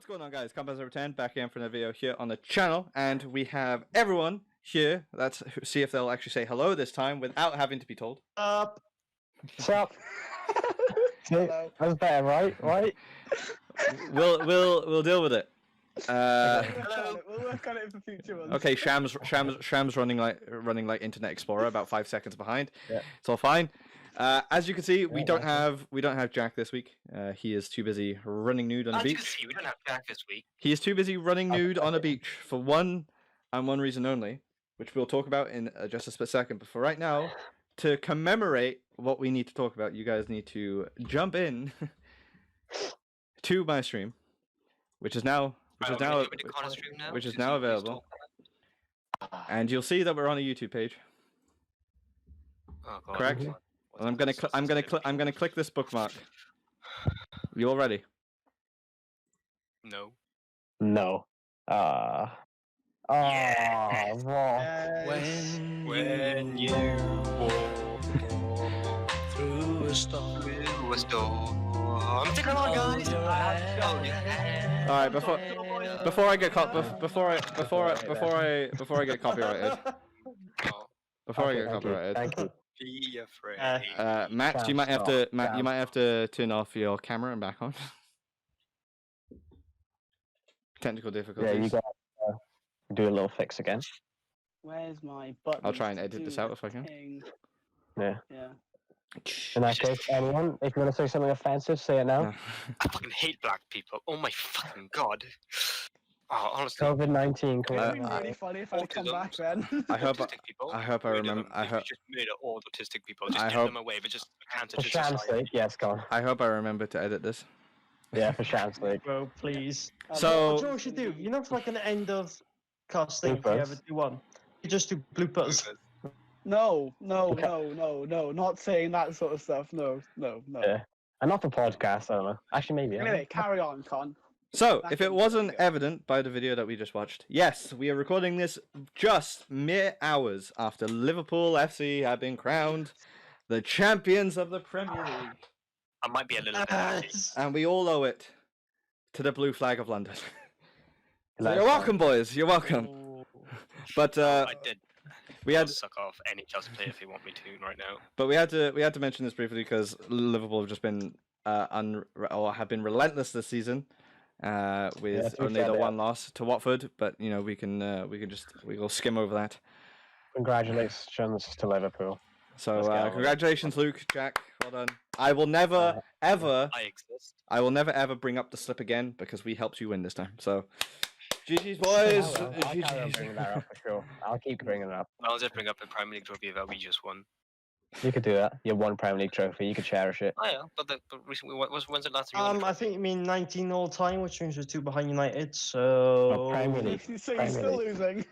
What's going on, guys? Contenders over 10 back again for another video here on the channel, and we have everyone here. Let's see if they'll actually say hello this time without having to be told. Up. What's up? Hello. That's better, right? We'll deal with it. Hello. We'll work on it for future ones. Okay, Sham's running like Internet Explorer, about 5 seconds behind. Yeah. It's all fine. As you can see, we don't have Jack this week. He is too busy running nude on a beach. As you can see, we don't have Jack this week. He is too busy running nude on a beach for one and one reason only, which we'll talk about in just a split second. But for right now, to commemorate what we need to talk about, you guys need to jump in to my stream, which is now available, and you'll see that we're on a YouTube page. Oh, God. Correct. And I'm gonna click this bookmark. You all ready? No. No. Yeah. Wrong. When you walk through a storm. I'm thinking about guys. All right, before I get copyrighted. Before I get copyrighted. Thank you. Be afraid. Max, you might have to turn off your camera and back on. Technical difficulties. Yeah, you got do a little fix again. Where's my button? I'll try and edit this out if I can. Yeah. Yeah. In that case, anyone, if you want to say something offensive, say it now. No. I fucking hate black people. Oh my fucking God. Oh, honestly. COVID-19. It would be really funny if I come back then. I hope autistic people. I remember. If you just murder all autistic people. Just I give hope- them away, but just cancer For to Sham's society. sake, yes, go on. I hope I remember to edit this. Yeah, for Sham's sake. Bro, please. So- What you should do, you know, for like an end of cast thing, if you Bloopers. ever do one, you just do bloopers. No, not saying that sort of stuff. No. Yeah. And not for podcast, I don't know. Actually, maybe. Anyway, carry on, Con. So, Back if it in the wasn't video. evident by the video that we just watched, yes, we are recording this just mere hours after Liverpool FC have been crowned the champions of the Premier League, I might be a little bit happy. and we all owe it to the blue flag of London. So Nice you're one. welcome, boys. You're welcome. But I did. we had Suck off any Chelsea player if they want me to right now. But we had to mention this briefly because Liverpool have just been have been relentless this season, with to be only fair, the they one loss to Watford. But you know we'll skim over that. Congratulations to Liverpool. So Let's get on with it. congratulations, Luke, Jack, well done. I will never ever bring up the slip again because we helped you win this time. So GG's boys. I'll carry on bringing that up for sure. I'll keep bringing it up. I'll just bring up a Premier League trophy that we just won. You could do that. You won Premier League trophy. You could cherish it. Oh yeah, but recently, when's the last time you won a I trophy? think you mean 19 all time, which means we're 2 behind United, so... Premier League. So you're Premier still League. losing.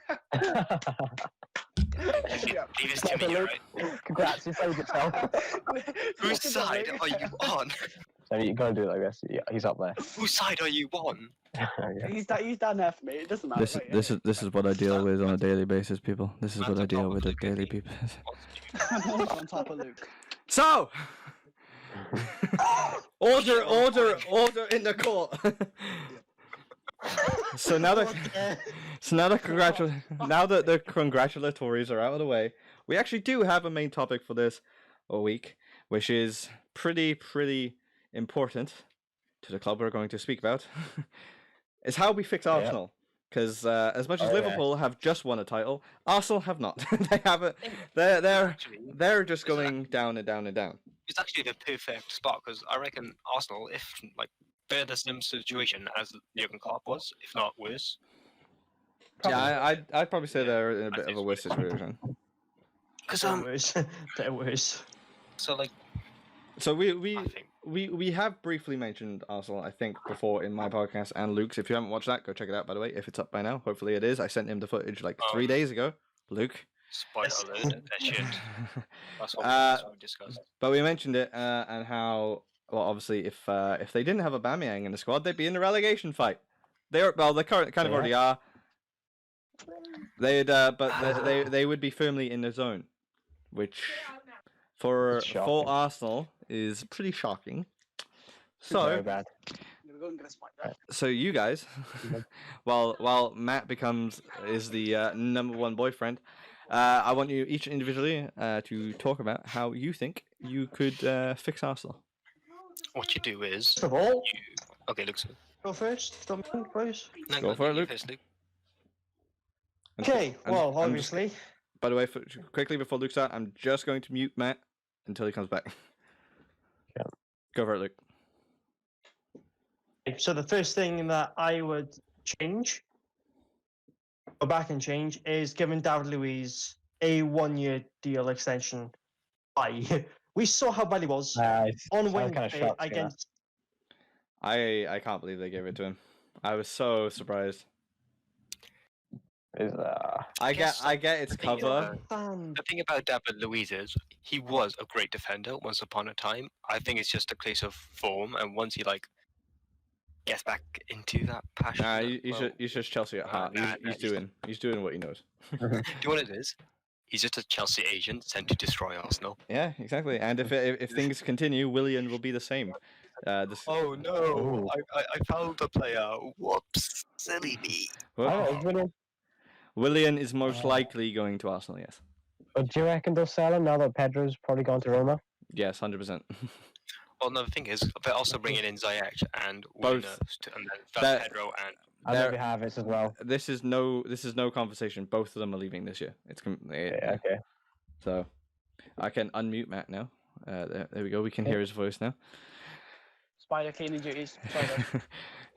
Yeah. Leave this to me, right? Congrats, you saved yourself. Whose side are you on? So you gotta do it like this. Yeah, he's up there. Whose side are you on? Yeah. He's down there for me. It doesn't matter. This is what I deal with on a daily basis, people. This is what I deal with on a daily basis. I'm always on top of Luke. So, order in the court. So now that the congratulatories are out of the way, we actually do have a main topic for this week, which is pretty important to the club we're going to speak about. Is how we fix Arsenal. Because as much as Liverpool have just won a title, Arsenal have not. They haven't. They're just going down and down and down. It's actually the perfect spot because I reckon Arsenal, if like they're the same situation as Jurgen Klopp was, if not worse. Yeah, I'd probably say they're in a I bit of think a so. worse situation. Because They're worse. They're worse. so like So we I think have briefly mentioned Arsenal, I think, before in my podcast and Luke's. If you haven't watched that, go check it out. By the way, if it's up by now, hopefully it is. I sent him the footage like 3 days ago. Luke. spoiler alert, that shit. That's what we discussed. But we mentioned it and how, well, obviously, if they didn't have Aubameyang in the squad, they'd be in the relegation fight. They kind of already are. They would be firmly in the zone, which for Shocking. Arsenal is pretty shocking. Very So bad. Go and get a spider. So you guys, while Matt is the #1 boyfriend, I want you each individually to talk about how you think you could fix Arsenal. What you do is First of all, okay, Luke. go first. Don't mind, please. No, Go for it, you Luke. first, Luke. Okay, well, obviously. By the way, quickly before Luke starts, I'm just going to mute Matt until he comes back. Yeah. Go for it, Luke. So the first thing that I would go back and change, is giving David Luiz a 1-year deal extension. Why? We saw how bad he was on kind of Wednesday shocked. against. I can't believe they gave it to him. I was so surprised. I get it's thing is, cover. The thing about David Luiz is he was a great defender once upon a time. I think it's just a case of form, and once he gets back into that passion. Nah, he's just Chelsea at heart. He's doing what he knows. Do you know what it is? He's just a Chelsea agent sent to destroy Arsenal. Yeah, exactly. And if things continue, Willian will be the same. Oh no! Ooh. I found the player. Whoops! Silly me. Willian is most likely going to Arsenal. Yes. But do you reckon they'll sell him now that Pedro's probably gone to Roma? Yes, 100%. Well, no, the thing is, they're also bringing in Ziyech and Both. Wilner, and then Pedro and. I know they have it as well. This is no conversation. Both of them are leaving this year. Yeah, okay. So I can unmute Matt now. There we go. We can hear his voice now. Spider cleaning duties. Spider.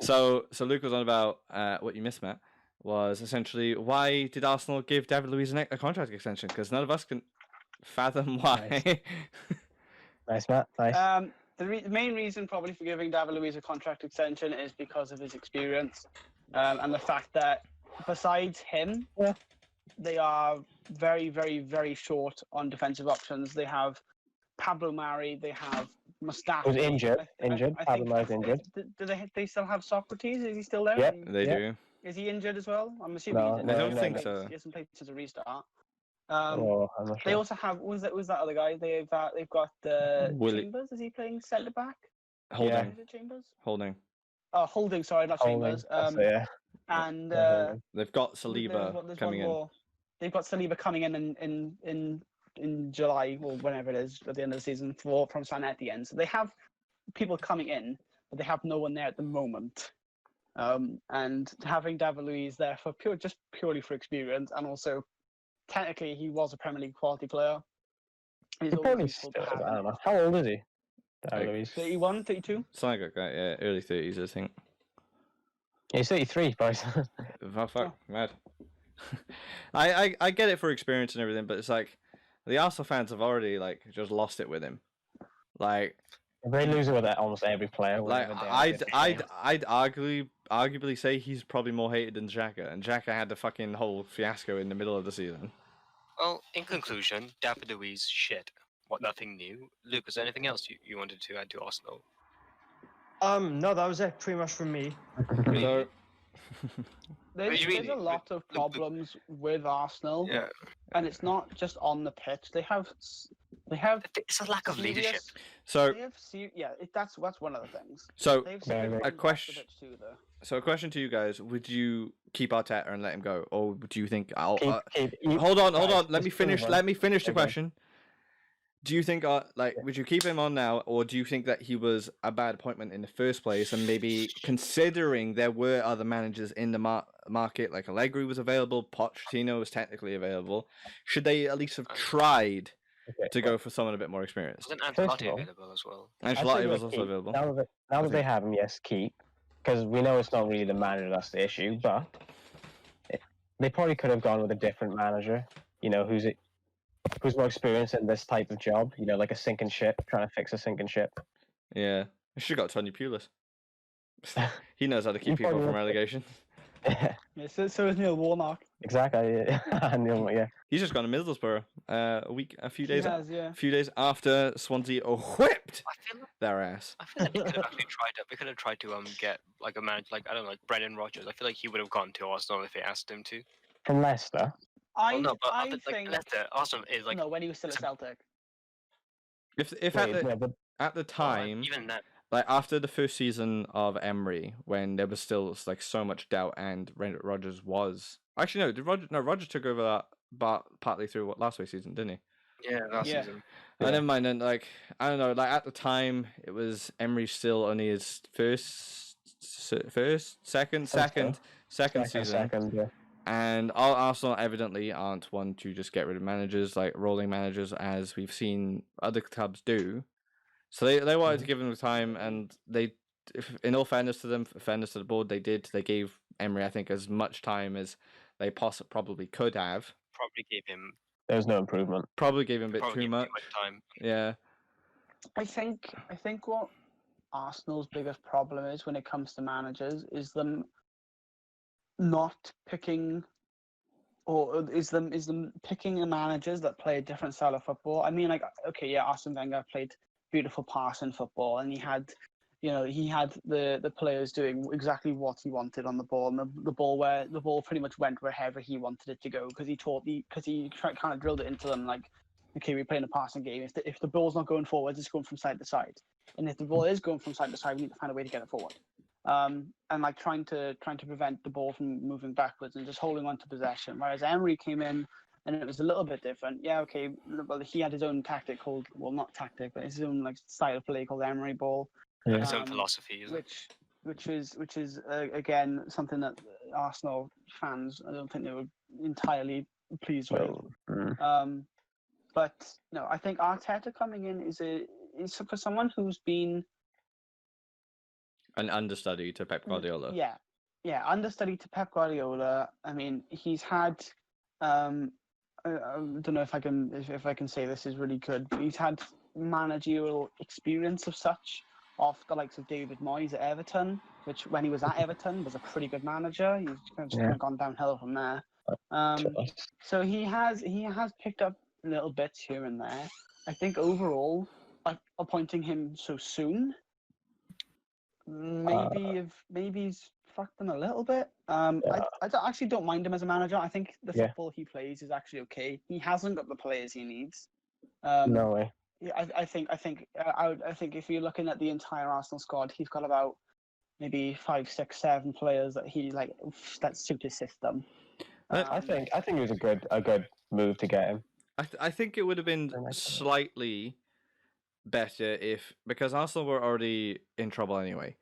So Luke was on about what you missed, Matt, was essentially why did Arsenal give David Luiz a contract extension? Because none of us can fathom why. Nice, Matt. Nice. The main reason probably for giving David Luiz a contract extension is because of his experience, and the fact that besides him, they are very, very, very short on defensive options. They have Pablo Mari, they have Mustafi. Who's injured? I Pablo think, Mari's injured. Do they still have Socrates? Is he still there? Yep. They do. Is he injured as well? I'm assuming No, he's I injured. don't think so. He hasn't played since a restart. I'm not They sure. also have who's that other guy? They've got Willie- Chambers. Is he playing centre back? Holding. Yeah. Is it Chambers? Holding. Oh, Holding. Sorry, not Chambers. Yeah. And They've got there's Saliba coming in. more. They've got Saliba coming in July or whenever it is at the end of the season from San Etienne. So they have people coming in, but they have no one there at the moment. And having David Luiz there for purely for experience, and also technically he was a Premier League quality player. He's He always probably useful still to is. have I him. don't know. How old is he? Like, Luiz. 31, 32? Something like that, yeah, early 30s, I think. He's 33, boys. Oh, fuck, mad. I get it for experience and everything, but it's like the Arsenal fans have already just lost it with him. Like They lose it with almost every player. Like whenever they I'd have arguably say he's probably more hated than Xhaka, and Xhaka had the fucking whole fiasco in the middle of the season. Well, in conclusion, David Luiz shit. What, nothing new? Luke, is there anything else you wanted to add to Arsenal? No, that was it pretty much from me. So, There's you mean? a lot of problems with Arsenal, Yeah, and it's not just on the pitch. They have it's a lack of leadership. so that's one of the things. so They've Very, serious very- A question- problems with it too, though. so a question to you guys: would you keep Arteta and let him go, or do you think I'll? keep, Hold on. guys, Let me just finish. move on. Let me finish the Okay. question. Do you think, would you keep him on now, or do you think that he was a bad appointment in the first place, and maybe considering there were other managers in the market, like Allegri was available, Pochettino was technically available, should they at least have tried to go for someone a bit more experienced? Wasn't First of Ancelotti all- available as well? I'd say Ancelotti was keep. also available. Now that they have him, yes, keep. Because we know it's not really the manager that's the issue, but they probably could have gone with a different manager, who's more experienced in this type of job, like a sinking ship, trying to fix a sinking ship. Yeah, I should have got Tony Pulis. He knows how to You keep people probably from would. relegation. Yeah, so is Neil Warnock. Exactly. I knew, yeah. He's just gone to Middlesbrough a few He days, has, yeah. a few days after Swansea whipped I feel like their ass. we could have actually tried to. We could have tried to get like a manager, like I don't know, like Brendan Rodgers. I feel like he would have gone to Arsenal if they asked him to. From Leicester. Well, no, but I like think Leicester, Arsenal is like no, when he was still at Celtic. If Wait, yeah, but at the time, even that. like after the first season of Emery, when there was still like so much doubt, and Rodgers was actually no, Rodgers took over that, but partly through last week's season, didn't he? Yeah, last Yeah. season. Oh, never mind. And like I don't know, like at the time, it was Emery still only his second season. Second, yeah. And Arsenal evidently aren't one to just get rid of managers, like rolling managers, as we've seen other clubs do. So they wanted to give him the time, and they, in all fairness to them, fairness to the board, they did. They gave Emery, I think, as much time as they probably could have. Probably gave him There was no improvement. Probably gave him a bit probably too gave him much. too much time. Yeah. I think what Arsenal's biggest problem is when it comes to managers is them not picking, or is them picking the managers that play a different style of football. I mean, like, okay, yeah, Arsene Wenger played beautiful passing football, and he had the players doing exactly what he wanted on the ball, and the ball pretty much went wherever he wanted it to go, because he kind of drilled it into them, like, okay, we're playing a passing game. If the ball's not going forward, it's going from side to side, and if the ball is going from side to side, we need to find a way to get it forward. And like trying to prevent the ball from moving backwards and just holding on to possession. Whereas Emery came in and it was a little bit different. Yeah, okay, well, he had his own tactic called, well, not tactic, but his own like style of play called Emery ball, Yeah. His own philosophy, is it? which is again something that Arsenal fans, I don't think they were entirely pleased with. But no, I think Arteta coming in is for someone who's been An understudy to Pep Guardiola. Yeah, understudy to Pep Guardiola. I mean, he's had, I don't know if I can say this is really good, but he's had managerial experience of such off the likes of David Moyes at Everton, which when he was at Everton was a pretty good manager. He's kind of gone downhill from there. So he has picked up little bits here and there. I think overall, appointing him so soon, maybe he's fucked them a little bit. I actually don't mind him as a manager. I think the football he plays is actually okay. He hasn't got the players he needs. No way. Yeah, I think if you're looking at the entire Arsenal squad, he's got about maybe 5, 6, 7 players that he that suit his system. I think it was a good move to get him. I think it would have been slightly better because Arsenal were already in trouble anyway.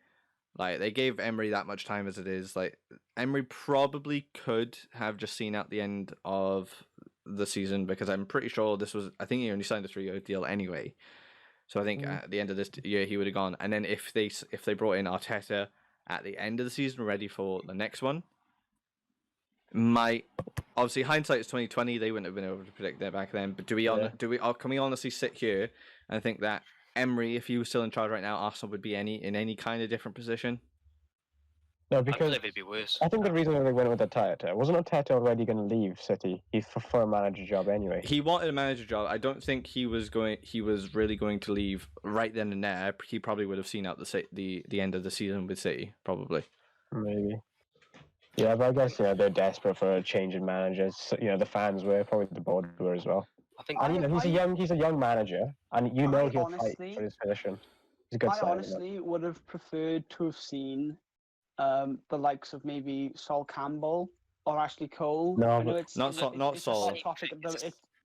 Like, they gave Emery that much time as it is. Like, Emery probably could have just seen out the end of the season, because I'm pretty sure I think he only signed a 3-year deal anyway. So I think at the end of this year he would have gone. And then if they brought in Arteta at the end of the season, ready for the next one, obviously hindsight is 2020. They wouldn't have been able to predict that back then. But can we honestly sit here and think that Emery, if he was still in charge right now, Arsenal would be in any kind of different position? No, I because believe it'd be worse. I think the reason why they went with Arteta wasn't Arteta already going to leave City. He's for a manager job anyway. He wanted a manager job. I don't think he was really going to leave right then and there. He probably would have seen out the end of the season with City, probably. Maybe. Yeah, but I guess they're desperate for a change in managers. So, the fans were, probably the board were as well. I think He's a young manager, and he'll fight for his position. He's a good I honestly would have preferred to have seen the likes of maybe Sol Campbell or Ashley Cole. No, I know not Sol.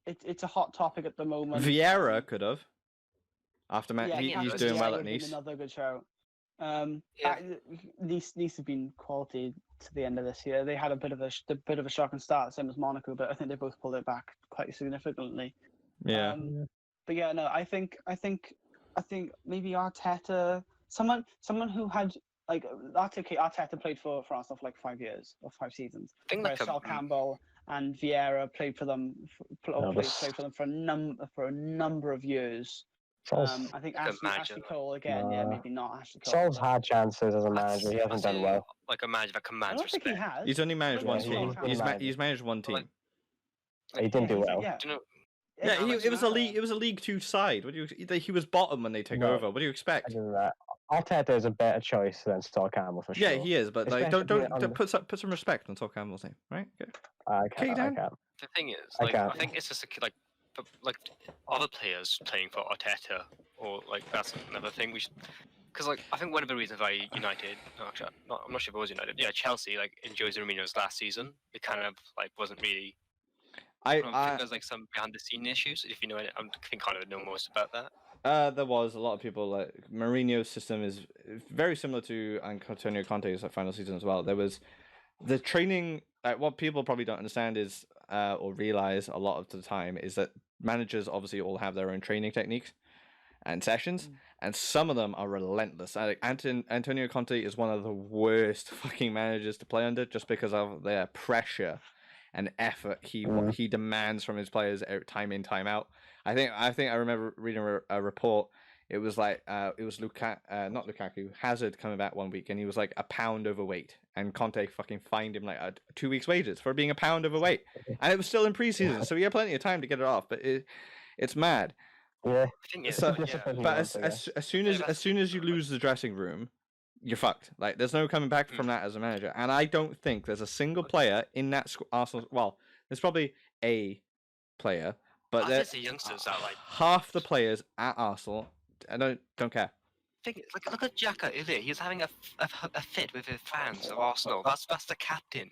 It's a hot topic at the moment. Vieira could have. After he's doing well at Nice. Another good show. Nice have been quality to the end of this year. They had a bit of a shocking start, same as Monaco, but I think they both pulled it back quite significantly. Yeah. But yeah, no, I think maybe Arteta, someone who had Arteta played for Arsenal for like 5 years or 5 seasons. I think Sol Campbell and Vieira played for them played for them for a number of years. I think Ashley Cole again. Maybe not Ashley Cole. Sol's had chances as a manager. He hasn't done well. Like a manager that commands I don't respect. think he has. He's only managed one team. He's managed one team. He didn't do well. Do you know? It was a League 2 side. He was bottom when they take over. What do you expect? Arteta is a better choice than Sol Campbell for sure. Yeah, he is, but don't put some respect on Sol Campbell's name, right? Okay. I can't. The thing is, I think it's just like other players playing for Arteta, or like that's another thing. because like I think one of the reasons why United, no, actually, I'm not sure if it was United. Yeah, Chelsea, like in Jose Mourinho's last season, it kind of like wasn't really. I think there's like some behind the scene issues. If you know, I think kind of know most about that. There was a lot of people like Mourinho's system is very similar to Antonio Conte's final season as well. There was the training. What people probably don't understand is or realize a lot of the time is that managers obviously all have their own training techniques and sessions, and some of them are relentless. Antonio Conte is one of the worst fucking managers to play under just because of their pressure and effort he demands from his players time in, time out. I think I remember reading a report. It was like it was not Lukaku, Hazard coming back one week and he was like a pound overweight, and Conte fucking fined him like 2 weeks' wages for being a pound overweight, and it was still in preseason, so he had plenty of time to get it off. But it's mad. Yeah. But as soon as you lose the dressing room, you're fucked. Like there's no coming back from that as a manager. And I don't think there's a single player in that Arsenal. Well, there's probably a player, but there's the youngsters are like half the players at Arsenal. I don't care. Look at Xhaka. He's having a fit with his fans of Arsenal. That's the captain.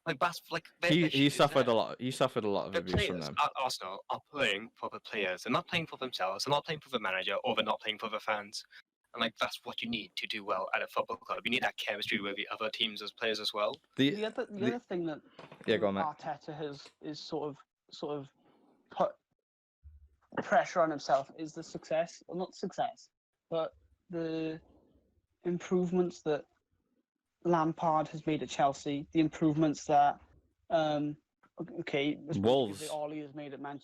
Like that's like he suffered a lot. He suffered a lot of the abuse from players them. at Arsenal are playing for the players. They're not playing for themselves. They're not playing for the manager, or they're not playing for the fans. And like that's what you need to do well at a football club. You need that chemistry with the other teams as players as well. The other thing that go on, mate. Arteta is sort of put pressure on himself is the success, or not success, but the improvements that Lampard has made at Chelsea, the improvements that Wolves. Ollie has made at Man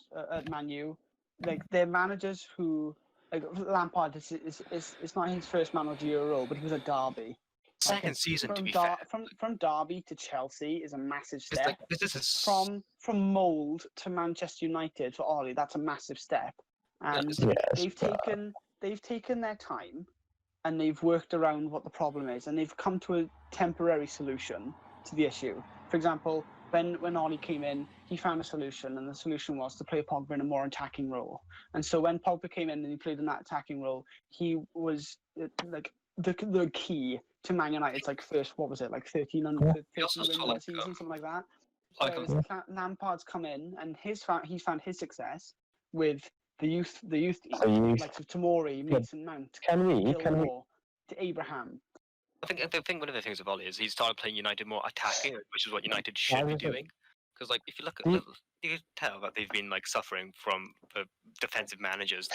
U. Like they're managers who, like Lampard is not his first managerial role, but he was at Derby. Second season, from to be fair. From Derby to Chelsea is a massive It's step. like, this is From Mould to Manchester United for Ollie, that's a massive step. And they've taken their time and they've worked around what the problem is, and they've come to a temporary solution to the issue. For example, when Ollie came in, he found a solution, and the solution was to play Pogba in a more attacking role. And so when Pogba came in and he played in that attacking role, he was like the key to Man United's like first, what was it, like 13 wins in a season, something like that. Whereas Lampard's come in and he's found his success with the youth team, like Tomori, Mason Mount, Gilmore, to Abraham. I think one of the things of Ollie is he started playing United more attacking, which is what United should be doing. Because like if you look at you can tell that they've been like suffering from the defensive managers.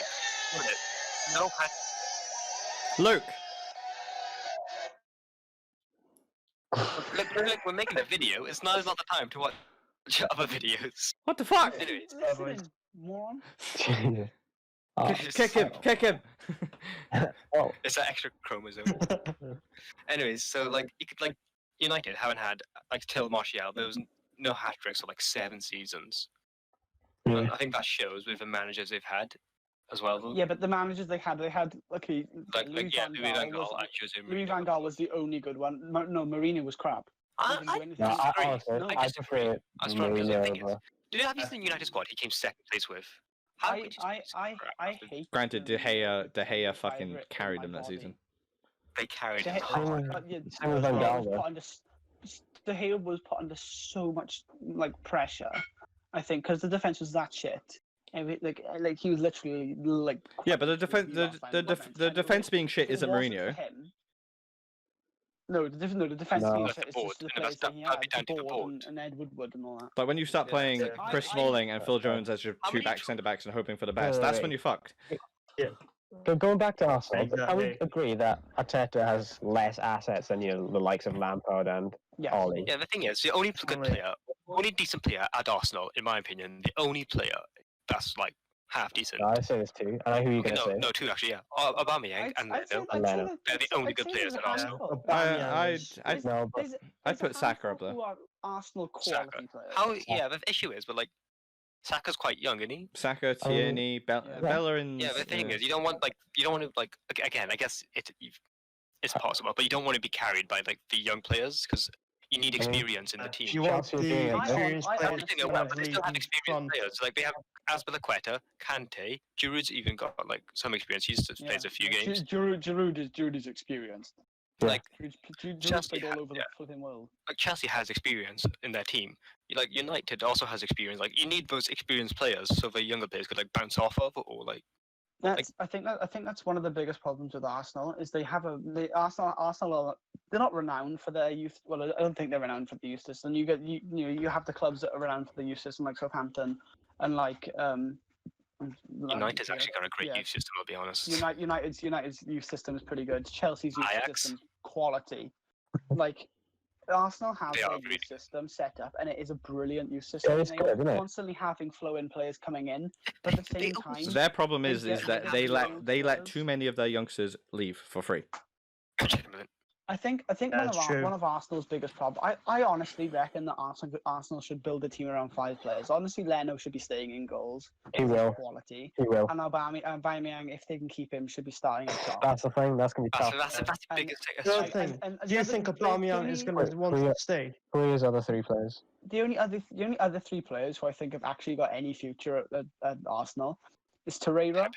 Luke. Look, we're making a video. It's not the time to watch other videos. What the fuck? Anyways, Listen, moron. Kick him. Oh. It's an extra chromosome. Anyways, so like you could like United haven't had like till Martial, there was no hat tricks for like 7 seasons. Yeah. And I think that shows with the managers they've had as well. Yeah, but the managers they had okay. Louis van Gaal and Jose Mourinho. Louis van Gaal was the only good one. No, Mourinho was crap. I prefer Mourinho over. Have you seen United squad? He came second place with. I hate. Granted, De Gea fucking carried them that season. They carried De him hard. Gea was put under so much like pressure, I think, because the defense was that shit. And like he was literally like. Yeah, but the defense being shit isn't Mourinho. No, the defense being shit is board, just the players that he had, the board. and Ed Woodward and all that. But when you start playing Chris Smalling and Phil Jones as your two centre backs and hoping for the best, that's when you're fucked. Yeah. Going back to Arsenal, Exactly. I would agree that Arteta has less assets than the likes of Lampard and Ollie. Yeah, the thing is, the only good player, only decent player at Arsenal, in my opinion, the only player that's like half decent. I say this too. I know who you're going to say. No, 2 actually, yeah. Aubameyang and Leno. They're the only good players at Arsenal. I'd put Saka up there. Who are Arsenal quality players? The issue is, but like, Saka's quite young, isn't he? Saka, Tierney, Bellerin. Yeah, the thing is, you don't want to again. I guess it's possible, but you don't want to be carried by like the young players because You need experience in the team. You want Chelsea are the doing it. experienced I That's players the thing, to well, have but they still lead have in experienced front. players. Like they have Azpilicueta, Kante, Giroud's even got like some experience. He's just plays a few games. Giroud is experienced. Yeah. Like Giroud Chelsea played all over the yeah. flipping world. Like Chelsea has experience in their team. Like United also has experience. Like you need those experienced players so the younger players could like bounce off of or like. I think that's one of the biggest problems with Arsenal is Arsenal they're not renowned for their youth. Well, I don't think they're renowned for the youth system. You have the clubs that are renowned for the youth system like Southampton and like United's actually got a great youth system. I'll be honest. United's youth system is pretty good. Chelsea's youth Ajax. system quality. Like Arsenal has They a are youth really system set up, and it is a brilliant youth system. Yeah, it's They good, are isn't it? constantly having flow-in players coming in, but at the They same also- time, Their problem They is get- that they they have let young they let players. too many of their youngsters leave for free. I think That's true. one of Arsenal's biggest problems. I honestly reckon that Arsenal should build a team around 5 players. Honestly, Leno should be staying in goals. He He's will. quality. He will. And Aubameyang, if they can keep him, should be starting up top. That's the thing. That's gonna be tough. That's the And- biggest thing. The other And- thing, and do the you other- think the Aubameyang is only- going to want to stay? Who are his other 3 players? The only other 3 players who I think have actually got any future at Arsenal is Torreira,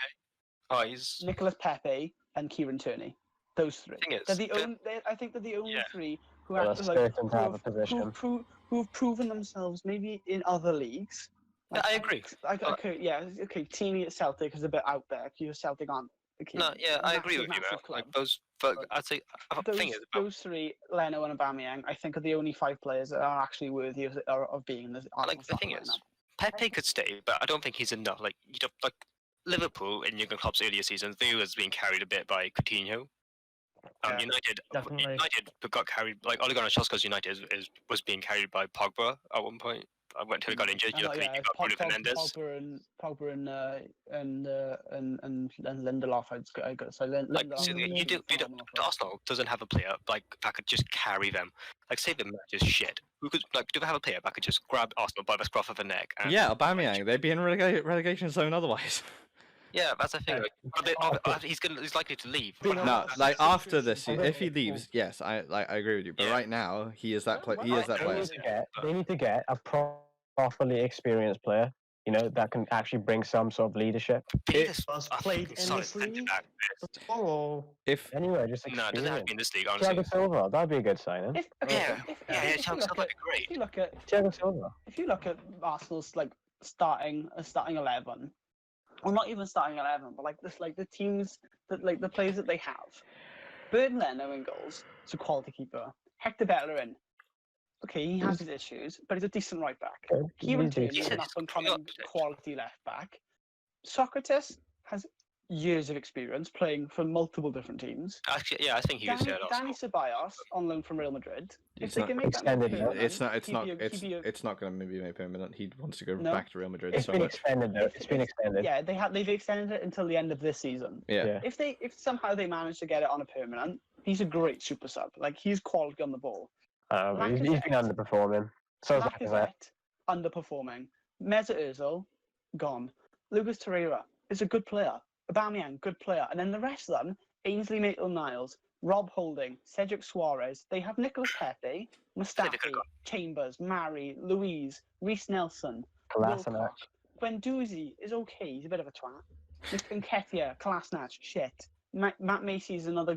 Oh, he's Nicolas Pepe, and Kieran Tierney. Those 3. Thing is, They're the only. I think they're the only Yeah. 3 who Well, have that's like certain to have a position. who've proven themselves maybe in other leagues. Yeah, I agree. Okay. Tierney at Celtic is a bit out there. Because Celtic aren't. Okay, no, yeah, I agree with you, massive man. club. Like those, but I'd say the thing is about Those 3, Leno and Aubameyang, I think are the only 5 players that are actually worthy of being in the Arsenal like the starting thing is, lineup. Pepe could stay, but I don't think he's enough. Like like Liverpool in Jurgen Klopp's earlier seasons, they was being carried a bit by Coutinho. Yeah, United definitely. got carried like Ole Gunnar Solskjaer's United was being carried by Pogba at one point. I went till he got injured. Luckily, you got Bruno Fernandes. Pogba and Lindelof. I got so Like Lindelof. so you do, Arsenal doesn't have a player like that could just carry them. Like say the match is shit. Who could like do they have a player that could just grab Arsenal by the scruff of the neck? And, Yeah, Aubameyang. They'd be in relegation zone otherwise. Yeah, that's the thing. Like, he's likely to leave. No, like after this, if he leaves, yes, I agree with you. But Yeah. right now, he is that player. He is that They player. need to they need to get a properly experienced player, that can actually bring some sort of leadership. Was played in this league? Oh, If Anyway, just No, it doesn't have to experience. be in this league, honestly. Thiago Silva, that'd be a good signing. If Yeah, if Thiago Silva would be great. If you look at Thiago Silva. if you look at Arsenal's like starting 11, or not even starting 11, but like the teams that like the players that they have. Bird Leno in goals, it's a quality keeper. Hector Bellerin, okay, he has his issues, but he's a decent right back. Okay, Kieran he's Tierney decent. is an up and coming quality left back. Socrates has years of experience playing for multiple different teams. Actually, yeah, I think he was there also. Danny Ceballos on loan from Real Madrid. If It's they not can make that extended, permanent, it's not he'd going to maybe make permanent. He wants to go No. back to Real Madrid It's so been much. extended though. It's been extended. Yeah, they've extended it until the end of this season. Yeah. If somehow they manage to get it on a permanent, he's a great super sub. Like he's quality on the ball. But he's been Lacazette. underperforming. So is Lacazette. Lacazette underperforming. Mesut Ozil gone. Lucas Torreira is a good player. Aubameyang good player, and then the rest of them: Ainsley Maitland-Niles, Rob Holding, Cedric Suarez. They have Nicolas Pepe, Mustafi, Chambers, Mari, Louise, Reece Nelson, Kolasinac. Wilcock. Guendouzi is okay. He's a bit of a twat. Nketiah, Kolasinac, shit. Matt Macy's another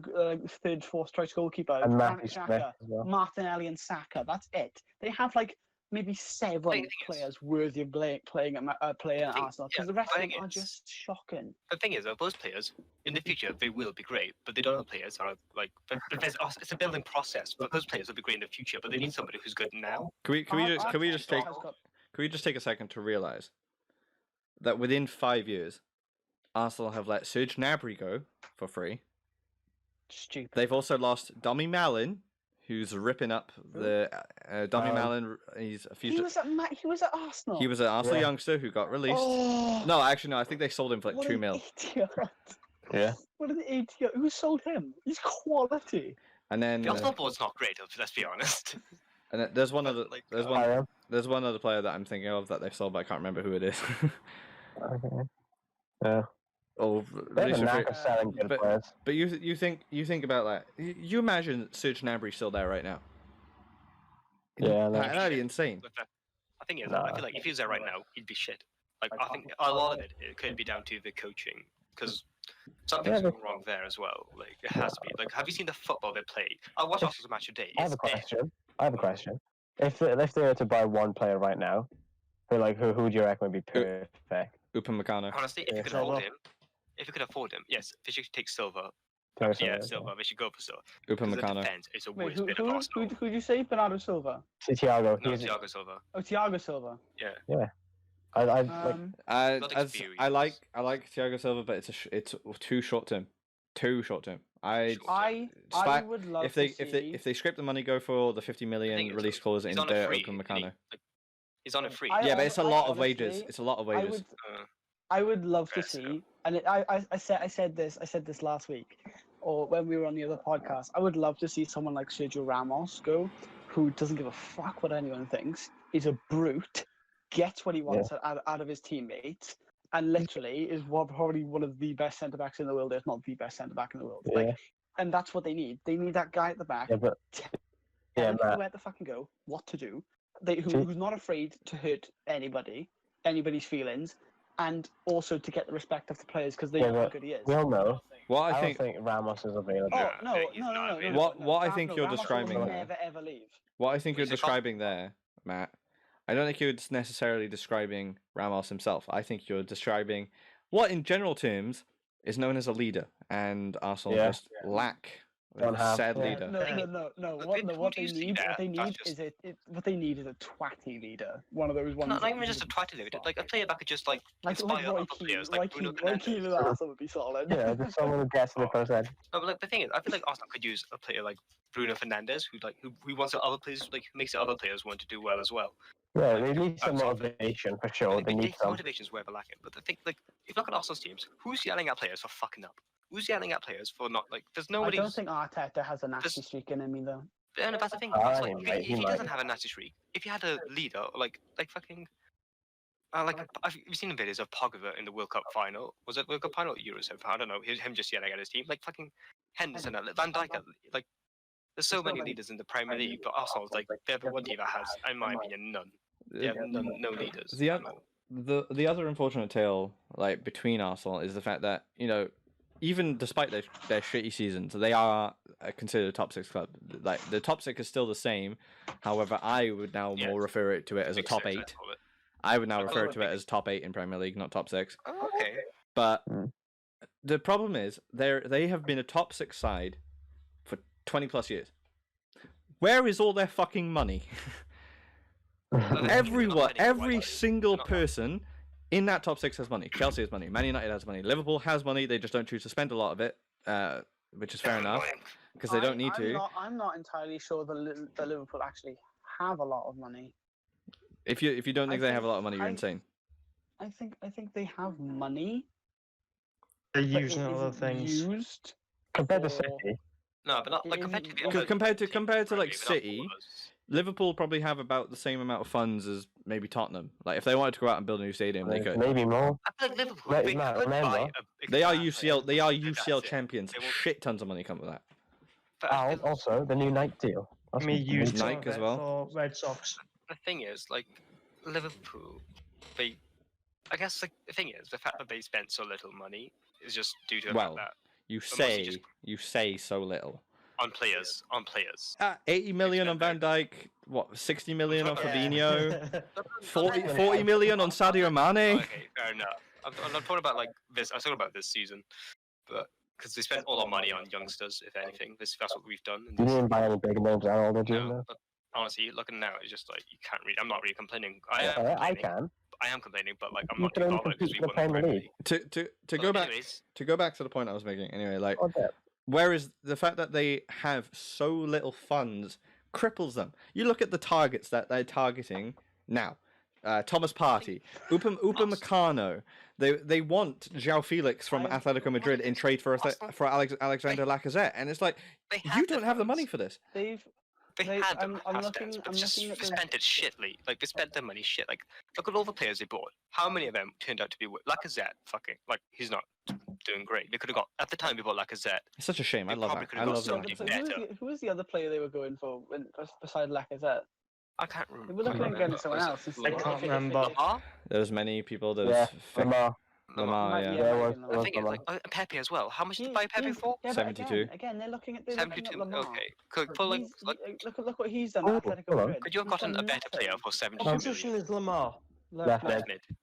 third, fourth choice goalkeeper. And Granit Matthew Smith Xhaka, as well. Martinelli and Saka. That's it. They have like maybe 7 thing is- players worthy of playing at Arsenal because the rest of them thing are is- just shocking. The thing is, those players in the future they will be great, but they don't have players that are like. It's a building process. But those players will be great in the future, but they need somebody who's good now. Can we just take a second to realize that within 5 years, Arsenal have let Serge Gnabry go for free. Stupid. They've also lost Domi Malin, who's ripping up the Domi Malin. He's a He future. was at Arsenal. He was an Arsenal Yeah. youngster who got released. Oh, No, actually, no. I think they sold him for like what 2 an mil. idiot. Yeah. What an idiot. Who sold him? He's quality. And then The Arsenal board's not great. Let's be honest. and then there's one other Like, there's one other player that I'm thinking of that they've sold, but I can't remember who it is. Okay. Yeah. Oh, They have release a for knack free. of selling good but- players. But you think about that. You imagine Serge Gnabry still there right now. Yeah, no. that'd be insane. I think is, I feel like if he was there right now, he'd be shit. Like I think a lot of it could be down to the coaching because something's going wrong there as well. Like it has to be. Like, have you seen the football they play? I watch Arsenal's match today. I have a question. If they were to buy one player right now, who do you reckon would be perfect? Upamecano. Honestly, if you could afford him, yes, they should take Silva. Yeah, Silva. They should go for Silva. Upamecano. It's a Wait, worst bit of Arsenal. who'd you say? Bernardo Silva? Thiago. No, Thiago Silva. Oh, Thiago Silva. Yeah. I like. I like Thiago Silva, but it's too short term. Too short term. I would love if they scrape the money, go for the 50 million release clause in Upamecano. He's on a free. Yeah, but it's a lot of wages. It's a lot of wages. I would love to see, and I said this last week, or when we were on the other podcast. I would love to see someone like Sergio Ramos go, who doesn't give a fuck what anyone thinks. He's a brute, gets what he wants out of his teammates, and literally is probably one of the best centre backs in the world, if not the best centre back in the world. Yeah. Like, and that's what they need. They need that guy at the back. Yeah, but tell him where to fucking go, what to do. Who's not afraid to hurt anybody's feelings, and also to get the respect of the players because they know how good he is. We all know. What I don't think Ramos is available. Oh no. What I think you're describing will there. never ever leave. What I think you're describing there, Matt. I don't think you're necessarily describing Ramos himself. I think you're describing what, in general terms, is known as a leader, and Arsenal just lack a said leader. No. What they need is a twatty leader. One of those ones. Not even just a twatty leader. Like a player that could just inspire other players. Like Bruno Fernandes. Arsenal would be solid. Yeah, just someone who gets to the process. No, but the thing is, I feel like Arsenal could use a player like Bruno Fernandes, who wants other players, who makes the other players want to do well as well. Yeah, they need some motivation for sure. They need some motivation is where they're lacking. But the thing, if you look at Arsenal's teams, who's yelling at players for fucking up? Who's yelling at players for not there's nobody. I don't think Arteta has a nasty streak in him either. Yeah, no, that's the thing. If he doesn't have a nasty streak, if you had a leader like fucking you've seen the videos of Pogba in the World Cup final. Was it World Cup final or Euros? I don't know. Him just yelling at his team, like fucking Henderson, Van Dijk. Like there's so many leaders in the Premier League, but Arsenal's they're the one team that has, in my opinion, none. Yeah, no leaders. The other unfortunate tale, between Arsenal, is the fact that even despite their shitty seasons, they are considered a top 6 club. The top 6 is still the same. However, I would now more refer to it as a top 8. I would now refer to it as top 8 in Premier League, not top 6. Oh, okay. But the problem is they have been a top 6 side for 20 plus years. Where is all their fucking money? Every single person in that top 6 has money. Chelsea has money. Man United has money. Liverpool has money. They just don't choose to spend a lot of it, which is fair enough because they don't need to. I'm not entirely sure that Liverpool actually have a lot of money. If you don't think they have a lot of money, you're insane. I think they have money. They're using other things. Used compared to City. No, but not compared to City. Liverpool probably have about the same amount of funds as maybe Tottenham. If they wanted to go out and build a new stadium, they could. Maybe more. I feel like Liverpool they are UCL champions. Shit tons of money come with that. And also the new Nike deal. Used Nike as well. For Red Sox. The thing is, Liverpool, I guess the thing is the fact that they spent so little money is just due to the fact that you say so little. On players. 80 million on Van Dijk, 60 million on Fabinho, 40 million on Sadio Mane. Okay, fair enough. I'm not talking about this. I was talking about this season, but because they spent all our money on youngsters, if anything. That's what we've done. You didn't buy any big names at all, did you? No, but honestly, looking now, it's just you can't read. I'm not really complaining. I am complaining, but I'm not too bothered because we won the Premier League. To go back to the point I was making. Anyway, whereas the fact that they have so little funds cripples them. You look at the targets that they're targeting now. Thomas Partey, Upamecano. They want João Felix from Atletico Madrid in trade for Alexander Lacazette, and it's you don't have the money for this. They had them assets, but they spent it shitly. They spent their money shit. Look at all the players they bought. How many of them turned out to be Lacazette? He's not doing great. They could have got at the time we bought Lacazette. It's such a shame. I love that. Who was the other player they were going for besides Lacazette? I can't remember. They were looking at getting someone else. I can't remember. Lamar? There's many people. There's Yeah, Lamar. Lamar, yeah. Yeah, it was I think it's Lamar. like Pepe as well. How much did they buy Pepe for? Yeah, but 72. Again, they're looking at 72. Lamar. Okay. For like, Look what he's done Oh, at Atletico hold on. Madrid. could you have He's gotten done a better player nothing. for 72 What million? position is Lamar? Left Left mid. mid.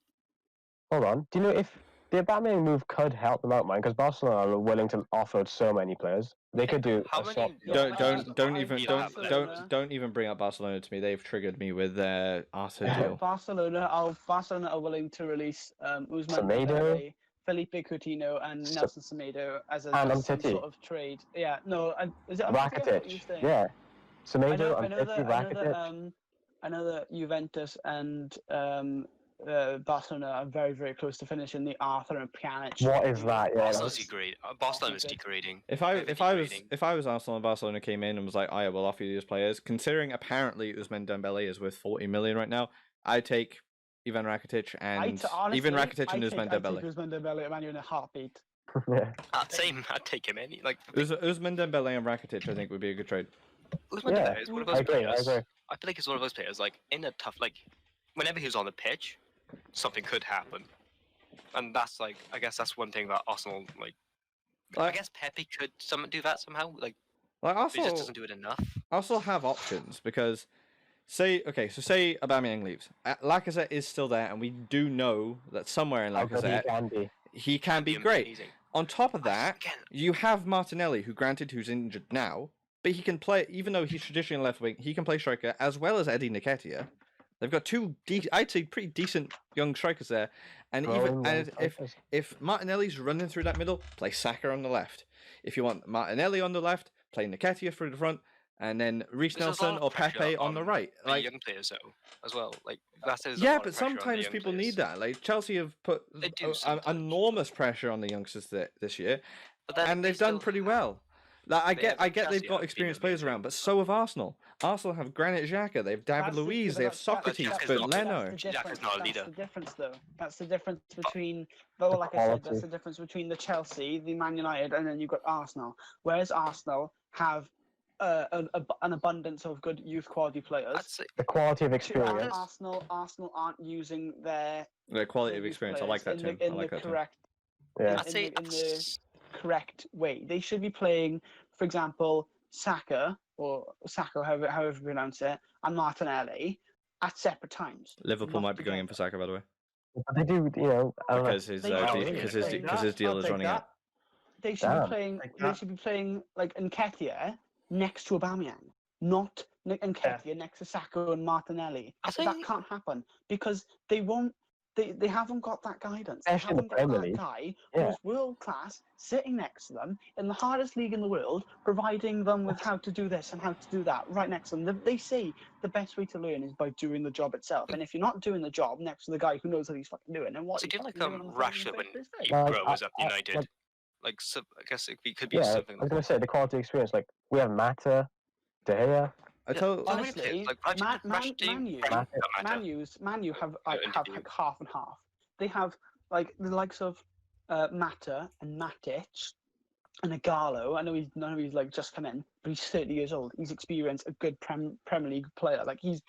Hold on. Do you know if the Aubameyang move could help them out, man? Because Barcelona are willing to offload so many players. They could do How a many- swap. Yeah, Don't even bring up Barcelona to me. They've triggered me with their Arthur deal. Barcelona are willing to release Ousmane Semedo. Dembele, Felipe Coutinho, and Nelson Semedo as And some Umtiti. sort of trade. Yeah, no, is it Umtiti? I thought you were Rakitic. saying? Yeah. Semedo, I know Umtiti, Rakitic. I know that Juventus and Barcelona are very, very close to finishing the Arthur and Pjanic. What is that? Yeah, Barcelona's degrading. Barcelona's degrading. If I was Arsenal and Barcelona came in and was like, I will offer you these players, considering apparently Ousmane Dembele is worth 40 million right now, I'd take Ivan Rakitic and even Rakitic and Ousmane Dembele. I'd take Ousmane Dembele at Man U in a heartbeat. yeah. Same. I'd take him any like. Ousmane Dembele and Rakitic, I think, would be a good trade. Ousmane Dembele is one of those I agree. players. I agree. I feel like he's one of those players. Like in a tough, like whenever he's on the pitch, something could happen, and that's like I guess that's one thing that Arsenal like. I guess Pepe could do that somehow. Like he just doesn't do it enough. Arsenal have options because say Aubameyang leaves, Lacazette is still there, and we do know that somewhere in Lacazette he can be great. Amazing. On top of that, you have Martinelli, who's injured now, but he can play, even though he's traditionally left wing, he can play striker as well as Eddie Nketiah. They've got two, I'd say, pretty decent young strikers there. And if Martinelli's running through that middle, play Saka on the left. If you want Martinelli on the left, play Nketiah through the front, and then Reece Nelson or Pepe on the right. Like young players though, as well. Like that is. Yeah, but sometimes people need that. Like Chelsea have put enormous pressure on the youngsters this year, and they've done pretty well. Like I get they've got experienced players around, but so have Arsenal. Arsenal have Granit Xhaka, they have David Luiz, they have Socrates, but Leno. Xhaka's not a leader. That's the difference, though. That's the difference between, well, like I said, that's the difference between the Chelsea, the Man United, and then you've got Arsenal. Whereas Arsenal have an abundance of good youth quality players. The quality of experience. Arsenal aren't using their quality of experience. I like that too. In the correct way. They should be playing, for example, Saka, however you pronounce it, and Martinelli at separate times. Liverpool might be going in for Saka, by the way. But they do, because his deal is running out. They should be playing. They should be playing like Nketiah next to Aubameyang, not Nketiah next to Saka and Martinelli. That can't happen because they won't. They haven't got that guidance. They haven't got that guy who's world class sitting next to them in the hardest league in the world, providing them with how to do this and how to do that right next to them. They say the best way to learn is by doing the job itself. And if you're not doing the job next to the guy who knows what he's fucking doing, and what he's like Rashford when he was at United. I guess it could be something. I was going to say the quality experience. Like we have Mata, De Gea. Honestly, Man U have like half and half. They have like the likes of Mata and Matic and Igalo. I know he's like just come in, but he's 30 years old. He's experienced, a good Premier League player. Like he's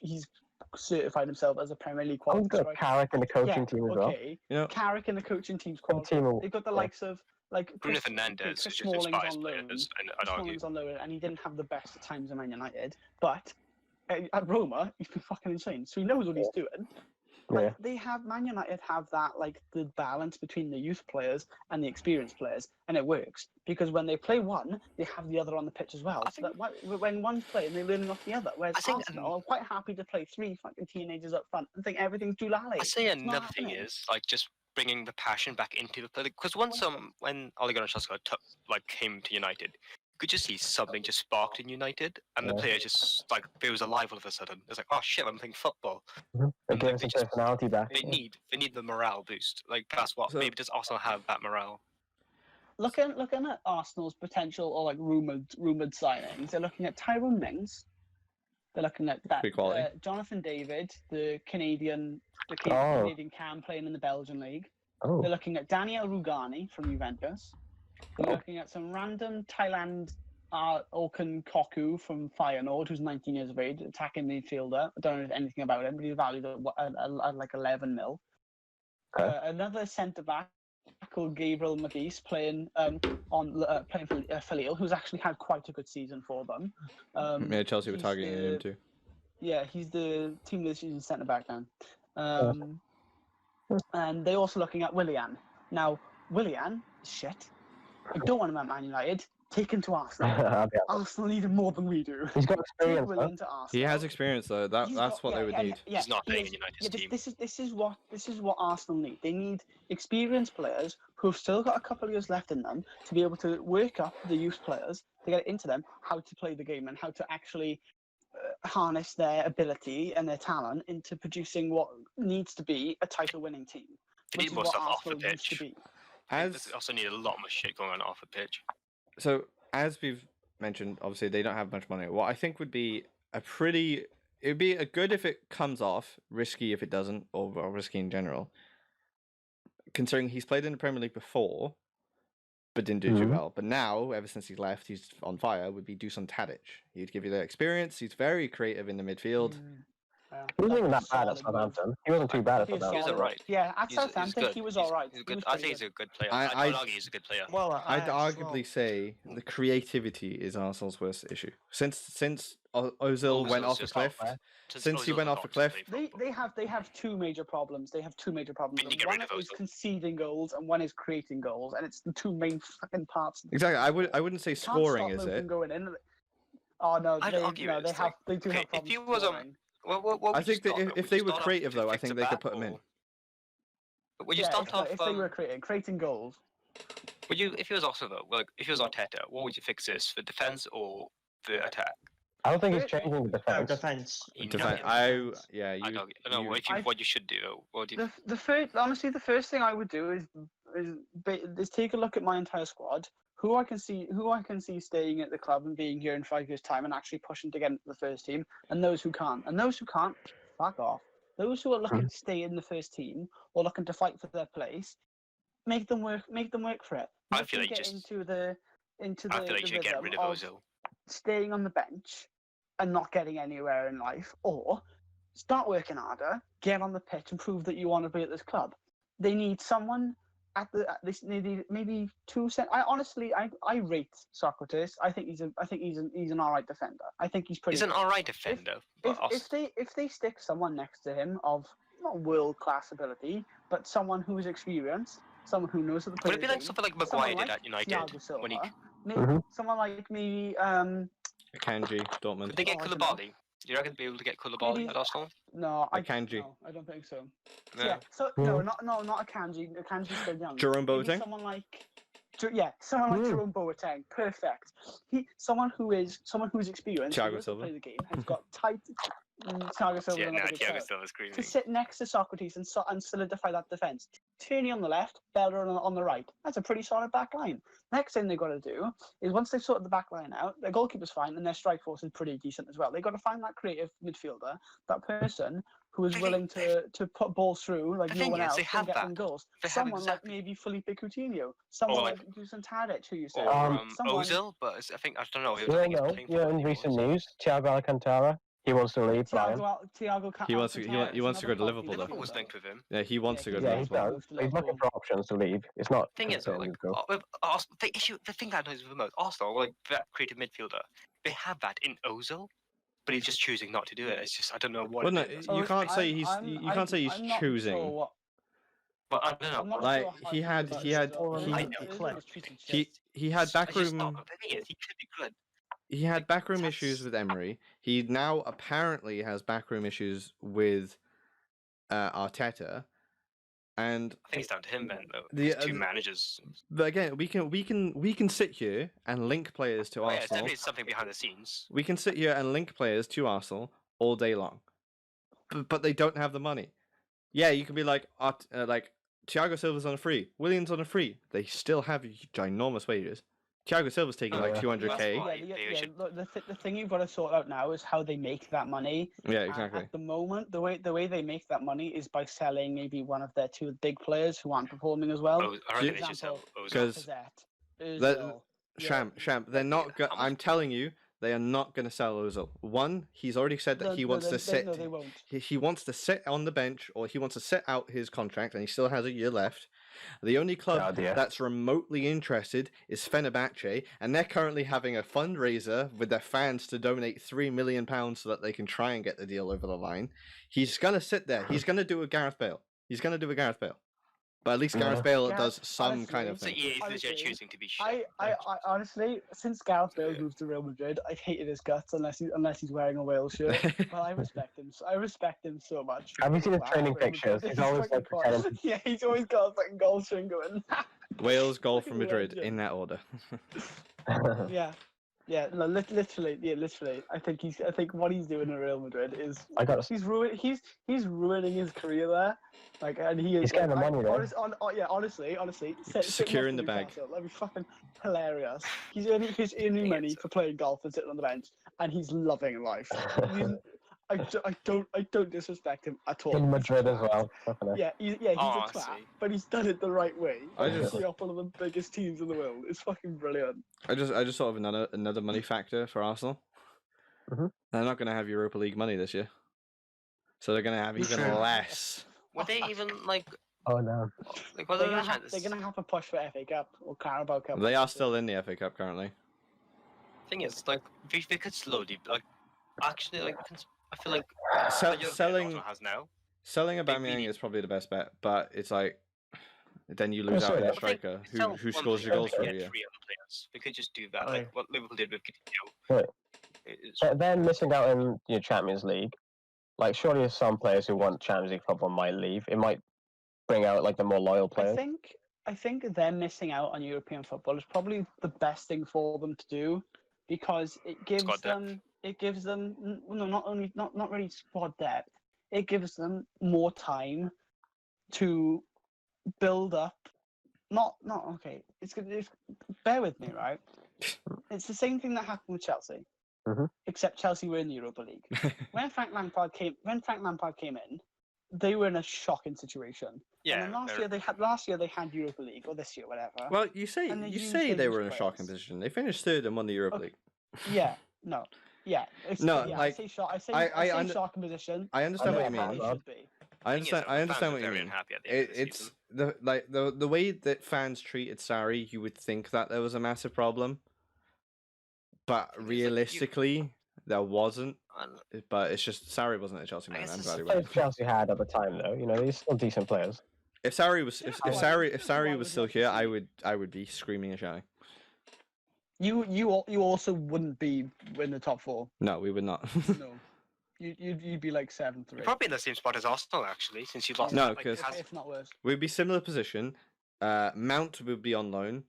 certified himself as a Premier League quality. He's got Carrick in the coaching team as well. Carrick in the coaching team's quality. They've got the likes of like Bruno Fernandes, Chris Smalling's on loan. Smalling's on loan, and he didn't have the best at times at Man United, but at Roma, he's been fucking insane. So he knows what he's doing. Like, Man United have that, like, the balance between the youth players and the experienced players, and it works because when they play one, they have the other on the pitch as well. So that when one's playing, they're learning off the other. Whereas Arsenal are quite happy to play three fucking teenagers up front and think everything's doolally. I say another thing is like just bringing the passion back into the play, because when Ole Gunnar Solskjaer came to United, you could just see something just sparked in United, and the player just like feels alive all of a sudden. It's like, oh shit, I'm playing football. They give some personality back. They need the morale boost. Like that's what maybe does Arsenal have that morale. Looking at Arsenal's potential or like rumored signings, they're looking at Tyrone Mings. They're looking at that Jonathan David, the Canadian cam playing in the Belgian league. They're looking at Daniel Rugani from Juventus. They're looking at some random Thailand Okan Koku from Feyenoord, who's 19 years of age, attacking midfielder. I don't know anything about him, but he's valued at like 11 mil. Okay. Another centre back called Gabriel Magis playing for Lille, who's actually had quite a good season for them. Yeah, Chelsea were targeting him too. Yeah, he's the team of the season centre back now. And they're also looking at Willian. Now, Willian is shit. I don't want him at Man United. Take him to Arsenal. Arsenal need him more than we do. He's got experience. Take Willian to Arsenal. He has experience though. That's what they would need. He's not playing in United's team. This is what Arsenal need. They need experienced players who've still got a couple of years left in them to be able to work up the youth players to get into them how to play the game and how to actually harness their ability and their talent into producing what needs to be a title-winning team. They need more stuff off the pitch. They also need a lot more shit going on off the pitch. So, as we've mentioned, obviously they don't have much money. What I think would be it'd be a good if it comes off, risky if it doesn't, or risky in general. Considering he's played in the Premier League before, but didn't do too well. But now, ever since he's left, he's on fire, would be Dusan Tadic. He'd give you the experience. He's very creative in the midfield. He wasn't even that bad at Southampton. He wasn't too bad at Southampton. He was alright. Yeah, at Southampton, he was alright. I think he's a good player. I'd argue he's a good player. Well, I'd arguably say the creativity is Arsenal's worst issue. Since Ozil went off a cliff, since he went off a cliff, they have two major problems. They have two major problems. One is conceding goals, and one is creating goals, and it's the two main fucking parts. Exactly. I wouldn't say scoring, is it? Going in. Oh no, I'd argue they do have problems. If he was I think that if they were creative, though, I think they could put him in. But would you start off? If they were creating goals. Would you? If he was also though, like if he was Arteta, what would you fix this for defense or for attack? I don't think he's changing the defense. Defense. What you should do though. What do you? The first thing I would do is take a look at my entire squad. Who I can see staying at the club and being here in 5 years' time and actually pushing to get into the first team, and those who can't. And those who can't, fuck off. Those who are looking to stay in the first team or looking to fight for their place, make them work for it. I feel like you should get rid of Ozil. Staying on the bench and not getting anywhere in life, or start working harder, get on the pitch and prove that you want to be at this club. They need someone maybe 2 cents. I rate Socrates. I think he's an alright defender. I think he's pretty. He's an alright defender. If they stick someone next to him of not world class ability, but someone who is experienced, someone who knows how to play. Would it be like something like Maguire did at United when he? Someone like maybe Akanji, Dortmund. Could they get Koulibaly? Do you reckon they'd be able to get Koulibaly at Arsenal? No, Akanji. No, I don't think so. Yeah. Not Akanji. Akanji's still young. Jerome Boateng. Someone like Jerome Boateng. Perfect. Someone who's experienced. Thiago Silva. Play the game. Has got tight. Thiago Silva. Thiago Silva's screaming. To sit next to Socrates and solidify that defense. Tierney on the left, Bella on the right. That's a pretty solid back line. Next thing they've got to do is once they've sorted the back line out, their goalkeeper's fine and their strike force is pretty decent as well. They've got to find that creative midfielder, that person who is willing to put balls through like no one else and get them goals. Someone like maybe Felipe Coutinho, someone like Dusan Tadic, who you said. Ozil, but I don't know. In recent news, Thiago Alcantara. He wants to leave. He wants to go to Liverpool. Liverpool was linked with him. Yeah, he wants to go to Liverpool. He's looking for options to leave. It's not. Thing is, like, the thing that annoys me the most, Arsenal, like that creative midfielder, they have that in Ozil, but he's just choosing not to do it. It's just I don't know what. Well, no, you can't say he's choosing. But I don't know. Like he had backroom. He could be good. He had backroom issues with Emery. He now apparently has backroom issues with Arteta, and I think it's down to him, man. Though the two managers. But again, we can sit here and link players to Arsenal. Yeah, it's definitely something behind the scenes. We can sit here and link players to Arsenal all day long, but they don't have the money. Yeah, you can be like Thiago Silva's on a free, Williams on a free. They still have ginormous wages. Thiago Silva's taking like 200k. Look, the thing you've got to sort out now is how they make that money. Yeah, exactly. At the moment, the way they make that money is by selling maybe one of their two big players who aren't performing as well. I reckon they should sell because Sham. They're not. I'm telling you, they are not going to sell Ozil. One, he's already said that he wants to sit. No, they won't. He wants to sit on the bench, or he wants to sit out his contract, and he still has a year left. The only club that's remotely interested is Fenerbahce, and they're currently having a fundraiser with their fans to donate £3 million so that they can try and get the deal over the line. He's going to sit there. He's going to do a Gareth Bale. But at least Gareth Bale does some kind of thing. So he is legit choosing to be shit. I honestly, since Gareth Bale moved to Real Madrid, I've hated his guts unless he's wearing a Wales shirt. But I respect him. I respect him so much. Have you seen his training pictures? He's always like pretending. Yeah, he's always got a fucking goal string going. Wales goal for Madrid in that order. Yeah. Yeah, no, literally. I think what he's doing in Real Madrid is he's ruining his career there. Like, and he's getting the money there. Honestly, Securing the bag. That'd be fucking hilarious. He's earning money for playing golf and sitting on the bench, and he's loving life. I don't disrespect him at all. In Madrid as well. Yeah, he's a twat, but he's done it the right way. He's off one of the biggest teams in the world. It's fucking brilliant. I just thought of another money factor for Arsenal. Mm-hmm. They're not going to have Europa League money this year, so they're going to have even less. Would they even like? Oh no! Like, they're gonna have to push for FA Cup or Carabao Cup. They are still in the FA Cup currently. Thing is, like, they could slowly, like, actually, like, I feel like selling Aubameyang is probably the best bet, but it's like then you lose out on a striker who scores your goals for you. We could just do that, like what Liverpool did with Coutinho. They're missing out in your Champions League. Like, surely some players who want Champions League football might leave. It might bring out like the more loyal players. I think them missing out on European football is probably the best thing for them to do, because it gives them not really squad depth. It gives them more time to build up. It's bear with me, right? It's the same thing that happened with Chelsea, except Chelsea were in the Europa League. When Frank Lampard came in, they were in a shocking situation. Yeah. And last year they had Europa League, or this year, whatever. Well, you say they were in a shocking position. They finished third and won the Europa League. Yeah. No. Yeah. I say shocking position. I understand what you mean. I understand what you mean. It's the way that fans treated Sarri. You would think that there was a massive problem, but realistically, there wasn't. But it's just Sarri wasn't a Chelsea man. I'm glad he was. Chelsea had at the time, though. You know, they're still decent players. If Sarri was still here, I would be screaming and shouting. You also wouldn't be in the top 4. No, we would not. No. You'd be like 7-3. Probably in the same spot as Arsenal, actually, since you lost. No, because if not worse, we'd be similar position. Mount would be on loan.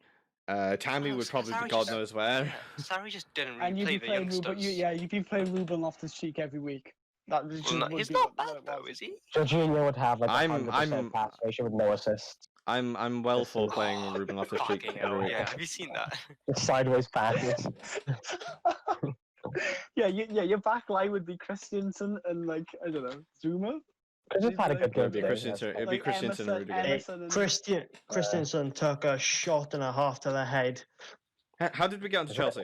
Tammy would probably be God knows where. Yeah, Sarri just didn't really play the youngsters. You'd be playing Ruben Loftus-Cheek every week. He's not bad though, is he? Jorginho would have like 100% pass ratio with no assists. I'm well for playing Ruben Loftus-Cheek every week. Yeah, have you seen that? The sideways passes. Your back line would be Christensen and, like, I don't know, Zuma. Just had a good game. It'd be Christensen and Rudiger. Christensen took a shot and a half to the head. How did we get onto Chelsea?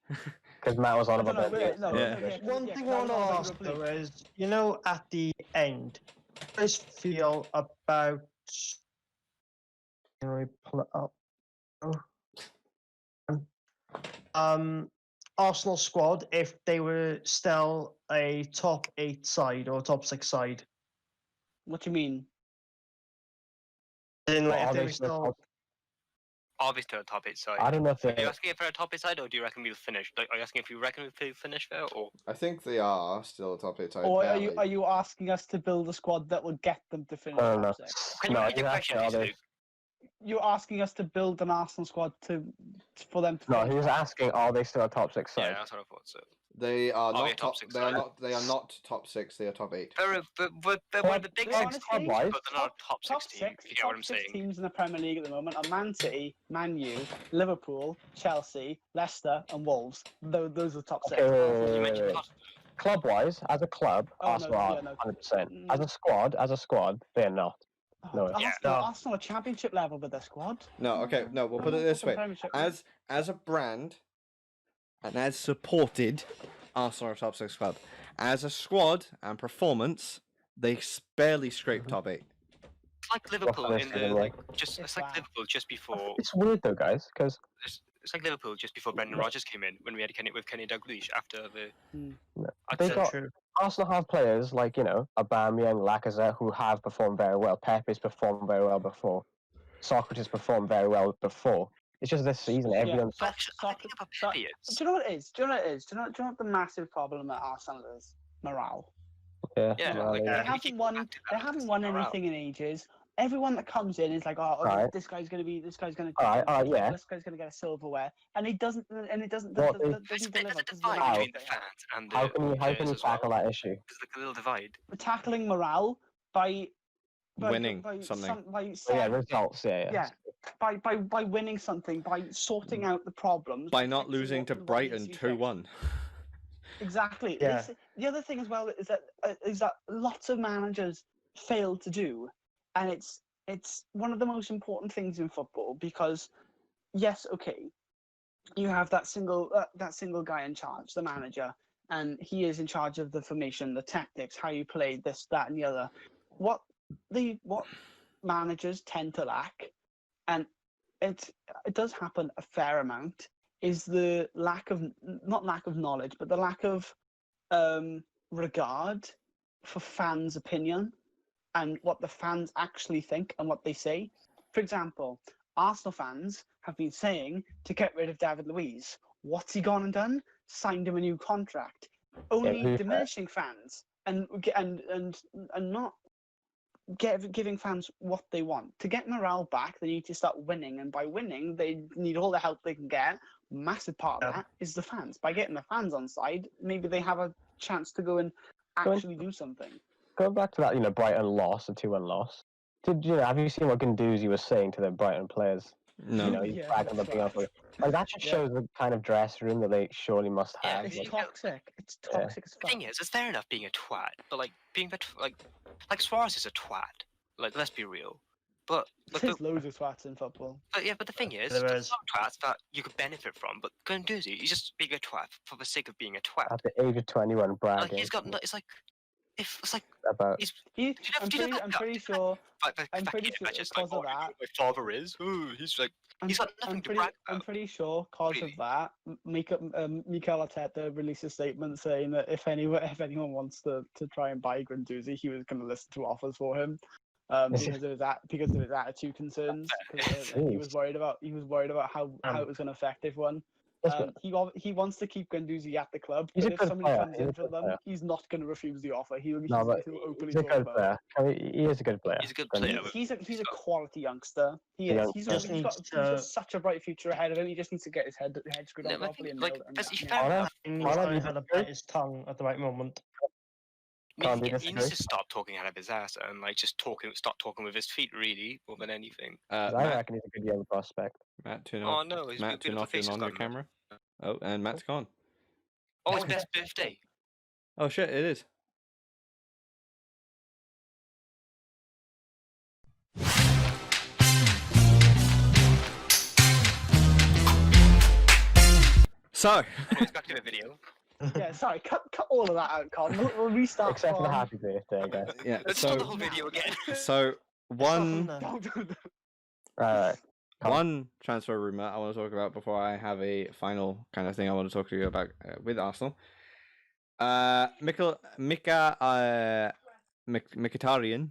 Because Matt was on about that. One thing I want to ask though is, you know, at the end, how do you feel about? Can we pull it up? Arsenal squad, if they were still a top 8 side or top 6 side. What do you mean? If they were still... Obviously a top 8 side. I don't know if Are you asking if they're a top 8 side, or do you reckon we'll finish? Like, are you asking if you reckon we'll finish there, or? I think they are still a top 8 side. Or are you asking us to build a squad that will get them to finish? No. Can you repeat the question, please? You're asking us to build an Arsenal squad for them to. No, he was asking, are they still a top 6 side? Yeah, that's what I thought. So they are not top 6. They are not top 6. They are top 8. They're one of the big 6 club wise, but they're not a top 6 team. If you get what I'm saying. Teams in the Premier League at the moment are Man City, Man U, Liverpool, Chelsea, Leicester, and Wolves. Those are the top 6. You mentioned club wise, as a club, Arsenal are 100%. As a squad, they're not. No, Arsenal are championship level with their squad. No, okay, no. We'll put it this way: as a brand, and as supported, Arsenal are a top 6 club. As a squad and performance, they barely scrape top 8. It's like Liverpool in the it's like Liverpool just before. It's weird though, guys, because it's like Liverpool just before Brendan Rodgers came in when we had Kenny Dalglish after the. Arsenal have players like Aubameyang, Lacazette who have performed very well. Pepe's performed very well before. Socrates performed very well before. It's just this season, everyone's. Do you know what it is? Do you know what the massive problem at Arsenal is? Morale. Yeah. They haven't won anything in ages. Everyone that comes in is like, this guy's gonna do this guy's gonna get a silverware, and it doesn't doesn't deliver. There's a divide between the fans and the how can you tackle that issue? There's like a little divide. We're tackling morale by winning something. Results. By winning something, by sorting out the problems, by not losing to Brighton 2-1. Exactly. Yeah. The other thing as well is that lots of managers fail to do, and it's one of the most important things in football because, yes, okay, you have that single guy in charge, the manager, and he is in charge of the formation, the tactics, how you play this, that, and the other. What managers tend to lack, and it does happen a fair amount, is the not lack of knowledge, but the lack of regard for fans' opinion and what the fans actually think and what they say. For example, Arsenal fans have been saying to get rid of David Luiz. What's he gone and done? Signed him a new contract. Only diminishing fans and not giving fans what they want. To get morale back, they need to start winning, and by winning, they need all the help they can get. Massive part of that is the fans. By getting the fans on side, maybe they have a chance to go and actually do something. Going back to that, Brighton loss, the 2-1 loss. Have you seen what Guendouzi was saying to the Brighton players? No. He's bragging about being up. Like that just shows the kind of dressing room that they surely must have. It's toxic. It's toxic as fuck. The thing is, it's fair enough being a twat, but like being like Suarez is a twat. Like, let's be real. But there's loads of twats in football. But the thing is, there's some twats that you could benefit from. But Guendouzi, he's just being a twat for the sake of being a twat. At the age of 21, bragging. Like, he's got. It's like. It's like about. I'm pretty sure because of that. My father is. Ooh, he's like. He's got nothing to brag about. I'm pretty sure because of that, Mikel Arteta released a statement saying that if anyone wants to try and buy Guendouzi, he was going to listen to offers for him. Because of his attitude concerns. He was worried about how it was going to affect everyone. He wants to keep Guendouzi at the club, but if somebody comes in for them, he's not going to refuse the offer. He'll openly talk about it. He is a good player. He's a good player. He's a quality youngster. He is. He's got such a bright future ahead of him. He just needs to get his head screwed on properly and had to bite his tongue at the right moment. He needs to stop talking out of his ass and like just start talking with his feet, really, more than anything. I reckon he's a good young prospect. Matt, turn off. Oh no, he's Matt, turn off your camera. Oh, and Matt's gone. Oh, it's Beth's birthday. Oh shit, it is. So. Back to the video. Yeah, sorry, cut all of that out, Con. We'll restart. Except for the happy birthday, I guess. Yeah, let's start the whole video again. So one transfer rumor I want to talk about before I have a final kind of thing I want to talk to you about with Arsenal.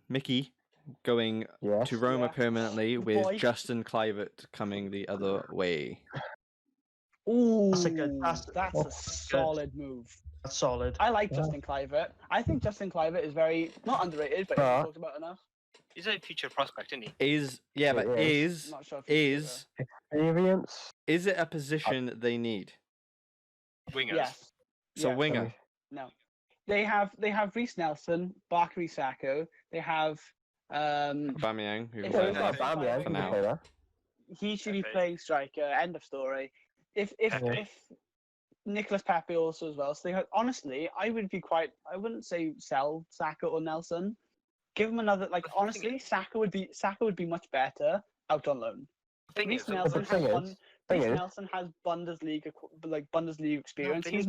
Mickey going to Roma permanently with Justin Kluivert coming the other way. Ooh, that's a solid move. That's solid. I like Justin Kluivert. I think Justin Kluivert is very not underrated, but he's talked about enough. He's a future prospect, isn't he? Is experience? Is it a position they need? Wingers. Yes. So winger. No. They have Reece Nelson, Bakary Sakho. They have Aubameyang. For now. He should be playing striker. End of story. If Nicolas Pepe also as well. So honestly, I wouldn't say sell Sakho or Nelson. Give him another. Like honestly, Saka would be much better out on loan. Reece Nelson has Bundesliga experience. He's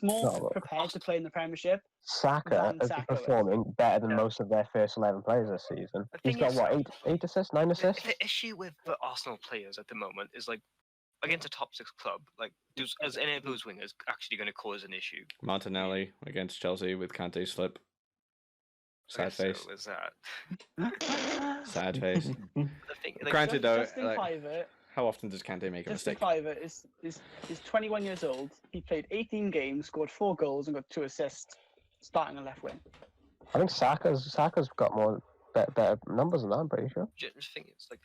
more prepared to play in the Premiership. Saka is performing better than most of their first 11 players this season. He's got what, 8 assists, 9 assists? The issue with the Arsenal players at the moment is like against a top 6 club, like as any of those wingers actually going to cause an issue? Martinelli against Chelsea with Kante slip. Sad face. So is that sad face? Like, Granted, though, Justin Kluivert, how often does Kante make a mistake? Justin Kluivert is 21 years old. He played 18 games, scored 4 goals, and got 2 assists, starting on left wing. I think Saka's got more better numbers than that. I'm pretty sure.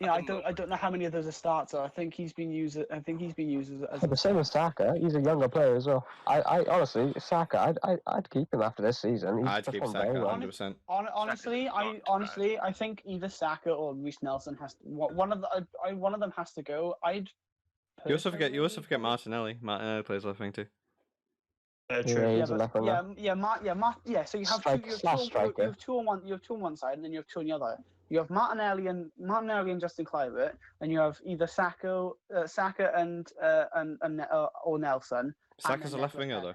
I don't know how many of those are starts. So I think he's been used. As the same as Saka. He's a younger player as well. I honestly, Saka, I'd keep him after this season. I'd keep Saka 100%. Honestly, I think either Saka or Reece Nelson one of them has to go. You also forget Martinelli. Martinelli plays left wing too. True. Yeah, So you have two on one side, and then you have 2 on the other. You have Martinelli and Justin Kluivert, and you have either Saka and or Nelson. Saka's a left winger though.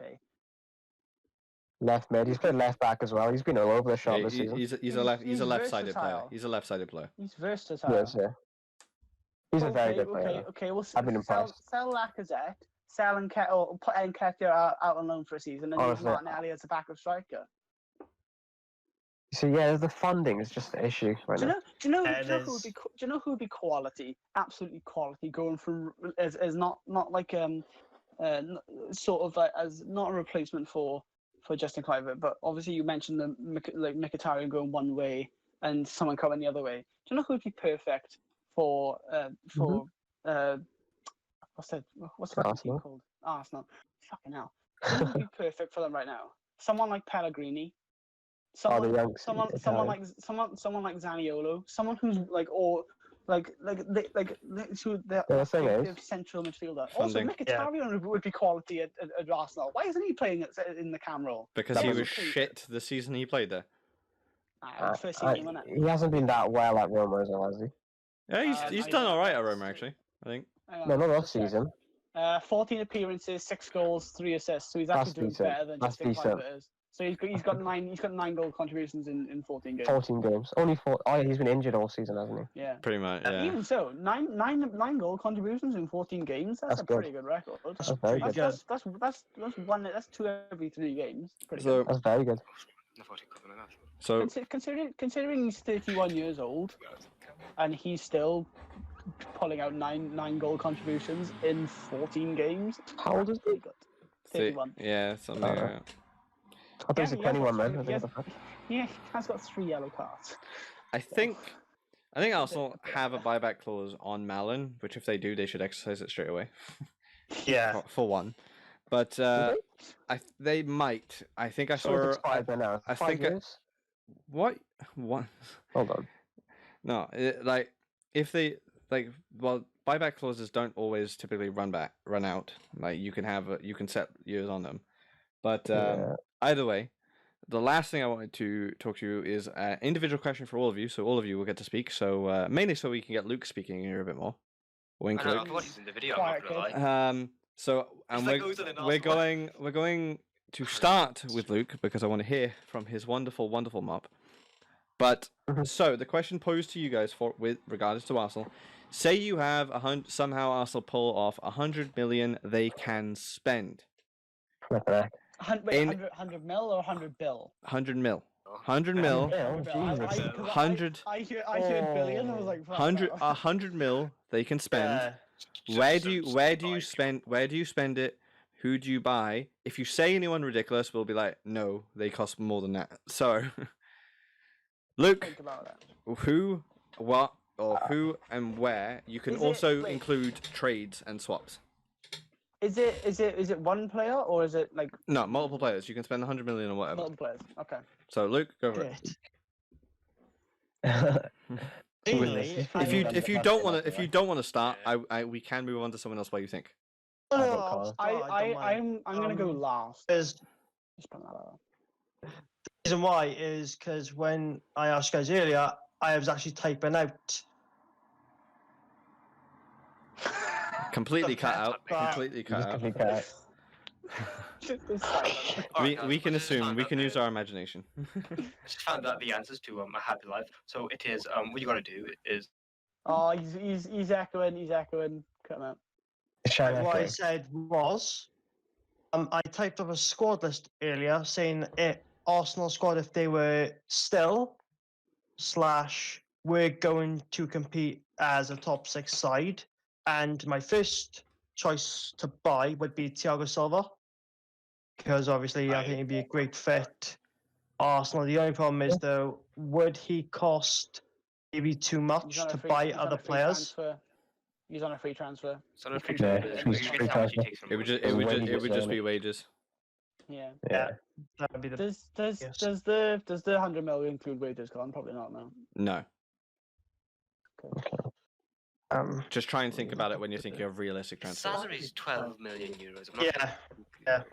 Left mid. He's played left back as well. He's been all over the shop this season. He's a left-sided player. He's a left-sided player. He's versatile. Yes, yeah. He's a very good player. Okay. Well, I've been impressed. Sell Lacazette. Sell and put Nketiah out on loan for a season, and use Martinelli as a backup striker. So yeah, the funding is just the issue right now. Do you know who would be quality? Absolutely quality. Going from as not like sort of as not a replacement for Justin Kluivert, but obviously you mentioned the Mkhitaryan going one way and someone coming the other way. Do you know who would be perfect for what's the team called? Arsenal. Fucking hell. Who would be perfect for them right now? Someone like Pellegrini. Someone like Zaniolo. Someone who's effective central midfielder. Also, Mkhitaryan would be quality at Arsenal. Why isn't he playing in the cam role? Because he was shit the season he played there. First season, wasn't it? He hasn't been that well at Roma as well, has he? Yeah, he's done all right at Roma actually. I think. No, not last season. 14 appearances, 6 goals, 3 assists. So he's actually doing better than Justin Kluivert is. So he's got 9 goal contributions in 14 games. 14 games, only 4. Oh, yeah, he's been injured all season, hasn't he? Yeah, pretty much. Yeah. Even so, 9 goal contributions in 14 games. That's a pretty good record. That's very good. That's 2 every 3 games. Pretty good. That's very good. So considering he's 31 years old, and he's still pulling out 9 goal contributions in 14 games. How old is he? 31. Yeah, something like that. I think he's 21, man. Yeah, he has got 3 yellow cards. I think Arsenal have a buyback clause on Malin, which if they do, they should exercise it straight away. Yeah. For one. But they might. I think I saw. I think. What? Hold on. No, if they buyback clauses don't always typically run out. Like you can set years on them. But either way, the last thing I wanted to talk to you is an individual question for all of you. So all of you will get to speak. So mainly so we can get Luke speaking here a bit more. Wink, Luke. I he's in the video. I'm not gonna lie. So we're going to start with Luke because I want to hear from his wonderful mop. But so the question posed to you guys with regards to Arsenal, say you have somehow Arsenal pull off 100 million they can spend. 100 mil or 100 bill? 100 mil. 100 mil. 100. I heard billion. I was like, 100 mil they can spend. Where do you spend it? Who do you buy? If you say anyone ridiculous, we'll be like, no, they cost more than that. So, Luke, who, what, or who and where? You can also include trades and swaps. Is it one player or is it like? No, multiple players. You can spend 100 million or whatever. Multiple players. Okay. So, Luke, go for it. If you don't want to start, we can move on to someone else while you think. I'm gonna go last. There's reason why is because when I asked you guys earlier, I was actually typing out. Completely cut out. But- Completely cut Just out. completely cut out. We can assume. We can use our imagination. I just found out the answers to a happy life. So it is what you gotta do is Oh, he's echoing. He's echoing. Cut him out. Sham what I echoing. said was, I typed up a squad list earlier saying Arsenal squad if they were still / we're going to compete as a top 6 side, and my first choice to buy would be Thiago Silva because obviously I think he'd be a great fit. Arsenal. The only problem is though, would he cost maybe too much to buy other players? He's on a free transfer. it's on a free Yeah, transfer. he's You free get how much he transfer. takes from It would you. just it would When just he it would gets just in. be wages. Yeah. Yeah. That would be the Does Yes. the 100 million include wages, Colin? Probably not. No. No. Just try and think about it when you're thinking of realistic His transfers. salary is 12 million euros. I'm not Yeah. sure. Yeah.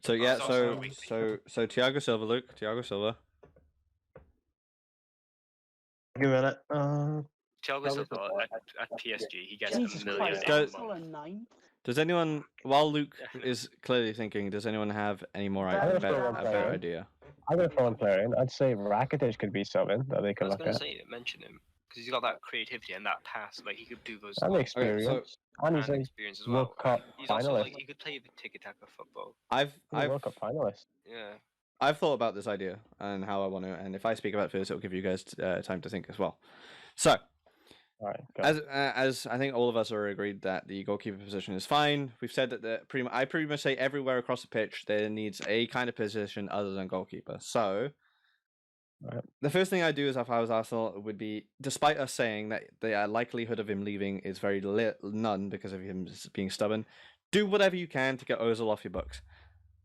So yeah, it's also a week. so Thiago Silva, Luke, Thiago Silva. Give me a minute. Thiago Silva at PSG, he gets Jesus a million Christ! a Arsenal month. are 9th. Does anyone, while Luke Definitely. is clearly thinking, does anyone have any more I'm gonna throw a one better player in. idea? I'm going to throw a player in. I'd say Rakitic could be something that they I could was look gonna at. say mention him because he's got that creativity and that pass. Like he could do those. And the experience. And he's a experience as World well. Cup He's also finalist. like he could play a bit tiki-taka football. He's a World Cup finalist. Yeah. I've thought about this idea and how I want to, and if I speak about it first, it'll give you guys time to think as well. So, All right. Go. as I think all of us are agreed that the goalkeeper position is fine. We've said that I pretty much say everywhere across the pitch there needs a kind of position other than goalkeeper. So, Right. the first thing I do is if I was Arsenal would be, despite us saying that the likelihood of him leaving is very none because of him being stubborn, do whatever you can to get Ozil off your books,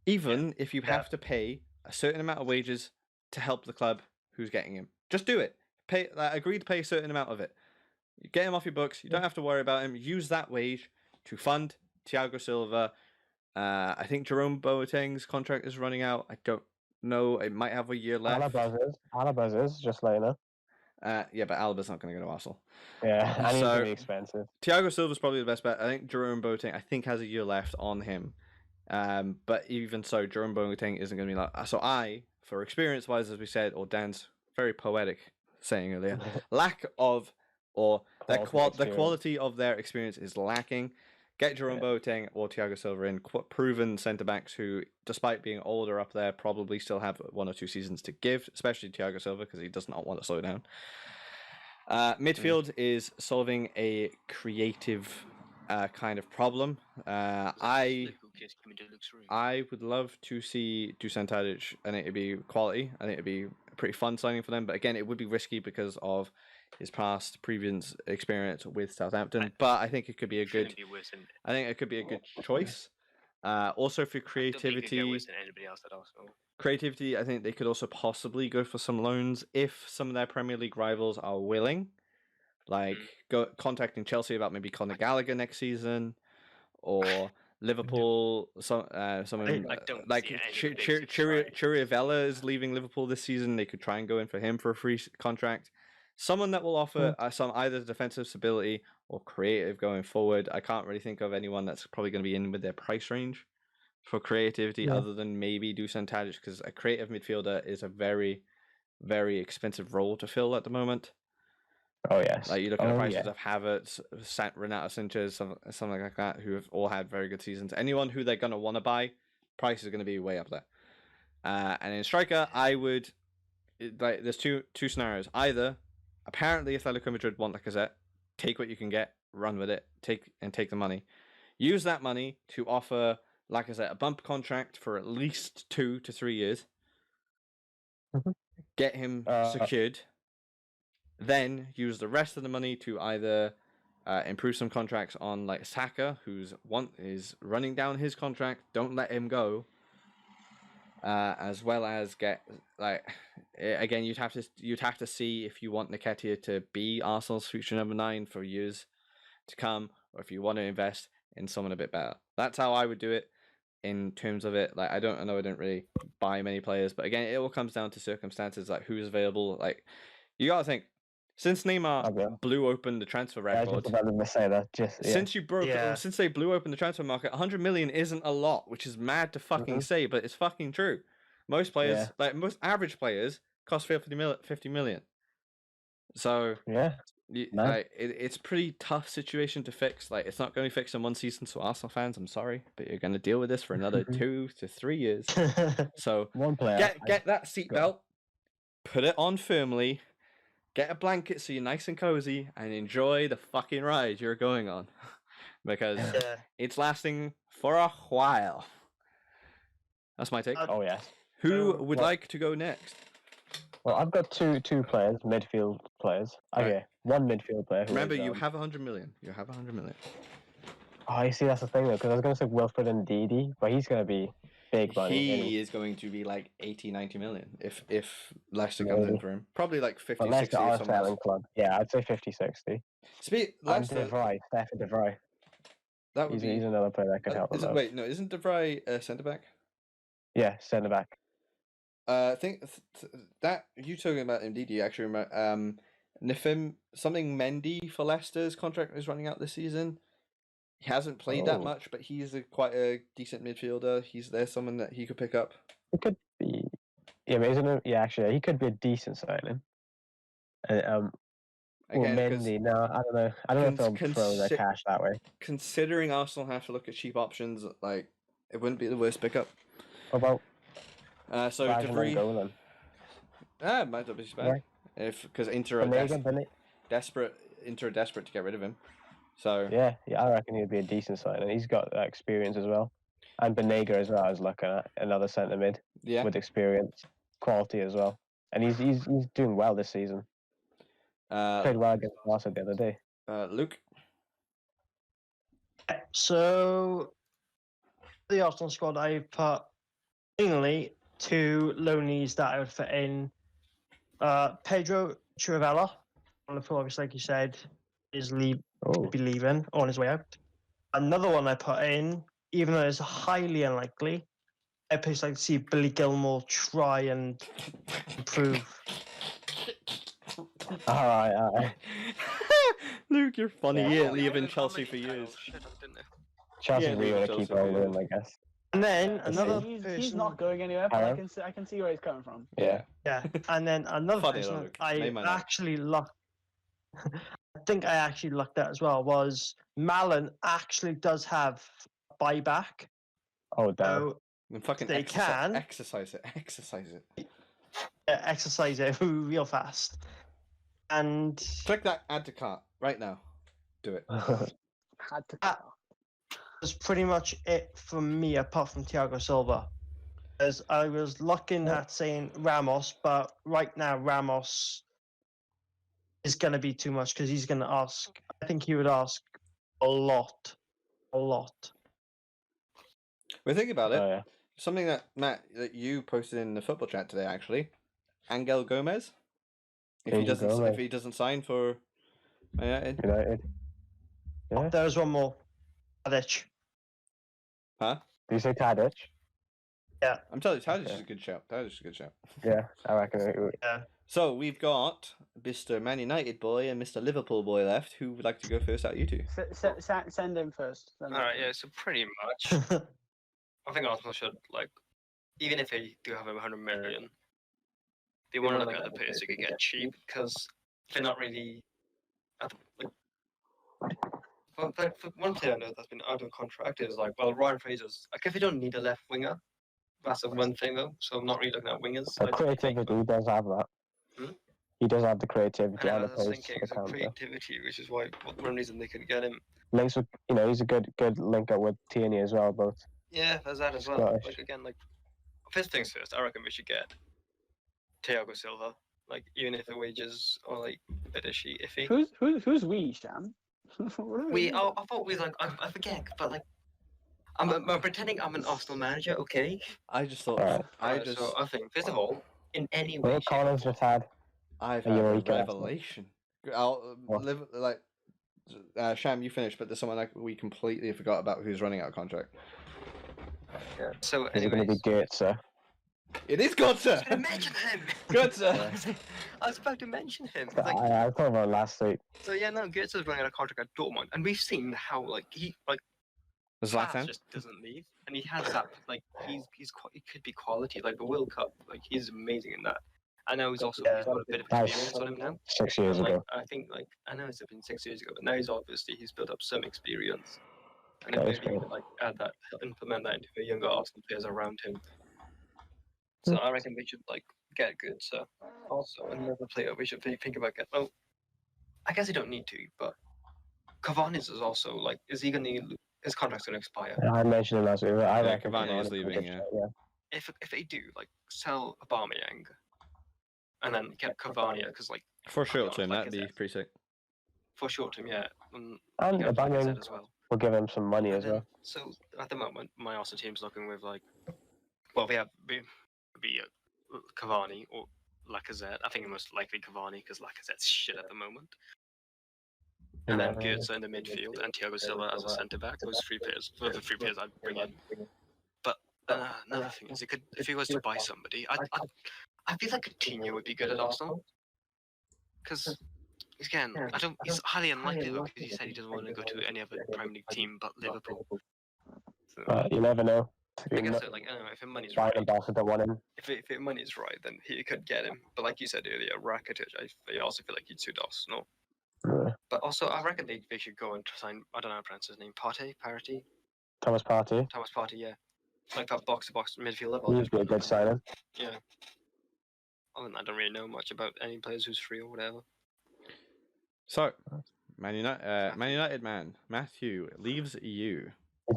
even if you have to pay a certain amount of wages to help the club who's getting him. Just do it. Pay. Agree to pay a certain amount of it. You get him off your books. You don't have to worry about him. Use that wage to fund Thiago Silva. I think Jerome Boateng's contract is running out. I don't know. It might have a year left. Alaba's is, just like, you know. Yeah, but Alba's not going to go to Arsenal. Yeah, and he's So- going to be expensive. Thiago Silva's probably the best bet. I think Jerome Boateng, has a year left on him. But even so, Jerome Boateng isn't going to be like. So for experience-wise, as we said, or Dan's very poetic saying earlier, lack of, or the quality of their experience is lacking. Get Jerome Boateng or Thiago Silva in, proven centre-backs who, despite being older up there, probably still have 1 or 2 seasons to give, especially Thiago Silva, because he does not want to slow down. Midfield is solving a creative kind of problem. I would love to see Dusan Tadic. I think it'd be quality. I think it'd be a pretty fun signing for them. But again, it would be risky because of his previous experience with Southampton. But I think it could be a good. I think it could be a good choice. Also for creativity. Creativity, I think they could also possibly go for some loans if some of their Premier League rivals are willing. Like contacting Chelsea about maybe Conor Gallagher next season, or Liverpool. Someone like Chirivella is leaving Liverpool this season. They could try and go in for him for a free contract. Someone that will offer some either defensive stability or creative going forward. I can't really think of anyone that's probably going to be in with their price range for creativity other than maybe Dusan Tadic, because a creative midfielder is a very, very expensive role to fill at the moment. Oh yes. Like you look at the prices of Havertz, Renato Sanchez, something like that, who have all had very good seasons. Anyone who they're gonna want to buy, price is gonna be way up there. And in striker, I would there's two scenarios. Either apparently Atletico Madrid want Lacazette, take what you can get, run with it, take the money, use that money to offer Lacazette a bump contract for at least 2 to 3 years, get him secured. Then use the rest of the money to either improve some contracts on like Saka, who's is running down his contract. Don't let him go. As well as get again, you'd have to see if you want Nketiah to be Arsenal's future number 9 for years to come, or if you want to invest in someone a bit better. That's how I would do it. in terms of it. Like I know I don't really buy many players, but again, it all comes down to circumstances, like who's available. Like you gotta think, since Neymar blew open the transfer record. I was just about to say that. Since they blew open the transfer market, 100 million isn't a lot, which is mad to fucking say, but it's fucking true. Most players, like most average players, cost 50 million. So like it's pretty tough situation to fix. Like it's not going to be fixed in one season. So Arsenal fans, I'm sorry, but you're going to deal with this for another 2 to 3 years. So one player, get that seatbelt, put it on firmly, get a blanket so you're nice and cozy, and enjoy the fucking ride you're going on, because it's lasting for a while. That's my take. Oh yes. Who would like to go next? Well, I've got two players, midfield players. Okay, right. One midfield player. Remember, you have 100 million. You have 100 million. Oh, you see, that's the thing though, because I was going to say Wilfred and Ndidi, but he's going to be big money. He is going to be like 80, 90 million if Leicester comes in for him. Probably like 50, well, 60 or something. Club. Yeah, I'd say 50, 60. Leicester. And Stefan De Vrij. That would he's another player that could help. Wait, no, isn't De Vrij a centre back? Yeah, centre back. I think that you talking about Ndidi actually remember Nifim something Mendy for Leicester's contract is running out this season. He hasn't played that much, but he's quite a decent midfielder. There's someone that he could pick up. It could be, yeah, but isn't it? Yeah, actually, he could be a decent signing. Again, Mendy, no, I don't know. I don't know if they'll throw their cash that way. Considering Arsenal have to look at cheap options, like it wouldn't be the worst pickup. What about? So De Vrij, might not be bad because Inter are desperate to get rid of him. So yeah, I reckon he'd be a decent sign, and he's got that experience as well. And Banega as well. I was looking at another centre mid with experience, quality as well, and he's doing well this season. Played well against Barca the other day. Luke. So the Arsenal squad, I put mainly 2 loanees that I would fit in. Pedro Chirivella, wonderful, obviously, like you said, would be leaving on his way out. Another one I put in, even though it's highly unlikely, I just like to see Billy Gilmore try and improve. All right. Luke, you're funny. Yeah, leaving Chelsea for years. Chelsea's really going to keep on with him, I guess. And then another he's not going anywhere, but I can see where he's coming from. Yeah. And then another person I actually lucked. I think I actually lucked out as well was Malin actually does have a buyback. Oh, damn. Fucking exercise it. Exercise it real fast. And click that add to cart right now. Do it. Had to cart. That's pretty much it for me, apart from Thiago Silva. As I was looking at saying Ramos, but right now Ramos is going to be too much because he's going to ask. I think he would ask a lot. Well, think about it. Something that Matt that you posted in the football chat today, actually. Angel Gomez. If he doesn't sign for United. Yeah. There's one more. Tadic. Huh? Do you say Tadic? Yeah. I'm telling you, Tadic is a good shout. Yeah, I reckon. Yeah. So we've got Mr. Man United boy and Mr. Liverpool boy left. Who would like to go first out of you two? Send him first. Alright, yeah, so pretty much. I think Arsenal should, like, even if they do have 100 million, they want to look at the players who can get cheap, because they're not really... one player I know that's been out of contract is like, well, Ryan Fraser's... Like, if you don't need a left winger, that's the one thing, though, so I'm not really looking at wingers. The creativity, he does have that. He does have the creativity and the pace. Creativity, which is why one reason they couldn't get him. Links with, he's a good link up with Tierney as well, both. Yeah, there's that as well. Scottish. Like again, like first things first, I reckon we should get Thiago Silva. Like even if the wages are like a bit iffy. Who's we, Sham? I thought we like I forget, but like I'm pretending I'm an Arsenal manager. Okay. I just thought So I think first of all, in any way. Collins just had. I've had a revelation. I'll live like Sham, you finished, but there's someone like we completely forgot about who's running out of contract. Yeah. So Is it going to be Goetze? It is I was Götze! going to mention him. Götze! I was about to mention him. I thought about last week. So yeah, no, Goetze is running out of contract at Dortmund, and we've seen how he Zlatan? just doesn't leave, and he has that he could be quality like the World Cup, he's amazing in that. I know he's got a bit of experience on him now. 6 years ago. I think I know it's been 6 years ago, but now he's built up some experience, and That if is maybe great. implement that into the younger Arsenal players around him. So I reckon we should get Goetze. Also another player we should think about getting. Well, I guess you don't need to, but Cavani is also is he going to? His contract's going to expire. I mentioned him last week. I reckon Cavani is leaving, yeah. If they do, sell Aubameyang and then get Cavani, because For short term, that'd be pretty sick. For short term, yeah. And Aubameyang as well. We'll give him some money as well. So at the moment, my Arsenal team's looking with we have Cavani or Lacazette. I think most likely Cavani because Lacazette's shit at the moment. And then Goetze in the midfield and Thiago Silva as a centre back. Those three players, the three players I'd bring in. But another thing is, if he was to buy somebody, I feel like Coutinho would be good at Arsenal. Because again, he's highly unlikely though, because he said he doesn't want to go to any other Premier League team but Liverpool. So, you never know. I guess so, if the money's right. If the money's right, then he could get him. But like you said earlier, Rakitic, I also feel like he'd suit Arsenal. But also, I reckon they should go and sign, I don't know how to pronounce his name, Partey? Thomas Partey, yeah. Like that box-to-box midfielder. He'd be a good signing. Yeah. Other than that, I don't really know much about any players who's free or whatever. So, Man United man, Matthew, leaves you.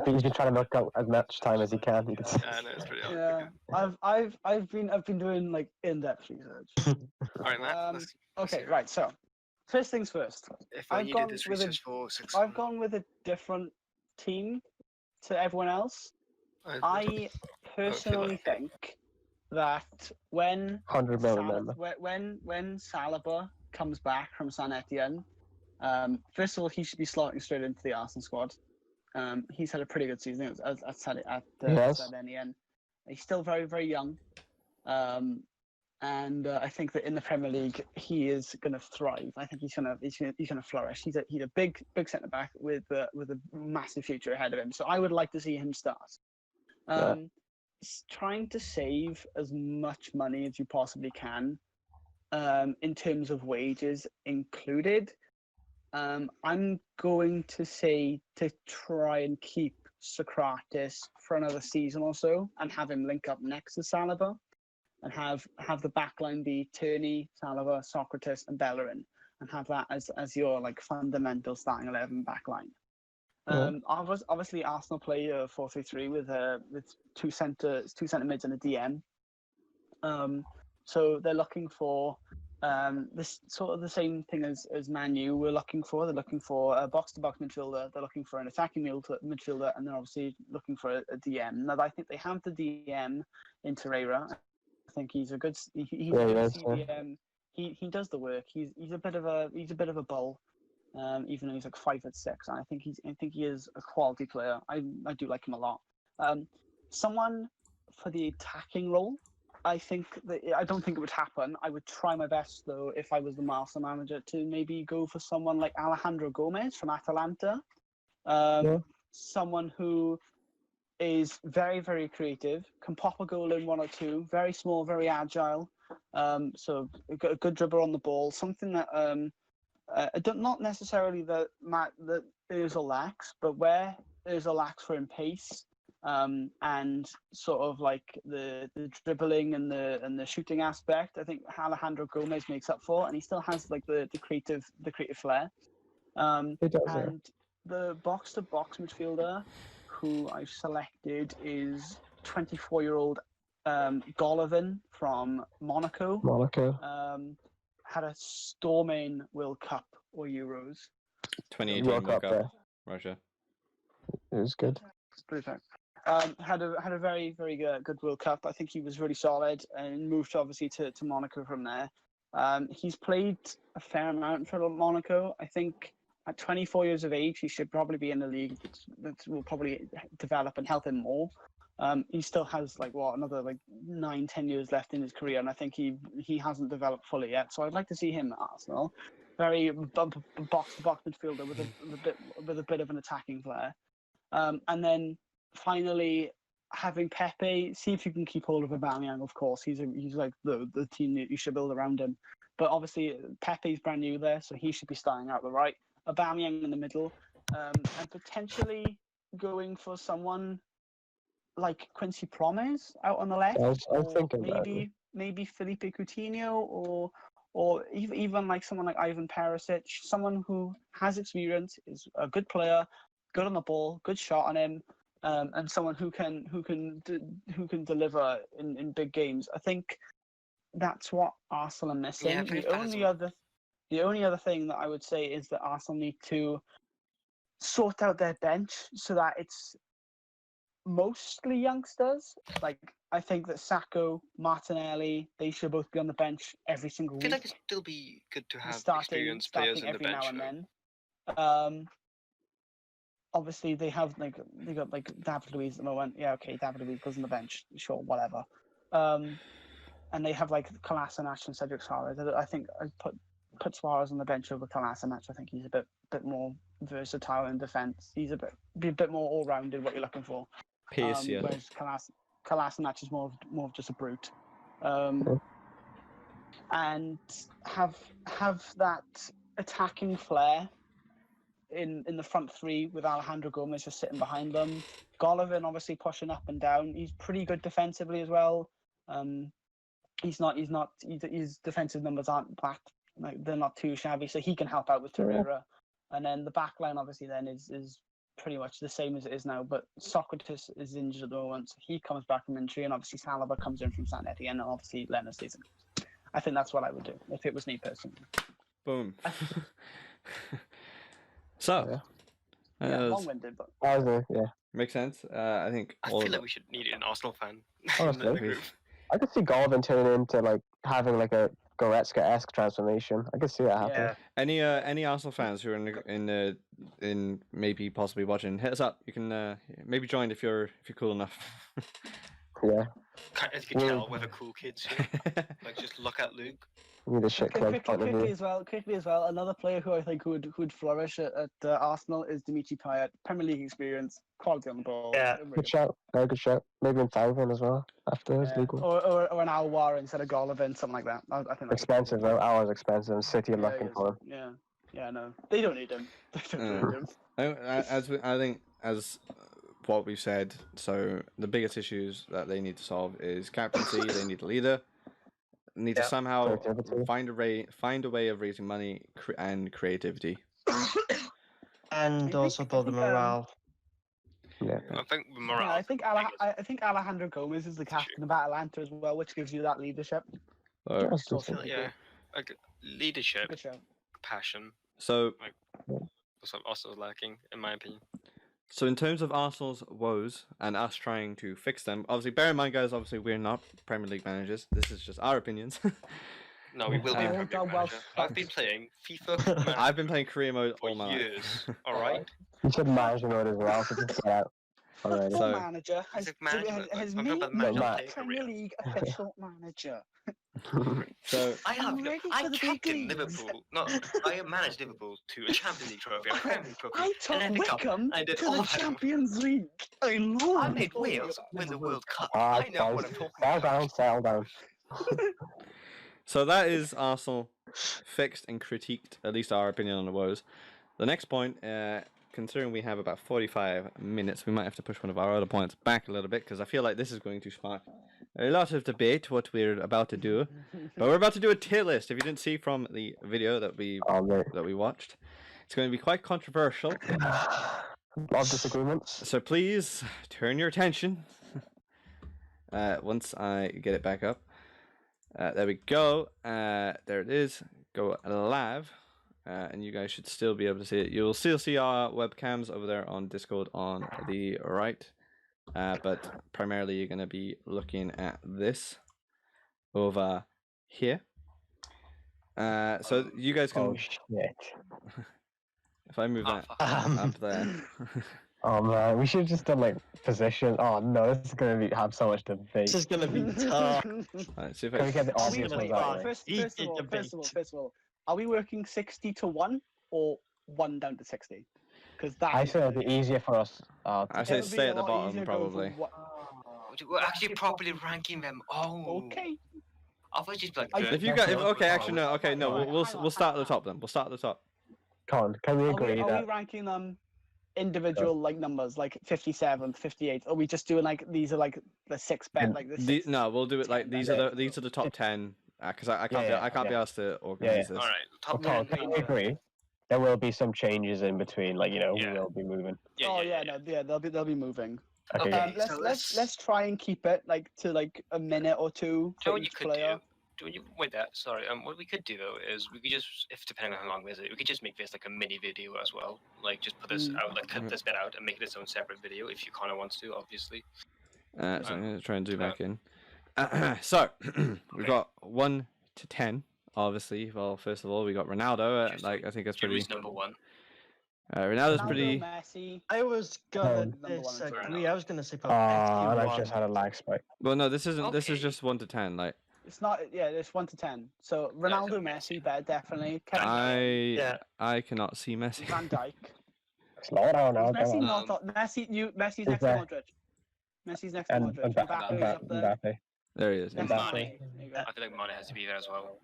He's been trying to knock out as much time as he can. No, it's pretty hard. Yeah, I've been doing in-depth research. Alright, Matt. Okay, right. So, first things first. If I needed this research for 6 months. I've gone with a different team to everyone else. I personally think that when 100 million when Saliba comes back from Saint Etienne, first of all he should be slotting straight into the Arsenal squad. He's had a pretty good season at Saint Etienne. He's still very, very young, and I think that in the Premier League he is going to thrive. I think he's gonna flourish. He's a big centre back with a massive future ahead of him. So I would like to see him start. Trying to save as much money as you possibly can, in terms of wages included. I'm going to say to try and keep Socrates for another season or so and have him link up next to Saliba and have the backline be Tierney, Saliba, Socrates and Bellerin and have that as your fundamental starting 11 backline. Obviously Arsenal play 4-3-3 with two centre mids and a DM. So they're looking for this sort of the same thing as Man U were looking for. They're looking for a box-to-box midfielder. They're looking for an attacking midfielder, and they're obviously looking for a DM. Now, I think they have the DM in Torreira. I think he's a good. He's a good CDM. He does the work. He's a bit of a bull, even though he's 5'6", and I think he is a quality player. I do like him a lot. Someone for the attacking role. I don't think it would happen. I would try my best, though, if I was the master manager, to maybe go for someone like Alejandro Gomez from Atalanta. Someone who is very, very creative, can pop a goal in 1 or 2, very small, very agile. So a good dribbler on the ball. Something that not necessarily that Ozil lacks, but where Ozil lacks for in pace. And sort of the dribbling and the shooting aspect, I think Alejandro Gomez makes up for, and he still has the creative flair. He does, and the box-to-box midfielder who I've selected is 24-year-old Golovin from Monaco. Had a storming World Cup or Euros. 2018 World Cup, Russia. It was good. Perfect. Had a very, very good World Cup. I think he was really solid and moved obviously to Monaco from there. He's played a fair amount for Monaco. I think at 24 years of age, he should probably be in the league that will probably develop and help him more. He still has another 9-10 years left in his career, and I think he hasn't developed fully yet. So I'd like to see him at Arsenal. Very box to box midfielder with a bit of an attacking flair. And then finally having Pepe, see if you can keep hold of Aubameyang. Of course, he's like the team that you should build around him. But obviously Pepe's brand new there, so he should be starting out the right. Aubameyang in the middle, and potentially going for someone like Quincy Promes out on the left, I was thinking maybe Felipe Coutinho, or even like someone like Ivan Perisic, someone who has experience, is a good player, good on the ball, good shot on him, and someone who can deliver in big games. I think that's what Arsenal are missing. Yeah, the only other thing that I would say is that Arsenal need to sort out their bench so that it's mostly youngsters. Like, I think that Sacco, Martinelli, they should both be on the bench every single I week. feel like it'd still be good to have starting experienced players in the every bench. now and then. Obviously they got David Luiz at the moment. Yeah, okay, David Luiz goes on the bench. Sure, whatever. And they have like Kolasinac and Cedric Suarez. I think I'd put Suarez on the bench over Kolasinac. I think he's a bit more versatile in defence. He's a bit more all rounded. What you're looking for. Pace, yeah. Whereas Kolasinac is more of just a brute. And have that attacking flair in the front three with Alejandro Gomez just sitting behind them. Golovin obviously pushing up and down. He's pretty good defensively as well. His defensive numbers aren't bad. They're not too shabby, so he can help out with Torreira. And then the back line obviously then is pretty much the same as it is now, but Socrates is injured at the moment, so he comes back from injury, and obviously Saliba comes in from San Etienne, and obviously Leonard stays in. I think that's what I would do if it was me personally. Boom. So, long-winded, but makes sense. I think I feel like we should need an Arsenal fan. Honestly, I could see Golovin turning into like having like a Goretzka-esque transformation. I could see that happen. Yeah. Any Arsenal fans who are in maybe possibly watching, hit us up. You can maybe join if you're cool enough. Yeah. As you can tell, we're the cool kids here. Like, just look at Luke. Quickly as well, another player who I think would flourish at Arsenal is Dimitri Payet. Premier League experience, quality on the ball. Yeah, good shout. Very good shout. Maybe in Thauvin as well after his league. Or an Alwar instead of Golovin, something like that. I think that's expensive though. Hours expensive. City are looking for him. Yeah, no, they don't need him. They don't need him. I think as what we've said, so the biggest issues that they need to solve is captaincy. They need a leader. Need to somehow find a way of raising money and creativity, and also build the morale. Yeah, I think morale. Yeah, I think Alejandro Gomez is the captain of Atalanta as well, which gives you that leadership. Yeah, like leadership, passion. So also lacking, in my opinion. So in terms of Arsenal's woes and us trying to fix them, obviously bear in mind, guys, obviously we're not Premier League managers. This is just our opinions. No, we will be Premier League manager. I've been playing FIFA. I've been playing career mode all my years. life. All right. You should manager mode as well. So just get out. Already. Football manager has made the Premier League official manager. So I captain Liverpool. No, I managed Liverpool to a Champions League trophy, a Premier League trophy, I took Wickham to the Champions League. I made Wales win the World Cup. I know what I'm talking about. Settle down. So that is Arsenal fixed and critiqued, at least our opinion on the woes. The next point, considering we have about 45 minutes, we might have to push one of our other points back a little bit, because I feel like this is going to spark a lot of debate, what we're about to do. But we're about to do a tier list. If you didn't see from the video that we watched, it's going to be quite controversial. A lot of disagreements. So please turn your attention once I get it back up. There we go. There it is. Go live. And you guys should still be able to see it. You'll still see our webcams over there on Discord on the right. But primarily you're going to be looking at this over here. So you guys can... Oh, shit. If I move that up there... Oh man, we should have just done like position. Oh no, this is gonna have so much debate. This is gonna be tough. Let's see if Can we get the Are we, obvious wait, ones out of the way? first of all, are we working 60 to 1 or 1 down to 60? Because that I is say it'd be easier for us. I say It'll be stay a at the lot bottom easier going from probably. We're actually properly ranking them. Oh. Okay. I thought you'd be like. If you got, okay, actually no, okay, no, Alright, we'll start at the top then. We'll start at the top. Can we Are agree we that? ranking them individual like numbers, like 57th, 58th? Or are we just doing like these are like the 6 bet, like the 6? No, we'll do it like 10 these then. are the top 10 because I can't Yeah, I can't be yeah. asked to organize this. All right. Top Well, 10. can we agree? There will be some changes in between, like Yeah. we will be moving. They'll be moving. Okay. Okay. yeah. So Let's try and keep it like to like a minute or two Do you know for what you each could player. do? Wait, that sorry. What we could do though is we could just, if depending on how long this is, we could just make this like a mini video as well. Like just put this out, like cut this bit out and make it its own separate video if you kind of wants to, obviously. So I'm gonna try and zoom back in. So we've got 1 to 10. Obviously, well, first of all, we got Ronaldo. Like I think that's pretty. Who's number 1? Ronaldo's Ronaldo, pretty. Messi. I was gonna Number one and disagree. I was gonna say Oh, probably and I've FQ1. just had a lag spike. Well, no, this isn't. This is Okay. just 1 to 10. Like It's not. Yeah, it's 1 to 10. So Ronaldo, Messi, better definitely. Kevin Yeah. I cannot see Messi. Van Dijk. Slow down now. Is Messi Come on. not up? Messi's He's next to there. Modric. Messi's next to And Modric. Mbappe's up there. Mbappe. There he is. Next Mbappe. to Mane. There you go. I feel like Mane has to be there as well.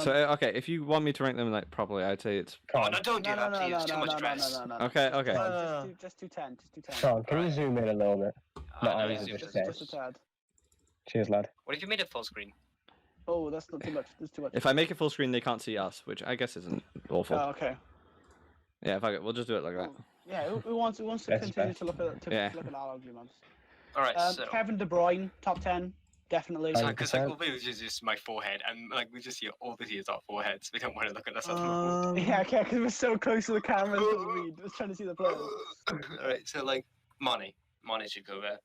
So okay, if you want me to rank them like properly, I'd say it's Oh no! Don't do no, that, no, please. no, Too no, much no, stress. no, no, no. okay. Okay. Just do 10. Just do 10. Sean, can you Right. zoom in a little bit? No, I know, I zoom just in. Just a tad. Cheers, lad. What if you made it full screen? Oh, that's not too much. That's too much. If I make it full screen, they can't see us, which I guess isn't awful. Oh, okay. Yeah, if I we'll just do it like that. Yeah, who wants to That's continue best. to look at Yeah. look at our arguments? All right. So. Kevin De Bruyne, top 10, definitely. Because like 100%. all we do is just my forehead, and like we just see all we see is our foreheads. We don't want to look at us at the moment. Yeah, okay, because we're so close to the camera, we're just trying to see the players. All right. So like Mane should go there.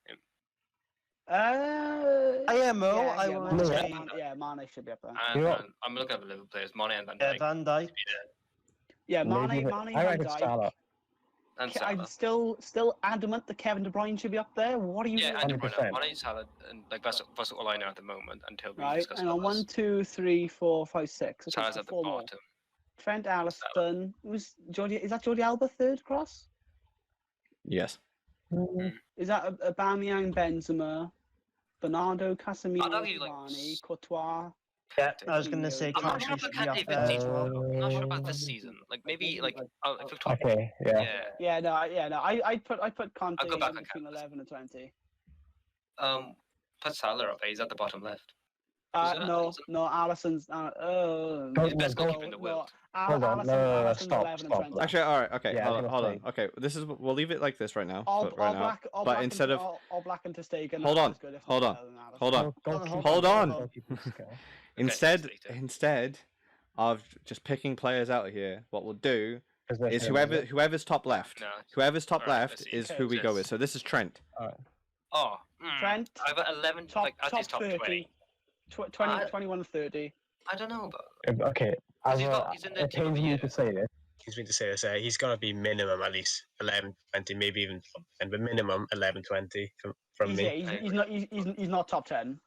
IMO, yeah, I yeah, will Mane, say Mane should be up there. And, You know- and I'm looking at the Liverpool players, Mane and Van yeah, Dijk. Van Dijk. Yeah, Maybe Mane, the- Van I reckon Salah. Dijk. And I'm Salah. still adamant that Kevin De Bruyne should be up there. What are you Yeah, doing? and De Bruyne, 100%. Mane, Salah, and like that's all I know at the moment until we Right, discuss and on others. 1, 2, 3, 4, 5, 6. Okay, Salah's so at the 4 more. bottom. Trent Alliston. Is that Jordi Alba third cross? Yes. Is that Aubameyang, Benzema, Bernardo, I'd Casemiro, argue, like, Cavani, Courtois? Yeah, I was gonna say I'm not Kanté sure should about be Kanté up this season. there. I'm not sure about this season. Like maybe like if we're talking, Okay, yeah. yeah. I put Conte I'll go back in on between Canvas. 11 and 20. Put Salah up. He's at the bottom left. No, Alisson's. He's the best goalkeeper in the world. Hold on, no, stop, 11 and stop. 20. Actually, all right. Okay, Yeah, hold I'm on, gonna hold on. Okay, this is we'll leave it like this right now. All for right now. black, all But black instead and, of all black and Stegen. Hold on, hold on, hold on. Hold on. Instead of just picking players out of here, what we'll do is whoever's top left. No. Whoever's top Alright, left let's see. is Okay, who we go yes. with. So this is Trent. Oh, Trent, I've got 11. top, like at top least top 30. 20. 20, 21 and 30. I don't know about. Okay, He's in the it team of pains the me year. to say this. He's mean to say this. He's got to be minimum at least 11, 20, maybe even, and but minimum 11, 20 from me. He's not top 10.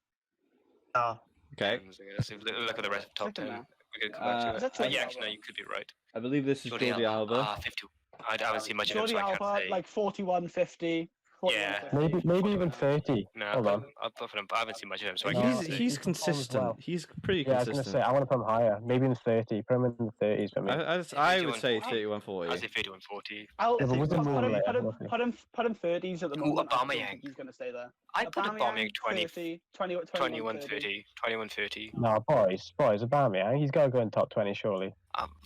No. Okay. Let's look at the rest of top 10. Second We could come back Is to that it. Jordi Yeah, actually, no, Alba? you could be right. I believe this is Jordi Alba. 50. I haven't seen much of him, Jordi so I Alba, can't say. like 41, 50. 41, Yeah. 50. Maybe even 30. No, Hold on. I'll put him. I haven't seen much of him, so I No, can't He's say. he's he's performed consistent. well. He's pretty Yeah, I was gonna consistent. say I want to put him higher. Maybe in 30. Put him in the 30s for me. I would say 31, 31, I 40. say 31, 40. I'll Yeah, but put with the him, movement, put him, roughly. put him 30s at the Ooh, moment. I don't Aubameyang. think he's going to stay there. I put Aubameyang 20, 30, 21, 21, 30. 21, 30. No, boys, Aubameyang, he's got to go in top 20 surely.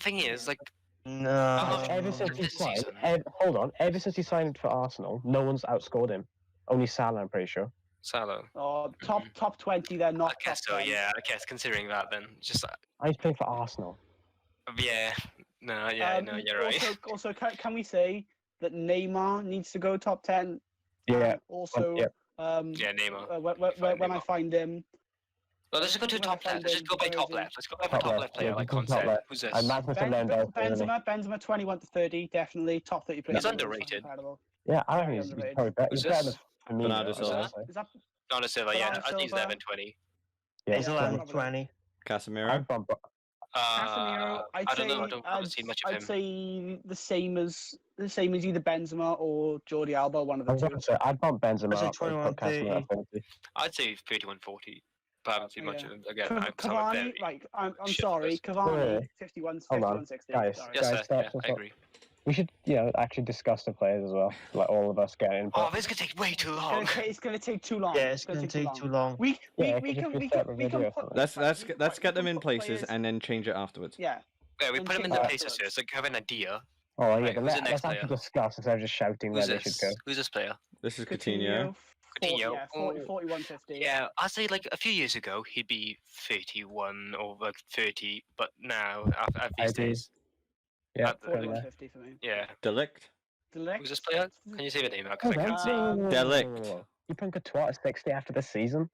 Thing is, like, No. not Ever sure. since he This signed, season. hold on, ever since he signed for Arsenal, no one's outscored him. Only Salah, I'm pretty sure. Salah. Oh, top 20, they're I not guess top so, 10. yeah. I guess considering that, then. Just, He's playing for Arsenal. yeah. No, yeah, no, you're right. Also, can we say that Neymar needs to go top 10? Yeah. Also, yeah. Yeah, Neymar. When I find him, Well, let's just go to When I top find left. Let's just him, go by where top is he? left. Let's go by top left player, Yeah, like go top concept. left. Who's this? And Magnussen then down. Benzema 21 to 30, definitely top 30 players. He's underrated. Incredible. Yeah, I Very reckon he's underrated. probably better. Who's He's better this? than Firmino. Bernardo I'd Silva. say. Is that Not a Silva, yeah. Bernardo I think he's Silva. 11-20. Yeah, He's Yeah, 11-20. Casemiro. I'd bump. Casemiro? I don't know. I haven't seen much of I'd him. say the same as either Benzema or Jordi Alba, one of I the was two. going to say I'd bump Benzema I said up and put 21-30. Casemiro at 30. I'd say 31-40. But I haven't seen much Yeah. of him. Again, Cavani, like I'm shit sorry, person. Cavani, Wait. 51, Hold on, 51-60. guys. Sorry. Yes, Guys, sir. stop, Yeah, stop, I stop. agree. We should, actually discuss the players as well. Like all of us getting input. Oh, this could take way too long. It's gonna take too long. Yeah, it's going to take too long. We Yeah, it we could just can be we a can separate we can video or put something. Let's right, let's we- let's right, get we them can in put places players- and then change it afterwards. Yeah. Yeah, we Then put him in change the it places afterwards. here, so you have an idea. Oh yeah, Right, but who's the next let's actually player? discuss instead of just shouting Who's where they should this? go. Who's this player? This is Coutinho. Coutinho. 40, Yeah, 41-50. Yeah, I'd say like a few years ago he'd be 31 or like 30, but now at I these agree. days, Yeah, At the- fair enough. 41-50 for me. yeah. Delict. Who's this player? Can you say the name out? Oh, Because I can't see. Delict. You put Courtois at 60 after this season?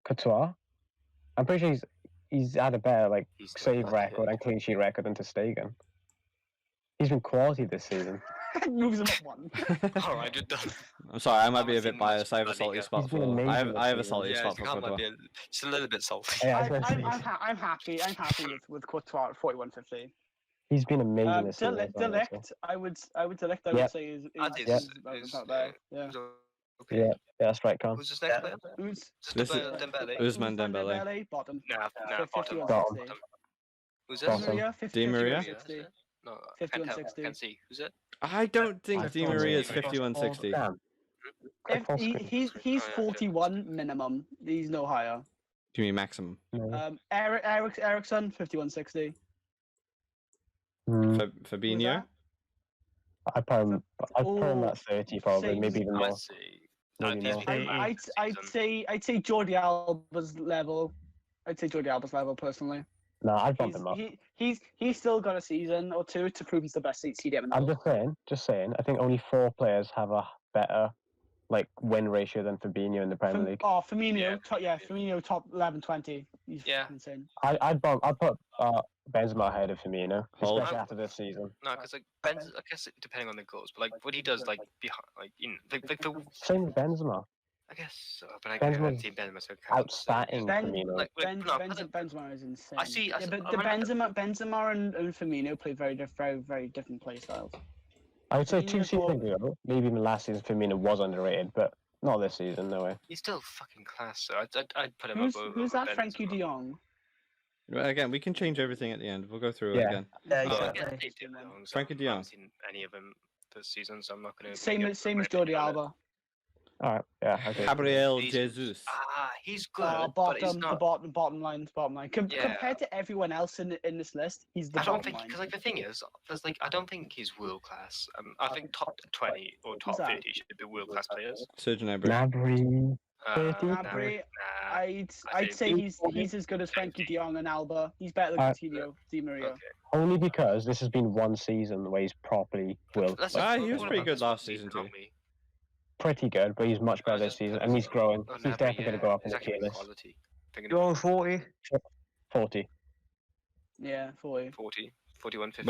Courtois? I'm pretty sure he's had a better He's save not record good. and clean sheet record than Ter Stegen. He's been quality this season. Moves him up one. All right, you're done. I'm sorry, I might be a haven't bit seen much biased. I have a of La salty Liga. spot He's been for. amazing I have a this salty Yeah, spot you for can't Courtois. be just a little bit salty. Yeah, I I'm, was gonna I'm, say, I'm happy. I'm happy with Courtois at 41-50. he's been amazing this season. as well, also. Delict, I would Delict. I Yep. would say is about there. Yeah. Okay. Yeah, that's right, Con. Who's this next player? Who's This is- Dembele. Usman Dembele. Bottom. Nah, bottom. 51-60. Bottom. Who's this? Bottom. Maria, Di Maria? 51-60. No, I can't tell. 51-60. I can't see. Who's it? I don't think I Di thought Maria is so. 51-60. Damn. He's Oh, yeah, 41 minimum. He's no higher. Do you mean maximum? No. Ericsson 51-60. Hmm. Fabinho? I'd put him Oh, at 30 probably, same. maybe even more. I'd say. Maybe more. I'd say Jordi Alba's level. I'd say Jordi Alba's level personally. No, I'd bump him up. He's still got a season or two to prove he's the best CDM in the I'm world. just saying. I think only 4 players have a better win ratio than Fabinho in the Premier League. Firmino, Firmino top 11-20. He's Yeah. insane. I'd put Benzema ahead of Firmino, Hold. especially after this season. No, because Ben's, I guess depending on the goals, but what he does behind, the Same with Benzema. I guess, but I Benzema's haven't seen Benzema so kind of Outstatting Ben- Firmino. Benzema is insane. I see- I Yeah, see- but I the remember- Benzema and Firmino play very different play styles. I would say Firmino's 2 seasons more- ago, maybe even last season, Firmino was underrated, but not this season, no way. he's still fucking class. So I'd put him Who's up over. who's that? Benzema. Frankie De Jong. Well, again, we can change everything at the end. We'll go through it Yeah. again. Yeah, Oh, yeah. I guess Yeah. they did wrong, so Frankie de I haven't Jong. seen any of them this season, so I'm not going to. Same as Jordi Alba. Alright, yeah, okay. Gabriel He's- Jesus. He's good, but he's not. Bottom line. Yeah. Compared to everyone else in this list, he's the I don't bottom think line. because the thing is, I don't think he's world class. I think top 20 or top Who's that? 30 should be world class players. Sergio Gnabry. Gnabry. 30? Gnabry, Nah. I'd say he's as good as Frankie De Jong and Alba. He's better than Coutinho, Di Maria. Okay. Only because this has been one season where he's properly Let's Ah, talk he was about pretty good this last one season aren't too. we? pretty good, but he's much better this season, and he's growing. Oh, He's Gnabry, definitely going to go up in he's the actually tier list. quality. Thinking You're on 40. 40. Yeah, 40. 40, 41, 50.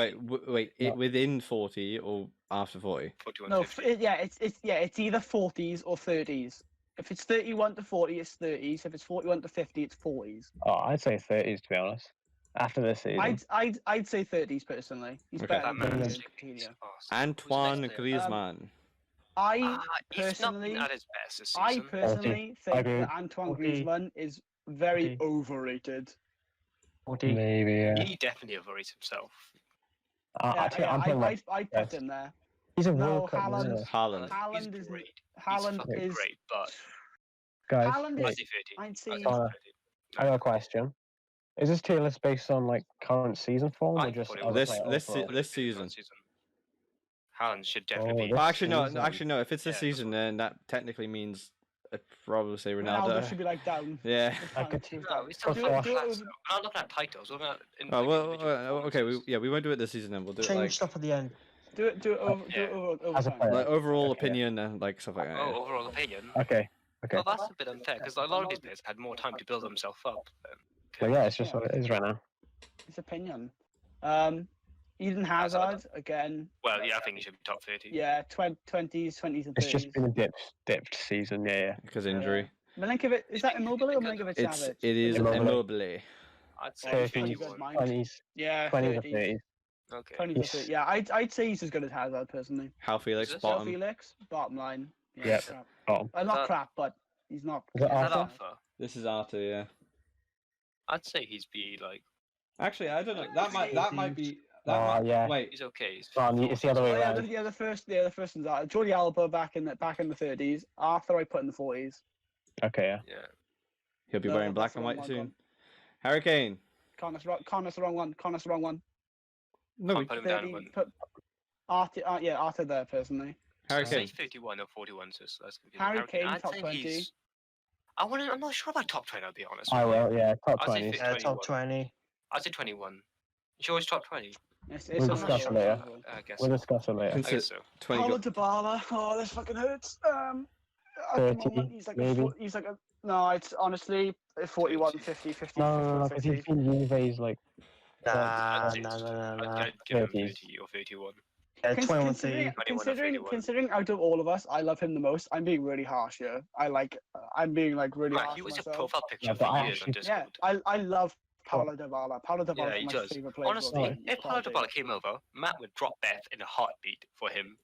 Wait. No. Within 40 or after 40? 41, No, 50. it's either 40s or 30s. If it's 31 to 40, it's 30s. If it's 41 to 50, it's 40s. Oh, I'd say 30s, to be honest. After this season. I'd say 30s personally. He's Okay. better That than man is Coutinho. Antoine Who's next player? Griezmann. I He's not personally, been at his best this I season. personally I think agree. that Antoine Okay. Griezmann is very Okay. overrated. 40. Maybe, yeah. He definitely overrates himself. I'm putting him I'd put him there. He's a No, World Cup Haaland. winner. Haaland. Haaland He's is great. Haaland He's fucking is great, but Guys, Haaland I'd is- say 30. I'd say I'd say Connor, 30. I got a question. Is this tier list based on current season form, or I just thought it other was. This- player this overall? this season. Haaland should definitely Oh, be. this Well, actually no. season. Actually no. If it's this Yeah, season, then that technically means I'd probably say Ronaldo Ronaldo. should be down. Yeah. I could- No, he's still Do- fucking do- class. We're not looking at titles. We're looking at Oh well. individual Okay. performances. We won't do it this season. Then we'll do it Change stuff at the end. Do it over Yeah. over As a time. player. like overall Okay. opinion and stuff like that. Oh, overall opinion. Okay. Okay. Well, that's a bit unfair because a lot of these players had more time to build themselves up. Well, yeah, it's just what it is right now. His opinion. Eden Hazard again. Well, yeah, I think he should be top 30. Yeah, 20s, 20s, and 30s. It's just been a dipped season. Yeah. Because injury. Milinkovic, is that Immobile or Milinkovic Savic? It is Immobile. I'd say 30s, 20s, Yeah, 20s or 30s. 30s. Okay. 20s or 30s. Yeah, I'd say he's as good as Hazard personally. How Felix, this? bottom. Felix, bottom line. Yeah, Yep. crap. Bottom. Not that- crap, but he's not. Is it Is that Arthur? Arthur? This is Arthur, yeah. I'd say he's be like. Actually, I don't know. That might be. Yeah. Wait. He's okay. He's It's the other way Yeah, around. the first one's Arthur. Jordi Alba back in the 30s. Arthur I put in the 40s. Okay, yeah. Yeah. He'll be No, wearing black that's and the wrong white one, soon. Harry Kane. Connor's the wrong one. No, Can't put him down one. Put Arthur there personally. Harry Say Kane. 51 or 41, so that's confusing. Harry Kane, I'd top say 20. he's- I'm not sure about top 20, I'll be honest. I with you. will, yeah. Top I'll say 20s. 50. Yeah, top 20. I'd say 21. You sure it's top 20? It's We'll on discuss the it later. show. I guess. We'll discuss it later. I guess so. 20 Paulo go- Dybala. Oh, this fucking hurts. At 30, the moment, he's like maybe. he's like a. No, it's honestly 41, 50, 50, No, 50. because he's been Juve's like. Nah, I'd nah. give him 30s. 30 or 31. Yeah, 21 Considering, 30. 21 or 31. considering out of all of us, I love him the most. I'm being really harsh here. I'm being like really Right, harsh. he was on your myself. profile picture Yeah, but for I years on actually- Discord. Yeah, I love Paulo Dybala. Paulo Dybala Yeah, is he my does. favorite player. Honestly, if Paulo Dybala came over, Matt would drop Beth in a heartbeat for him.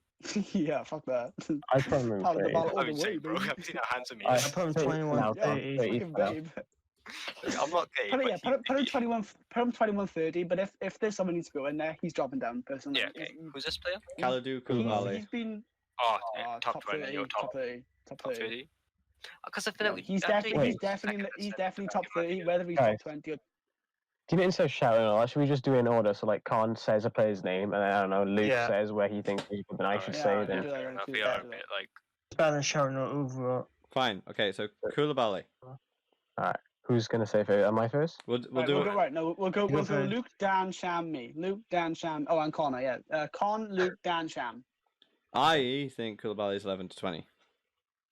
Yeah, fuck that. I put him in Paulo 30s. Dybala all I the would say, way, bro. baby. I've seen how handsome he I is. I put him put 21 now, Yeah, 30. 30s fucking now. babe. I'm not gay, Put but it, yeah, put him 21, 30. But if there's someone needs to go in there, he's dropping down personally. Yeah, okay. Who's this player? Kalidou Koulibaly. He's been Oh, yeah, top 20. 30, You're top 30, top 30. 30. Because I feel like He's after definitely, he's second he's and definitely second, top 30. Whether he's Guys. top 20 or Do you instead of shouting all that, should we just do it in order? So like Khan says a player's name, and then, I don't know, Luke Yeah. says where he thinks he should, then I should Yeah, say yeah. it. Then. Fair enough. Yeah, We yeah, are a yeah. bit like. It's better than shouting it over. Fine. Okay, so Koulibaly. Who's gonna say first? Am I first? We'll right, do we'll it. go right. No, we'll go for it. Luke, Dan, Sham, me. Luke, Dan, Sham. Oh, and Connor. Yeah, Con, Luke, Dan, Sham. I think Koulibaly is 11 to 20.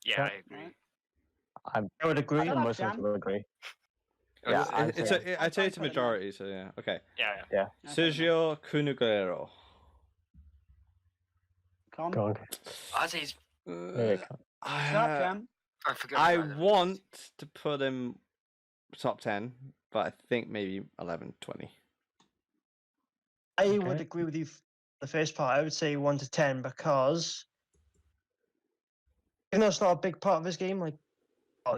Yeah, I agree. I would agree. I think like most of us Jam. will agree. Okay. Yeah, I'd say it's a I'd put him majority, so yeah. Okay. Yeah. Sergio Cunagüero. Con. Go on. I'd say he's. Yeah, Shut up, I Sham. I forget. I about him. want to put him top 10, but I think maybe 11, 20. I Okay. would agree with you. The first part, I would say 1 to 10 because even though it's not a big part of his game, like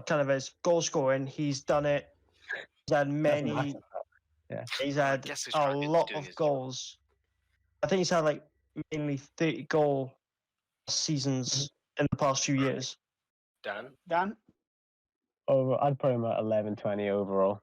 kind of his goal scoring, he's done it. He's had many. He's had guess he's a trying to lot do of his job. goals. I think he's had like mainly 30 goal seasons in the past few years. Dan. Dan. I'd put him at 11, 20 overall.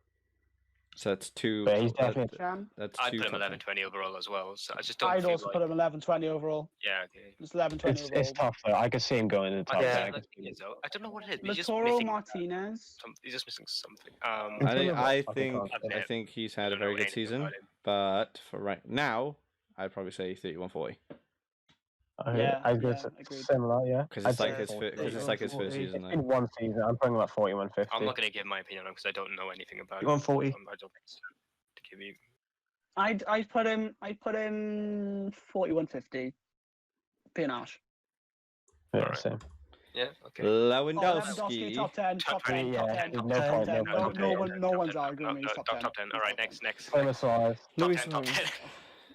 So that's two. But he's definitely. Sham. That's I'd two. put him top 11, 10. 20 overall as well. So I just don't I'd feel also like. put him 11, 20 overall. Yeah, okay. Just 11, 20 overall. It's tough though. I could see him going in the top. Yeah, 10. I like, could see him. I don't know what it is. But he's just Latoro missing. Martinez. He's just missing something. I fucking think confident. I think he's had a don't know very good anything season, about him. but for right now, I'd probably say 31-40 Okay, Yeah, I guess yeah, it's agreed. similar, yeah. because I'd it's like say his 40. because it's like his first 40. season. It's Though. been one season. I'm putting him at 41, 50. I'm not going to give my opinion on him because I don't know anything about him. 140. I don't think so, to give you. I'd put him 41, 50. Being harsh. Yeah, Alright. same. Yeah, okay. Lewandowski. Top 10, top 10, Yeah, top 10, no top point, 10. no No, point. no one's arguing with me. He's top 10. Top 10. All right, next. Put him at Suarez. Top Luis 10, top 10.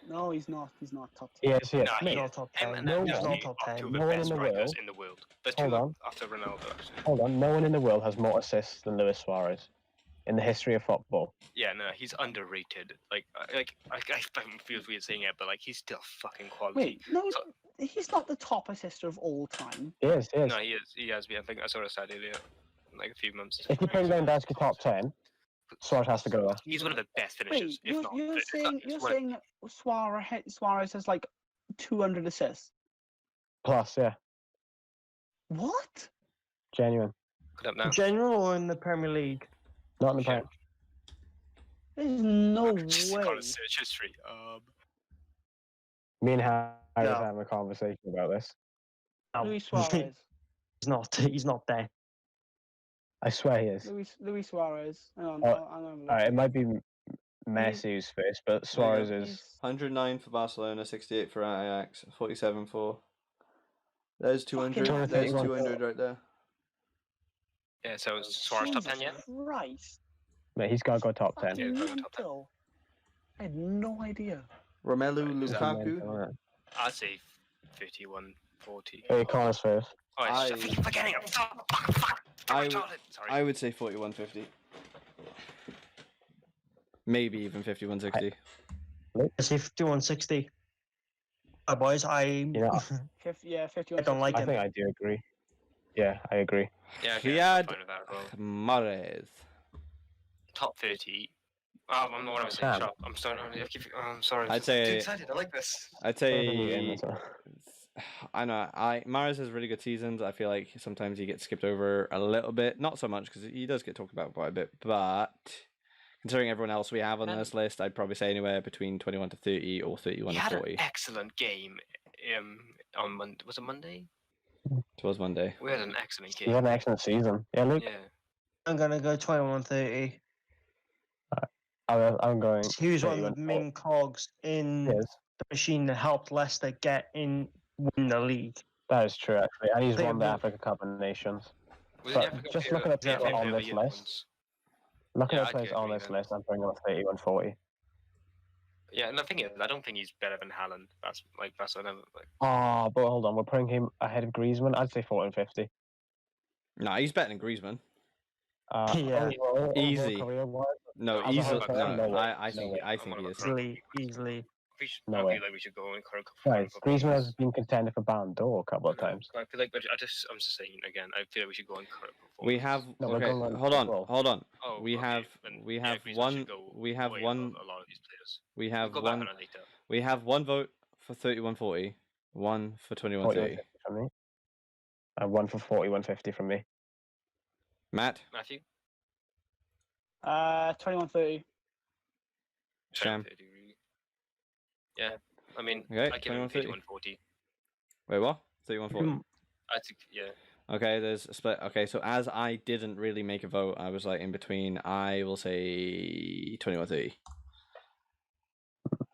No, he's not. He's not top 10. Yes, yes. No, He's he not is. top Him 10. and No He's one. not Lewandowski top are 10. two of No the one best in the strikers world. in the world. The Hold two on. after Ronaldo, actually. Hold on. No one in the world has more assists than Luis Suarez in the history of football. Yeah, no, he's underrated. Like I feel weird saying it, but like he's still fucking quality. Wait, no, So- he's not the top assister of all time. He is, he is. No, he is. He has been. I think I saw a stat earlier, like a few months. If you put Lewandowski top 10, Suarez has to go there. He's one of the best finishers. Wait, if not, you're it's saying not- it's one of- saying Suarez has like 200 assists. Plus, yeah. What? Genuine. Look it up now. In general or in the Premier League? Not in the Sure. Prem. There's no Just way. gotta search history. Me and Harry was No. having a conversation about this. No. Luis Suarez. He's not. He's not there. I swear he is. Luis Suarez. Hang on. Oh, I'm gonna look. Alright, it might be Messi who's first, but Suarez is. He's 109 for Barcelona, 68 for Ajax, 47 for. There's 200. Fucking There's hell. 200 right there. Yeah, so is Suarez top 10 yet? Christ. Mate, he's got to go top 10. Yeah, Fucking go top 10. mental. I had no idea. Romelu Right, is that- Lukaku. I'd say 51, 40. Hey, Connors first. Oh, I I- keep forgetting him. Fuck. I- Sorry. I would say 41.50. Maybe even 51.60. Let's say 5160. Boys, I 51. I don't like I him. think I do agree. Yeah, I agree. Yeah, okay, Riyad I'm fine with that as well. Mahrez. Top 30. I'm not what I'm saying. Sham. Shut up. I'm sorry. I'm sorry. I'd say- Too excited. I like this. I'd Yeah, say. I know. Mahrez has really good seasons. I feel like sometimes he gets skipped over a little bit. Not so much because he does get talked about quite a bit. But considering everyone else we have on And- this list, I'd probably say anywhere between 21 to 30 or 31 He to had 40. an excellent game. On Monday. Was it Monday? Towards Monday. We had an excellent He game. had an excellent season. Yeah, Luke. Yeah. I'm gonna go 2130. I'm going. He was one of 31, the main cogs in Yes, the machine that helped Leicester win the league. that is true actually, and he's They won the have- Africa Cup of Nations. Was But it Africa just Player- looking at Player people of on the this Year list, once? Looking Yeah, at I'd players agree on this then. list, I'm bringing up 31, 40. Yeah, and the thing is, I don't think he's better than Haaland. That's another like. Oh, but hold on, we're putting him ahead of Griezmann. I'd say 40 and 50. No, he's better than Griezmann. Yeah. Overall Easy. career-wise, No, No, easily. I'm No, no way. I No think way. I think he is. Easily. No I way. feel like we should go in current. Guys, Griezmann has been contender for Ballon d'Or a couple of times. I feel like I'm just saying again. I feel like we should go on current performance. We have No, we're okay. going on Hold on, overall. hold on. Oh, we okay, have then, we yeah, have Griezmann one should go we have way one above a lot of these players. we We'll have go back on one it later. we have one vote for 31.40, one for 21.30. 41.50 from me. And one for 41.50 from me. Matt, Matthew. 2130. Sham. 30, really. Yeah, I mean, Okay, I give him 21.30. 41.40. Wait, what? 31.40. I think, yeah. Okay, there's a split. Okay, so as I didn't really make a vote, I was like in between. I will say 21.30.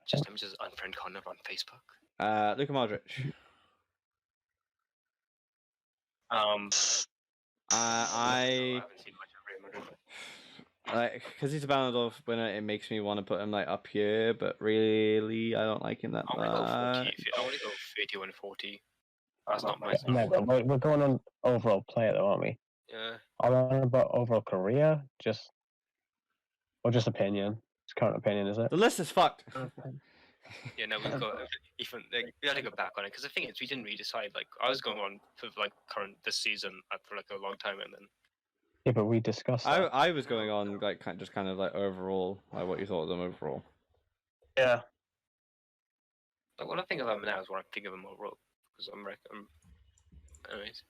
Just let me just unfriend Connor on Facebook. Luka Modric. I haven't seen much of Real Madrid. like because he's a Ballon d'Or winner. It makes me want to put him like up here, but really, I don't like him that I want to go 40. much. I want to go 31.40. That's not my. No, but we're going on overall player though, aren't we? Yeah. Are we on about overall career? Or just opinion? It's current opinion, is it? The list is fucked. Yeah, no, we've got even we had to go back on it because the thing is, we didn't really decide. Like, I was going on for like current this season for like a long time, and then Yeah, but we discussed that. I was going on like just kind of like overall, like what you thought of them overall. Yeah. like what I think of him now is what I think of him overall. Because anyways.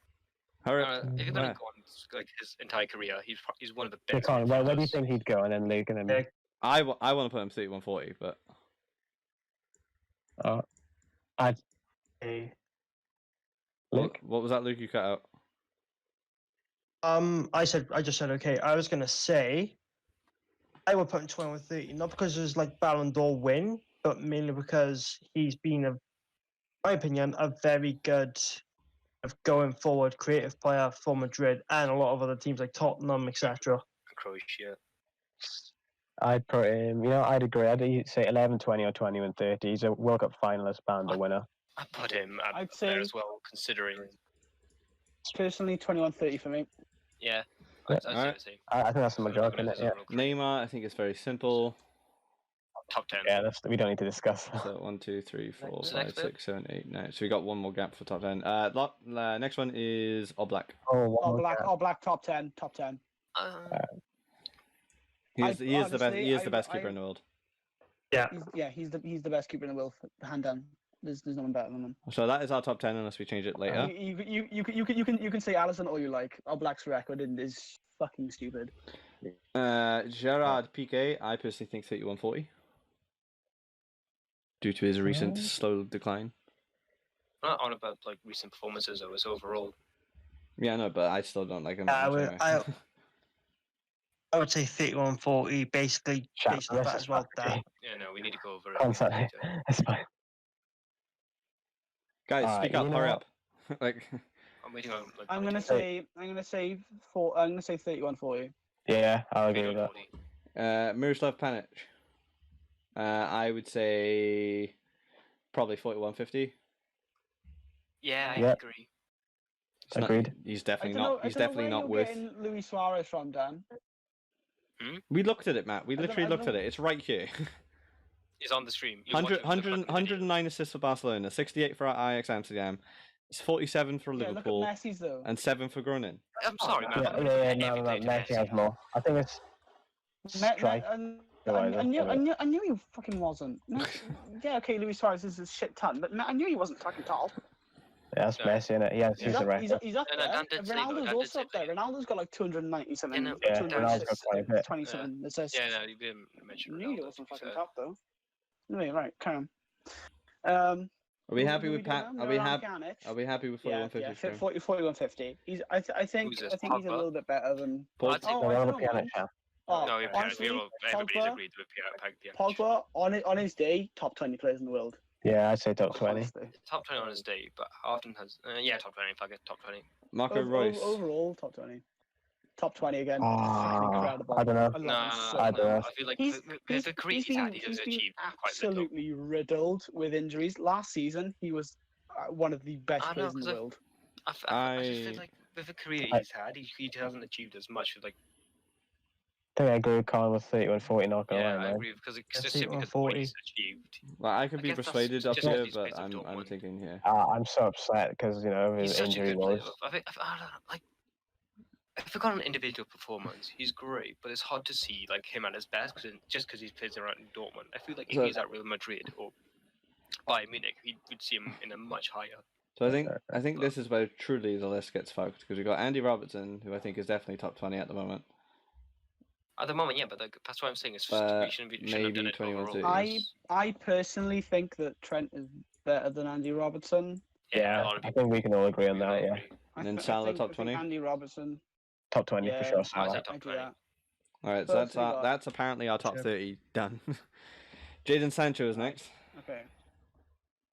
Hurry up. If you're gonna Where? go on like his entire career, he's one of the Yeah, best. Colin, where do you midfielders. think he'd go? And then Luke, and then Yeah. I want to put him 31.40, but Luke. what was that, Luke? You cut out. I just said okay. I was gonna say I would put him 21.30, not because there's like Ballon d'Or win, but mainly because he's been in my opinion, a very good going forward creative player for Madrid and a lot of other teams like Tottenham, etc. Croatia. I'd put him, I'd agree. I'd say 11, 20, or 21, 30. He's a World Cup finalist, Ballon d'Or winner. I put him I'd up there say- as well, considering. Personally, 2130 for me. Yeah. Yeah. I'd say Alright. the same. I think that's the So I'm not majority, gonna isn't it? Yeah. Neymar, I think it's very simple. Top 10. Yeah, we don't need to discuss that. So 1, 2, 3, 4, What's the 5, next bit? 6, 7, 8, 9. So we got one more gap for top 10. Next one is Oblak. Oh, one All more black, guy. all black, top 10, top 10. He is the best. honestly, He is the best keeper in the world. He's the best keeper in the world, hand down. There's no one better than him. So that is our top 10, unless we change it later. You can say Allison all you like. All Black's record is fucking stupid. Gerard Piqué, I personally think 31.40. Due to his recent slow decline. I'm not on about like recent performances, though. It's overall. Yeah, no, but I still don't like him. Yeah, that much anyway. I would say 31-40, basically Sham, based on this that is as well. fucking Dan. Yeah, no, we need to go over it. concept. later. It's fine. Guys, Alright, speak up. you know Hurry what? up. Like, I'm waiting on. Like, I'm gonna say 31-40. Yeah, I'll agree with that. 40. Miroslav Panic. I would say probably 41-50. Yeah, I Yeah. agree. Agreed. He's I definitely don't know. not. He's I don't definitely know not where worth. you're getting Luis Suarez from, Dan. We looked at it, Matt. We I don't- literally I looked at don't- it. It's right here. He's on the stream. 109 assists for Barcelona, 68 for Ajax Amsterdam, it's 47 for Yeah, look at Liverpool, Messi's though. and 7 for Groningen. I'm sorry, man. Yeah, I'm no, every player to Messi has Messi. more. I think it's strike. I knew he fucking wasn't. Yeah, okay, Luis Suarez is a shit ton, but I knew he wasn't fucking top. Yeah, that's No. Messi, innit? He has He's the up, record. he's up No, no, there. Dan did say, though, Ronaldo's Dan did also say, up there. Ronaldo's got like 290 something. Yeah, no, Yeah, Dan Ronaldo's got quite a bit. 20 something assists. Yeah, no, you didn't mention I knew he Ronaldo. wasn't to be fucking fair. top though. Anyway, right, carry on. Are we Who- happy who with doing Pat? now? Are we Milan happy? Pjanic? Are we happy with Yeah, 41-50? 41-50. I think Who's this, he's a Pogba? little bit better than. Paul- I'd say Oh, No, I we're don't on know, Pjanic, man. Sham. Oh, No, honestly, everybody's Pogba, agreed with Pjanic. Pogba on his day, top 20 players in the world. Yeah, I'd say top 20. Honestly. Top 20 on his day, but often has top 20. If I get top 20. Marco Reus. Overall, top 20. Top 20 again. Ah, Fucking incredible. I don't know. I love No, him so I much. don't know. I feel like He's the career he's had, he has been achieved quite little. absolutely riddled with injuries. Last season, he was one of the best I know, players in the 'cause world. I just feel like with the career he's had, he hasn't achieved as much. Like, I think I agree with Colin with 31-40, not gonna yeah, lie, I man. agree because Let's just see, simply because of what 140. he's achieved. Well, I could I be guess that's persuaded up just here, because he's but played for I'm Dortmund. thinking here. I'm so upset because, you know, of He's his such a injury good player. woes. I don't know, like, if we got an individual performance, he's great, but it's hard to see like him at his best just because he plays around in Dortmund. I feel like if So- he's at Real Madrid or Bayern Munich, we'd see him in a much higher. So I think this is where truly the list gets fucked because we've got Andy Robertson, who I think is definitely top 20 at the moment. At the moment, yeah, but that's what I'm saying. It's just we shouldn't have maybe done it 21, overall. 30. I personally think that Trent is better than Andy Robertson. Yeah, a Yeah, lot of I people think we can all agree on we all that, yeah. agree. And then I Salah think- top I think 20? Andy Robertson. Top 20 for Yeah, sure, I'd Salah. say top I'd do 20. that. All right, so First we got- that's apparently our top Sure. 30 done. Jadon Sancho is next. Okay.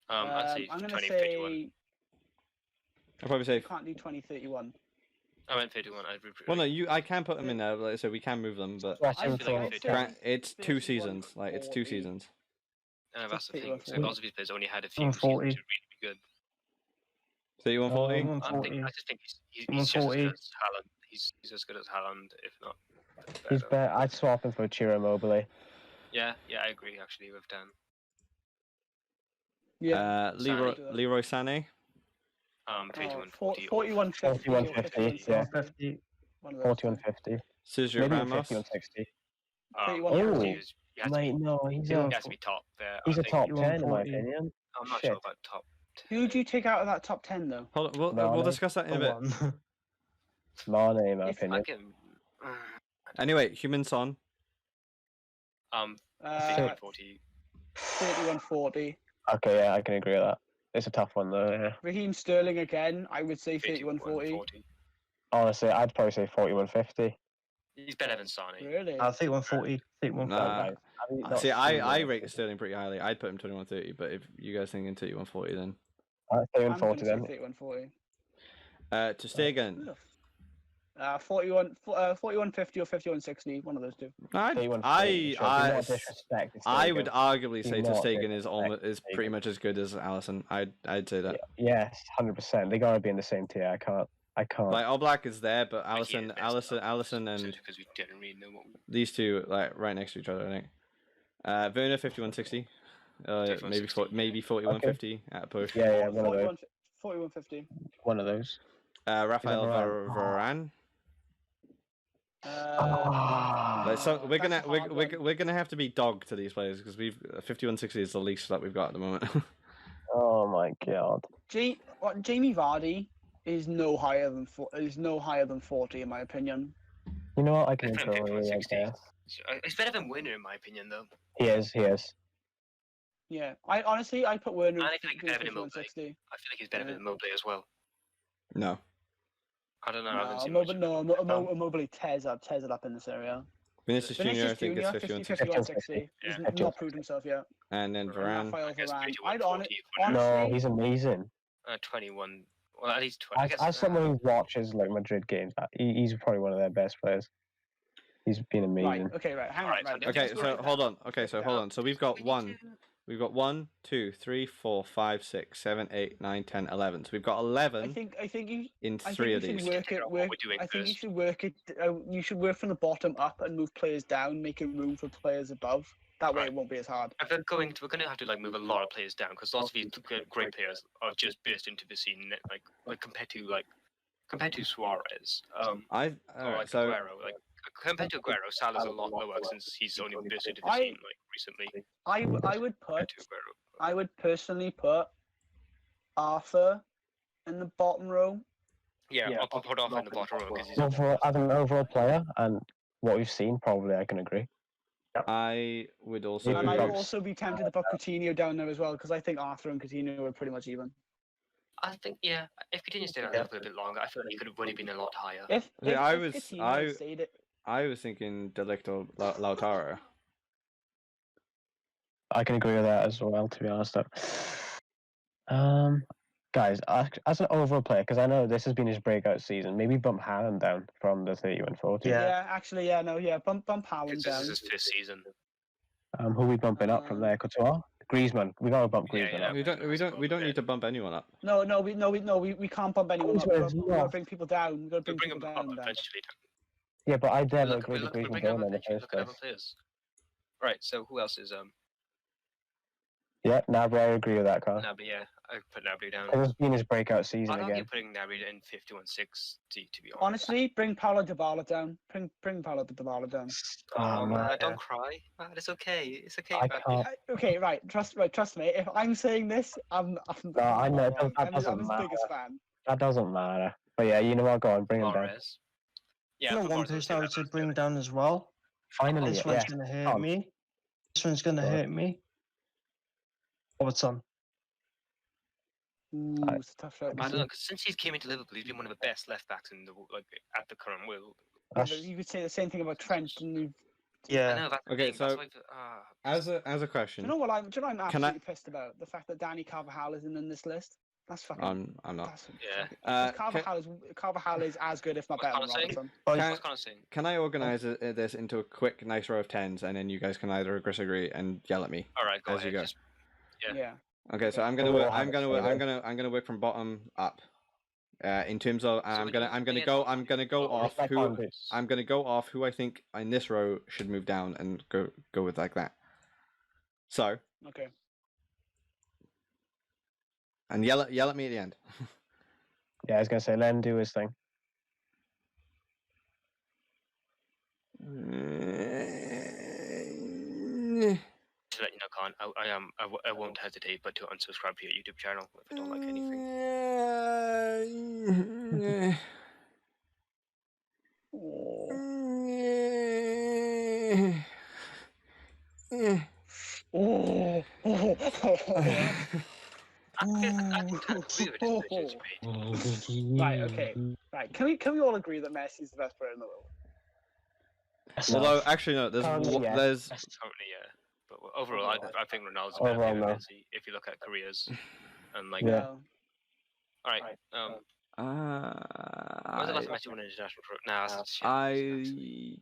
I'd say I'm gonna 20, say 31. I'll probably say. can't do 20-31. I went 31. Well, no, I can put them in there, like, so we can move them, but Watch I him feel like for- if it- it's 2 31, seasons. Like it's 2 40. seasons. that's the thing. 31, So 40. lots of these players only had a few 140. seasons to really be good. 31-40. 140. I just think he's just as 140. good as Haaland. He's as good as Haaland, if not. He's better. better. I'd swap him for Ciro Immobile. Yeah, I agree actually with Dan. Yeah. Leroy Sané. Leroy Sané. 31, 41-50. 41-50, yeah. 50. One of those 41-50. Sergio Maybe Ramos. 51-60. 31, Oh, he has to Mate, no, he's be, a, he has to be top there. he's I a think. top 10 in my 41-40. opinion. I'm not Shit. sure about top. Who do you take out of that top 10 though? Hold on, we'll Mane. discuss that in a bit. One. Mane, in my If I opinion. I can. Anyway, Human Son. 31, 40. 31-40. Okay, yeah, I can agree with that. It's a tough one though, yeah. Raheem Sterling again, I would say 31, 31-40. 40. Honestly, I'd probably say 41-50. He's better than Sane. Really? I think 140. 140. Nah. Right. I mean, not See, I super rate good. Sterling pretty highly. I'd put him 21-30, but if you guys thinking 31-40, then Alright, I'm 31-40 gonna then. say 31-40. to stay again. 41-50 or 51-60, one of those two. 31-40, I sure. Do not disrespect to I Stegen. would arguably Do say to not Stegen is almost disrespect is pretty Stegen. much as good as Allison. I'd say that. Yes, 100%. They gotta be in the same tier. I can't. Like All Black is there, but I think he is best though, Allison, and just because we didn't really know what. these two like right next to each other. I think. Werner 51-60. Maybe 51-60, maybe 41-50 at a push. Yeah, one of those. 41-50. One of those. Rafael Varane. Varane. Ah. So we're That's gonna a hard one. we're gonna have to be dog to these players because we've 51-60 is the least that we've got at the moment. Oh my god. Jamie Vardy is no higher than 40 in my opinion. You know what? I can I put him control it. 51-60. I guess. It's better than Winner in my opinion, though. He is. He is. Yeah, I honestly put Werner And I feel like he's better than 51-60. I feel like he's better Yeah. than Mobley as well. No. I don't know. I haven't No, seen much. Immobile tears it up in this area. Vinicius Junior, I think, is 50, 51, 51, 60. 60. He's Yeah. not proved himself yet. And then And Varane. Raphael I guess Varane. 51, I'd 40, honestly, No, he's amazing. 21. Well, at least 20. I As, guess, as someone who watches like Madrid games, he's probably one of their best players. He's been amazing. right. Okay, right. Hang on. Alright, Right. so Okay, let's so break it hold down. on. Okay, Break so it hold down. on. So we've got 1, 2, 3, 4, 5, 6, 7, 8, 9, 10, 11. So we've got 11 I think you. in I 3 think of you these. should work Figure it. out what we're doing I think you first. should work it. You should work from the bottom up and move players down, making room for players above. That way, Right. it won't be as hard. If we're going to have to like move a lot of players down because lots of these great players are just burst into the scene like compared to Suarez. Or like So Aguero, like compared to Aguero, Salah's a lot lower since he's only burst into the scene like recently. I would compared put. to Aguero. I would personally put Arthur in the bottom row. Yeah, I'll put off in the bottom row because he's Overall, as an overall player and what we've seen, probably I can agree. I would also. Maybe And I'd Bugs. also be tempted to put Coutinho down there as well because I think Arthur and Coutinho are pretty much even. I think if Coutinho stayed out a bit longer, I feel like he would have been a lot higher. If Coutinho stayed it, I was thinking De Ligt or Lautaro. I can agree with that as well, to be honest. Guys, as an overall player, because I know this has been his breakout season, maybe bump Haaland down from the 31-40. Yeah. Bump Haaland This down. is his first season. Who are we bumping up from there? Couture? Griezmann. We gotta bump Yeah, Griezmann yeah. up. We don't need to bump anyone up. No, we can't bump anyone up. We gotta bring people down. We gotta We'll bring bring people him up down. eventually. Yeah, but I never Look, agreed look, with we'll Griezmann bring him going up in the eventually. first Look at other place. players. Right. So who else is Yeah, Nabry, I agree with that, Carl. Nabry? Yeah, I put Nabry down. Because it's been his breakout season I'd argue again. putting Nabry in 51-60 to be honest. Honestly, bring Paulo Dybala down. Bring Paulo Dybala down. Oh man, man. don't cry. Man, it's okay. It's okay. I man. can't. Okay, right. Trust me. If I'm saying this, I'm No, I know, wrong. that doesn't I'm his matter. biggest fan. That doesn't matter. But yeah, you know what? Go on, bring him down. Flores. Yeah, You know put one Flores person I on would say that bring list. down as well. Finally, This yeah. one's gonna hurt Come. me. This one's gonna Go on. hurt me. Robertson. Ooh, it's a tough shot. I don't know, 'cause since he came into Liverpool, he's been one of the best left backs in the at the current world. Yeah, but you could say the same thing about Trent. And you I Yeah. know that's the Okay, thing, that's so- why As a do question, you know what I'm Can I- absolutely pissed about? The fact that Danny Carvajal isn't in this list. That's fucking. I'm not. That's Yeah. Carvajal is as good, if not What's better than Connor saying? Robertson. But Can- what's kind of saying. Can I organize this into a quick, nice row of tens, and then you guys can either disagree and yell at me? All right, go As you ahead. go. Just, Yeah. Yeah. Okay, so I'm We'll gonna all have it I'm gonna work from bottom up. In terms of So I'm would gonna you I'm gonna bring it go up? I'm gonna go Oh, off Like who Convos. I'm gonna go off who I think in this row should move down and go with like that. So Okay. and yell at me at the end. Yeah, I was gonna say, let him do his thing. to let you know, Khan, I won't hesitate but to unsubscribe to your YouTube channel if I don't like anything. Oh. I can kind of agree with this decision you made. Right. Okay. Right. Can we all agree that Messi is the best player in the world? Although actually no, Currently, yeah. there's Currently, yeah. But overall, I think Ronaldo's a Overall, better player no. than Messi if you look at careers. And like, Yeah. alright, when was the last time Messi won an international trophy? Nah, that's shit. I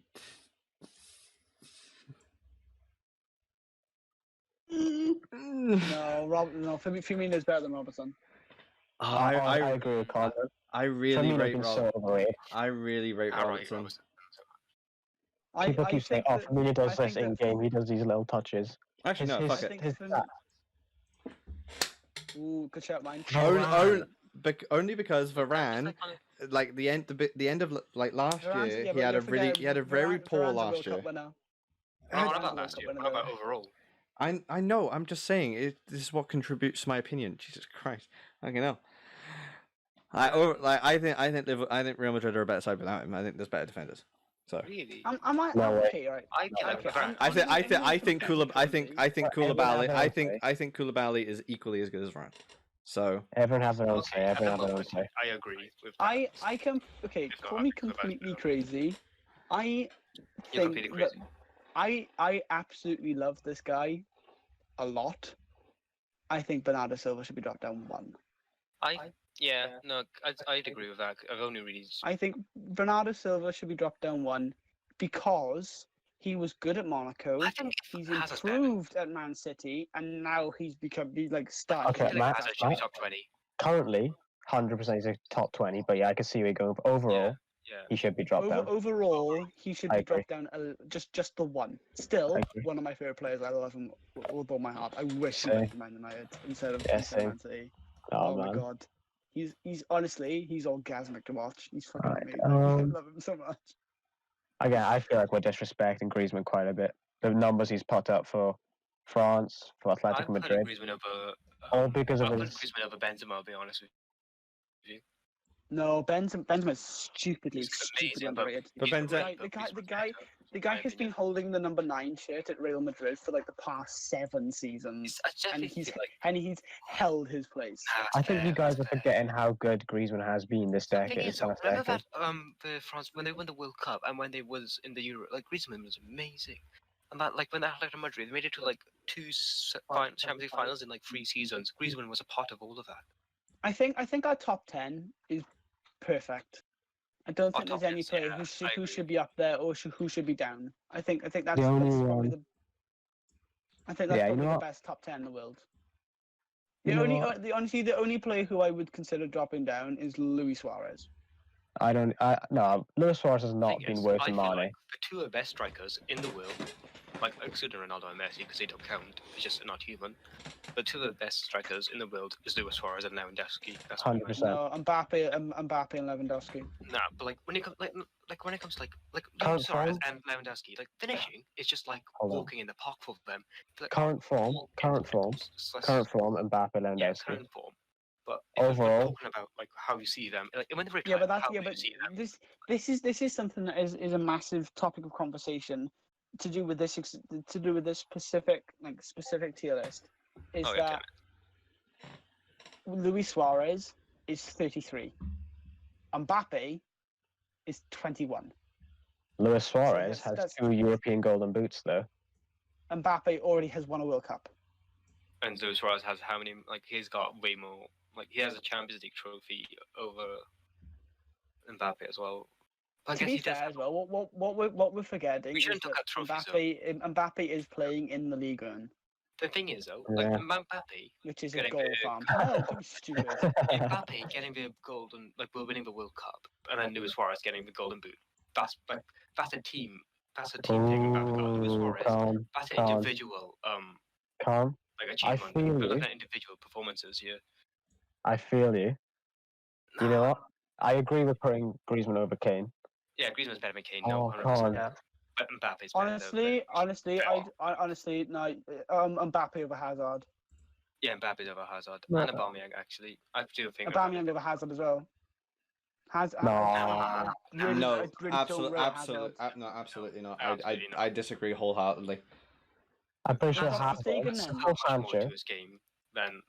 No, Firmino's better than Robertson. I agree with Colin. I really Firmino's rate been Rob. so overrated. I really rate Alright, Robertson. Robertson. People keep saying, "Oh, Firmino does I this think in that- game. He does these little touches." Actually, no, His- fuck I it. think his- Firmino. Ooh, good shout, mine. Only because Varane, like the end of like last year, he had a very poor last year. What about last year? What about overall? I know. I'm just saying this is what contributes to my opinion. Jesus Christ, I know. I think Real Madrid are a better side without him. I think there's better defenders. So Really? Am I No way. okay? Right. I think Koulibaly is equally as good as Varane. So everyone have their own Okay, say. Everyone have their own say. I agree with that. Okay, If not, call I'm me gonna go back completely to- crazy. I You're think completely that crazy. I absolutely love this guy a lot. I think Bernardo Silva should be dropped down 1. I'd agree with that. I've only really. I think Bernardo Silva should be dropped down 1 because he was good at Monaco. I think He's Hazard's better. improved at Man City, and now he's like starting. Okay, I feel like Hazard should be top 20. Currently, 100% he's a top 20. But yeah, I can see where you're going. But overall, Yeah. he should be dropped down. Overall, he should I be dropped down just the 1. Still, I agree. one of my favorite players. I love him with all my heart. I wish he Same. went to Man United instead of same. Man City. Oh, my man. god, he's honestly orgasmic to watch. He's fucking Right, amazing. I love him so much. Again, I feel like we're disrespecting Griezmann quite a bit. The numbers he's put up for France, for Atletico Madrid, Griezmann over. all because of I'll put his. Griezmann over Benzema. I'll be honest with you. No, Benzema's stupidly He's amazing, underrated. but Benzema- The guy has been holding the number 9 shirt at Real Madrid for like the past 7 seasons, and he's held his place. I think you guys are forgetting how good Griezmann has been this decade. Remember that the France when they won the World Cup and when they was in the Euro, like Griezmann was amazing. And that like when they Atletico Madrid, they made it to like 2 Champions League finals in like 3 seasons. Griezmann was a part of all of that. I think our top 10 is perfect. I don't think there's any player who should be up there or who should be down. I think that's probably the. I think that's probably the best top 10 in the world. The only player who I would consider dropping down is Luis Suarez. No, Luis Suarez has not been worse than Mane. Like the 2 of the best strikers in the world, like excluding Ronaldo and Messi because they don't count, it's just not human. But 2 of the best strikers in the world is Luis Suarez and Lewandowski. That's 100%. No, Mbappe and Lewandowski. Nah, but like when it comes to Luis Suarez and Lewandowski, like finishing is just like walking in the park for them. Like, current form, Mbappe, Lewandowski. Yeah, current form. But overall, we're talking about like how you see them, like when they this is something that is a massive topic of conversation to do with this specific tier list. Is that Luis Suarez is 33, Mbappe is 21. Luis Suarez has 2 European Golden Boots though. Mbappe already has won a World Cup. And Luis Suarez has how many? Like he's got way more. Like he has a Champions League trophy over Mbappe as well. To be fair as well, what we're forgetting is that Mbappe is playing in the Ligue 1. The thing is though, like Mbappe, which is a goal farm. Stupid. Mbappe getting the golden, like we're winning the World Cup, and then Luis Suarez getting the Golden Boot. That's a team. That's a team thing. Luis Suarez. That's an individual. Calm. Like achievement. We're looking at individual performances here. I feel you. You know what? I agree with putting Griezmann over Kane. Yeah, Griezmann's better than Kane. No, 100%. Yeah. But Mbappe's better. Honestly, no. Mbappe over Hazard. Yeah, Mbappe's over Hazard. No. And Aubameyang, actually. I do think Aubameyang over Hazard as well. No, absolutely not. I disagree wholeheartedly. I'm pretty sure Hazard more to his game than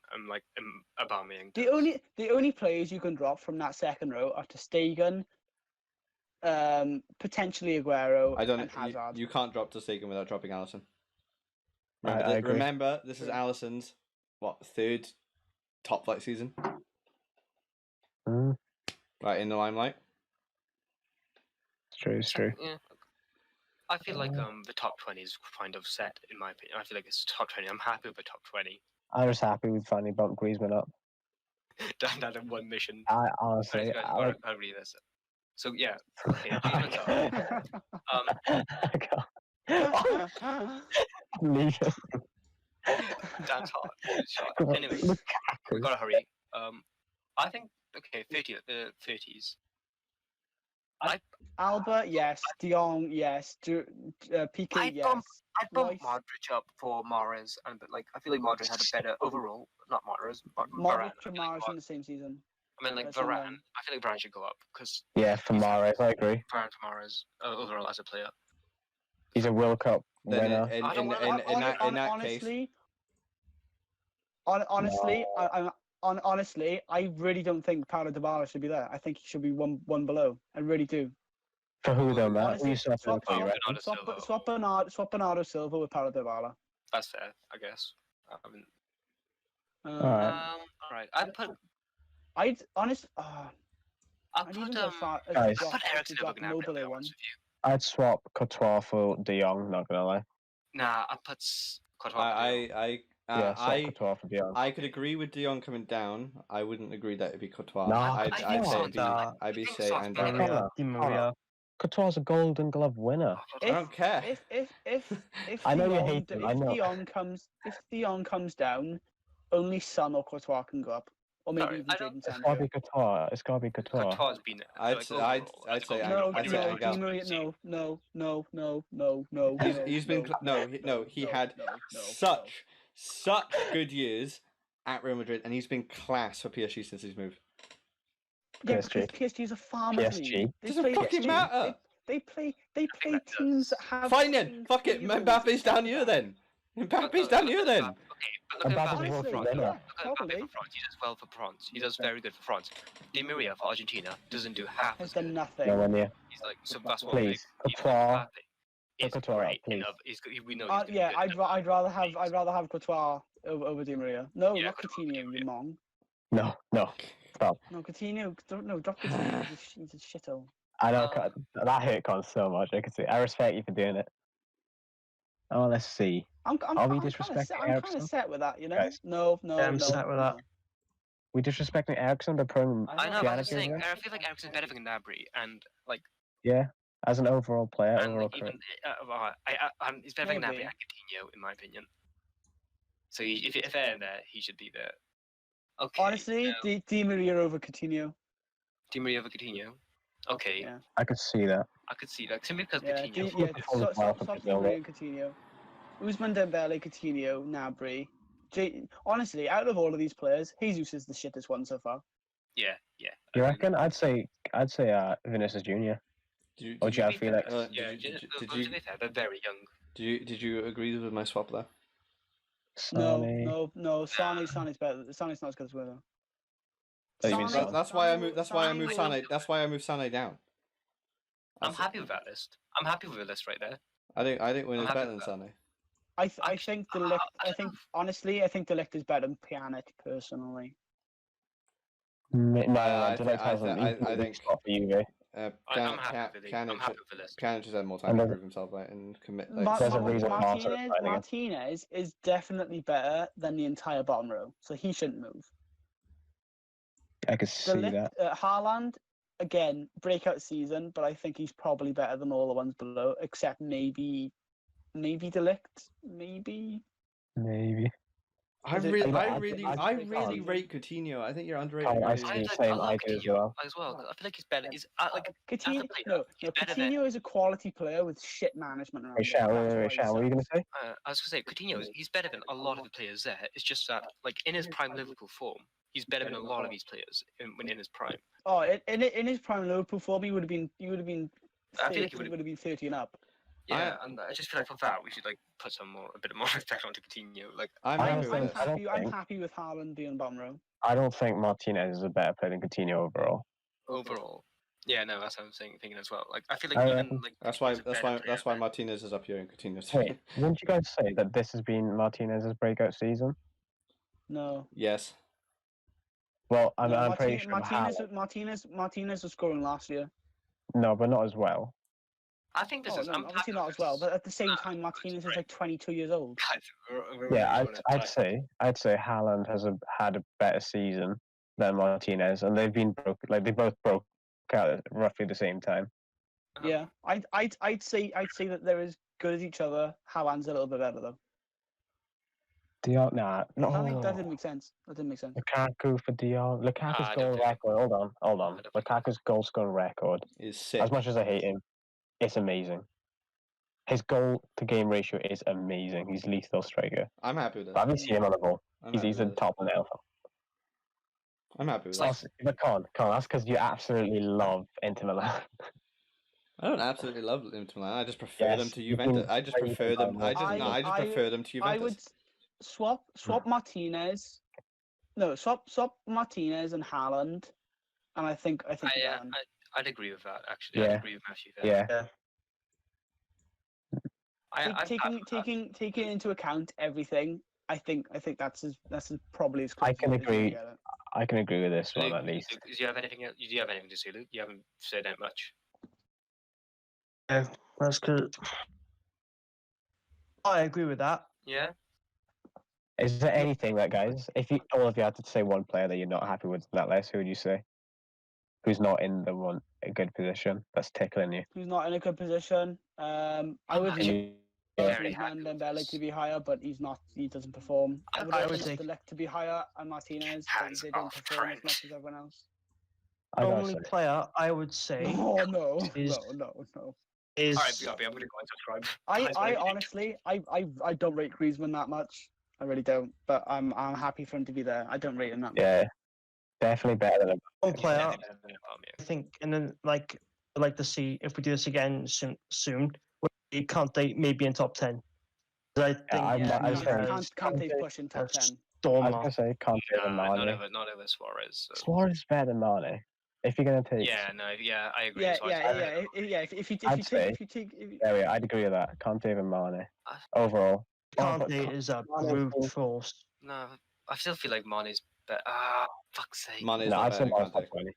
Aubameyang. The only players you can drop from that second row are ter Stegen, potentially Aguero, and Hazard. You can't drop ter Stegen without dropping Alisson. Remember, this is Alisson's 3rd top flight season. Right in the limelight. It's true. Yeah. I feel like the top 20 is kind of set in my opinion. I feel like it's top 20. I'm happy with the top 20. I'm just happy we finally bumped Griezmann up. Done that in one mission. I honestly, I'll read this. So yeah, okay, Griezmann's up. Leave it. That's hard. Anyway, we gotta hurry. I think 30s. Alba, yes. De Jong, yes. Piqué, yes. I'd bump Modric up for Mahrez, and I feel like Modric had a better overall. Not Mahrez, but Modric and Mahrez in the same season. I mean, Varane. I feel like Varane should go up because. Yeah, for Mahrez, I agree. Varane for Mahrez overall as a player. He's a World Cup winner. In that case. Honestly, honestly, I really don't think Paulo Dybala should be there. I think he should be one below. I really do. For who though, Well, Matt? Honestly, Who you swapping swap, for, you swap, reckon? swap Bernardo Silva with Paulo Dybala. That's fair, I guess. I mean, Alright. all right. I'd put I'd honest. I'd I'd even put go far as Guys. to I'd put Eriksen over drop Gnabry, to be Mobile one. honest with you. I'd swap Courtois for De Jong, not gonna lie. Nah, I'd put Courtois. Yeah, swap Courtois for De Jong. I could agree with De Jong coming down. I wouldn't agree that it'd be Courtois. Nah, I'd say it'd be Courtois. and Di Maria. Di Maria. Courtois a Golden Glove winner. I don't care. If I know you De Jong- hate him, I know. if De Jong comes down, only Son or Courtois can go up, or maybe Sorry, even I don't- Jadon It's gotta Sancho. be Courtois. It's gotta be Courtois. Courtois been. I'd like, say- overall, I'd say overall, Angel. No, I'd say no, Angel. Di Maria, no. He's been he had such good years at Real Madrid, and he's been class for PSG since he's moved. Yeah, PSG. because PSG is a farmers PSG. league. They Doesn't play- fucking they- matter. They play that teams does. that have. Fine then, fuck it. Mbappe's down here then. Mbappe's down here then. Okay, but look at Mbappe's Mbappe World for Cup France. winner. Look at Mbappe for France. He does well for France. He does very good for France. Di Maria for Argentina doesn't do half Has as done good. nothing. Nowhere near. He's like so that's what Please, he's Courtois. Mbappe is Courtois up, great. please. We know he's gonna be Yeah, good. I'd rather have Courtois over Di Maria. No, Yeah, not Courtois over Di Coutinho, Maria. you mong. No. No, Coutinho. No, drop Coutinho. He's a shithole. I know that hurt Con so much. I can see. I respect you for doing it. Oh, let's see. Are we disrespecting I'm kind Eriksen? of set with that, you know. Guys. No. I'm set with that. We disrespecting Eriksen by putting I know, but I'm Pjanic saying in there? I feel like Eriksen's better than Gnabry, and like Yeah, as an overall player, and overall like, even he's better than Maybe. Gnabry and Coutinho in my opinion. So if they're in there, he should be there. Okay. Honestly, Di Maria over Coutinho. Di Maria over Coutinho. Okay, Yeah. I could see that. I could see that. Simply because Yeah, Coutinho. Stop Di Maria and Coutinho. Ousmane Dembele, Coutinho, Gnabry. Honestly, out of all of these players, Jesus is the shittest one so far. Yeah. You reckon? I'd say Vinicius Junior. Or do you feel like? Yeah, to be fair, they're very young. Did you agree with my swap there? Sane. No. Sane's better. Sane's not as good as Werner. Oh, you mean Sane- Son? That's why I moved. Sane- Sane. That's why I moved Sane down. I'm happy with that list. I'm happy with the list right there. I think Werner's I'm happy better than with Sane. I think De Ligt. I think honestly, I think De Ligt is better than Pjanic personally. No, I Delict hasn't. He's think- a big spot for you, I'm happy with the list. Pjanic has had more time to prove himself, right, and commit. Like, There's a reason Barca are signing him. Martinez is definitely better than the entire bottom row, so he shouldn't move. I could see that. Haaland, again, breakout season, but I think he's probably better than all the ones below, except maybe De Ligt, maybe. I Is it- really I rate Coutinho. I think you're underrated. Colin, I Really. see I the like same idea as well. as well. I feel like he's better. He's like Coutinho, as a player, he's better than. Coutinho is a quality player with shit management around. Wait, Sham, him. That's why Sham, he what are you gonna sucks. say? I was gonna say Coutinho. He's better than a lot of the players there. It's just that, like in his prime Liverpool form, he's better than a lot of these players when in his prime. Oh, in his prime Liverpool form, he would have been. I feel like he 30, would have been 30 and up. Yeah, and I just feel like for that we should like put a bit more respect onto Coutinho. Like I'm I happy don't with think- this. I don't I'm think- happy with Haaland being bottom row. I don't think Martinez is a better player than Coutinho overall. overall, yeah, no, that's what I'm thinking as well. Like I feel I like even reckon- like That's why. he's a better player than- Martinez is up here and Coutinho's. Wait, wouldn't you guys say that this has been Martinez's breakout season? No. Yes. Well, I'm No, pretty sure Martinez was scoring last year. no, but not as well. I think this Oh, is. no, I'm obviously happy not with as well, this. but at the same Nah, time, it's Martinez is great. like 22 years old. Guys, we're Yeah, running out of time. I'd say Haaland has had a better season than Martinez, and they've been they both broke out at roughly the same time. Yeah, I'd say that they're as good as each other. Haaland's a little bit better though. Dion, nah, no. That didn't make sense. That didn't make sense. Lukaku for Dion. Lukaku's I don't goal think- record. Hold I on. don't think- Lukaku's goal scoring record. Is sick. As much as I hate him, it's amazing. His goal to game ratio is amazing. He's lethal striker. I'm happy with it. But I haven't seen him on the ball. I'm He's happy the with it. top of the NFL. I'm happy with It's it. like- But Con, that's because you absolutely love Inter Milan. I don't absolutely love Inter Milan. I just prefer Yes, them to you've Juventus. been I just praising prefer them. them. I just I prefer them to I Juventus. would swap Martinez No, swap Martinez and Haaland, and I think you're done. I'd agree with that. Actually, Yeah. I'd agree with Matthew there. Yeah. Taking into account everything, I think that's probably as close. I can as you're gonna agree. get it. I can agree with this Luke, one at least. Luke, do you have anything? Do you have anything to say, Luke? You haven't said that much. Yeah, that's good. I agree with that. Yeah. Is there anything that, guys, if you all of you had to say one player that you're not happy with that list, who would you say? Who's not in a good position that's tickling you? Who's not in a good position? I would Griezmann Dembele to be higher, but he's not. He doesn't perform. I would also want Delict to be higher and Martinez, but they don't perform as much as everyone else. The only player I would say. Oh no! Is, no! Is all right, BRB, I'm gonna go and subscribe. I honestly, I don't rate Griezmann that much. I really don't. But I'm happy for him to be there. I don't rate him that much. Yeah, definitely better than one player. I think, and then I'd like to see if we do this again soon. Kante maybe in top 10. I think Kante's pushing top 10. I was gonna say Kante and Mane. Not over Suarez. So. Suarez is better than Mane. If you're gonna take. Yeah, I agree. If you take. I'd agree with that. Kante and Mane. Overall. Kante is a brute force. No, I still feel like Mane's better. Fuck's sake. Mane's I'd say Mane's top 20.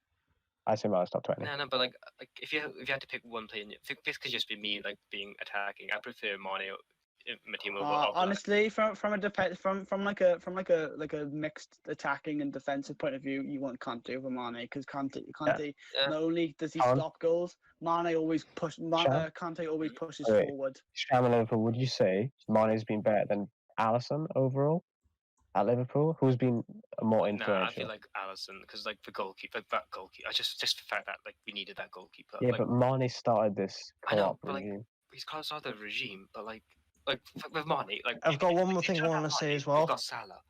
I'd say Mane's top 20. No, but like if you had to pick one player, this could just be me like being attacking. I prefer Mane in my team over. Honestly, from a mixed attacking and defensive point of view, you want Kante over Mane because Kante not only does he stop goals, Kante always pushes forward. Sham and Liverpool, would you say Mane's been better than Alisson overall at Liverpool? Who's been more influential? No, I feel like Alisson because like the goalkeeper, that goalkeeper. Just the fact that like we needed that goalkeeper. Yeah, like, but Mane started this co-op regime. Like, he's kind of started the regime, but like with Mane, like I've got one more thing I want to say as well. We've got Salah,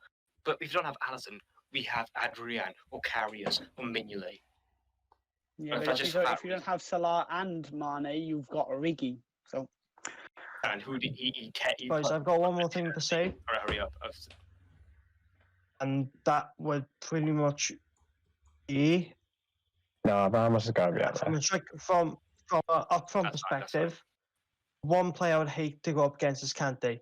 but if you don't have Alisson, we have Adrian or Karius or Mignolet. Yeah, but if you don't have Salah and Mane, you've got Origi. So. And who did he Guys, I've got one more thing to say. Alright, hurry up. And that would pretty much be. No, Ramos has got to be out there. From an upfront perspective, one player I would hate to go up against is Kante.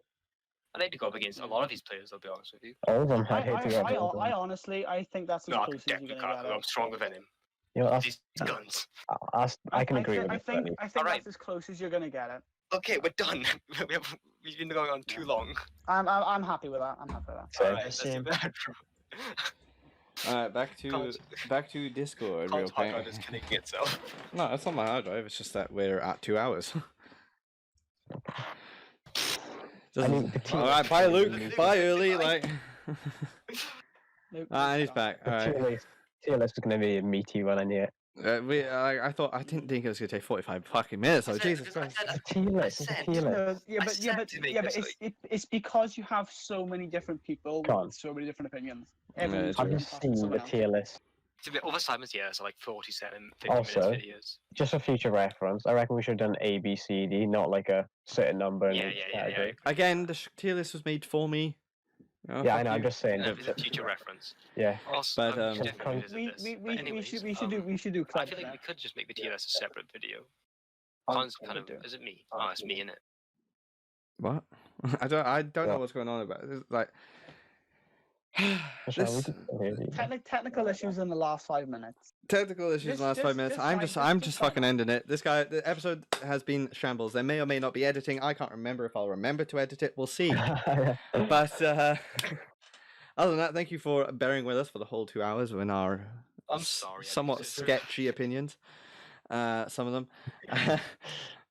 I'd hate to go up against a lot of these players, I'll be honest with you. All of them I'd hate to go up against. I honestly, I think that's as close as you're going to get. I'm stronger than him. You know, these guns. I can agree with I think that's as close as you're going to get it. Okay, we're done. We've been going on too long. I'm happy with that. I'm happy with that. Alright, let's do that. Alright, back to Discord real quick. Hard drive is connecting itself. No, it's not my hard drive. It's just that we're at 2 hours. Alright, bye Luke. Bye early. Like. And he's back. Alright. Tier list is going to be a meaty one, I knew it. I didn't think it was going to take 45 fucking minutes. Oh, Jesus Christ. It's because you have so many different people with so many different opinions. I've just seen the tier list. It's a bit over Simon's, so like 47, 50 also, minutes videos. Just for future reference, I reckon we should have done A, B, C, D, not like a certain number. Yeah. Again, the tier list was made for me. Oh, yeah, I know. I'm just saying. It's a future reference. Yeah. Also, but we should do. I feel like we could just make the tier list a separate video. Is it me? Oh, it's me, innit? What? I don't know what's going on about it. Like. Technical issues in the last 5 minutes. Technical issues in the last 5 minutes. I'm just fucking ending it. The episode has been shambles. There may or may not be editing. I can't remember if I'll remember to edit it. We'll see. But other than that, thank you for bearing with us for the whole 2 hours in our somewhat sketchy opinions. Some of them.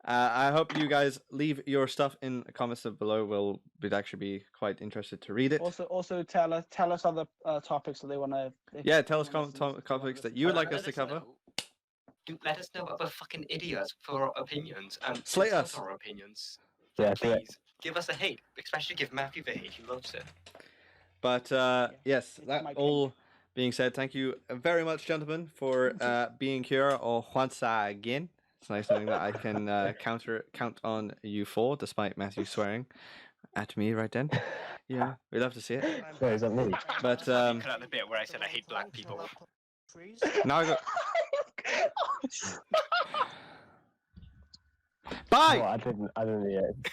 I hope you guys leave your stuff in the comments below. We'd actually be quite interested to read it. Also tell us other topics that they want to. Yeah, tell us topics that you would like us to cover. Let us know about the fucking idiots for our opinions and slay us for our opinions. Yeah, please give us a hate, especially give Matthew the hate. He loves it. But yes, that all being said, thank you very much, gentlemen, for being here or once again. It's nice knowing that I can count on you for, despite Matthew swearing. at me right then. Yeah, we'd love to see it. Sorry, is that me? But cut out the bit where I said I hate black people. now I go. Bye. Oh, I didn't hear it.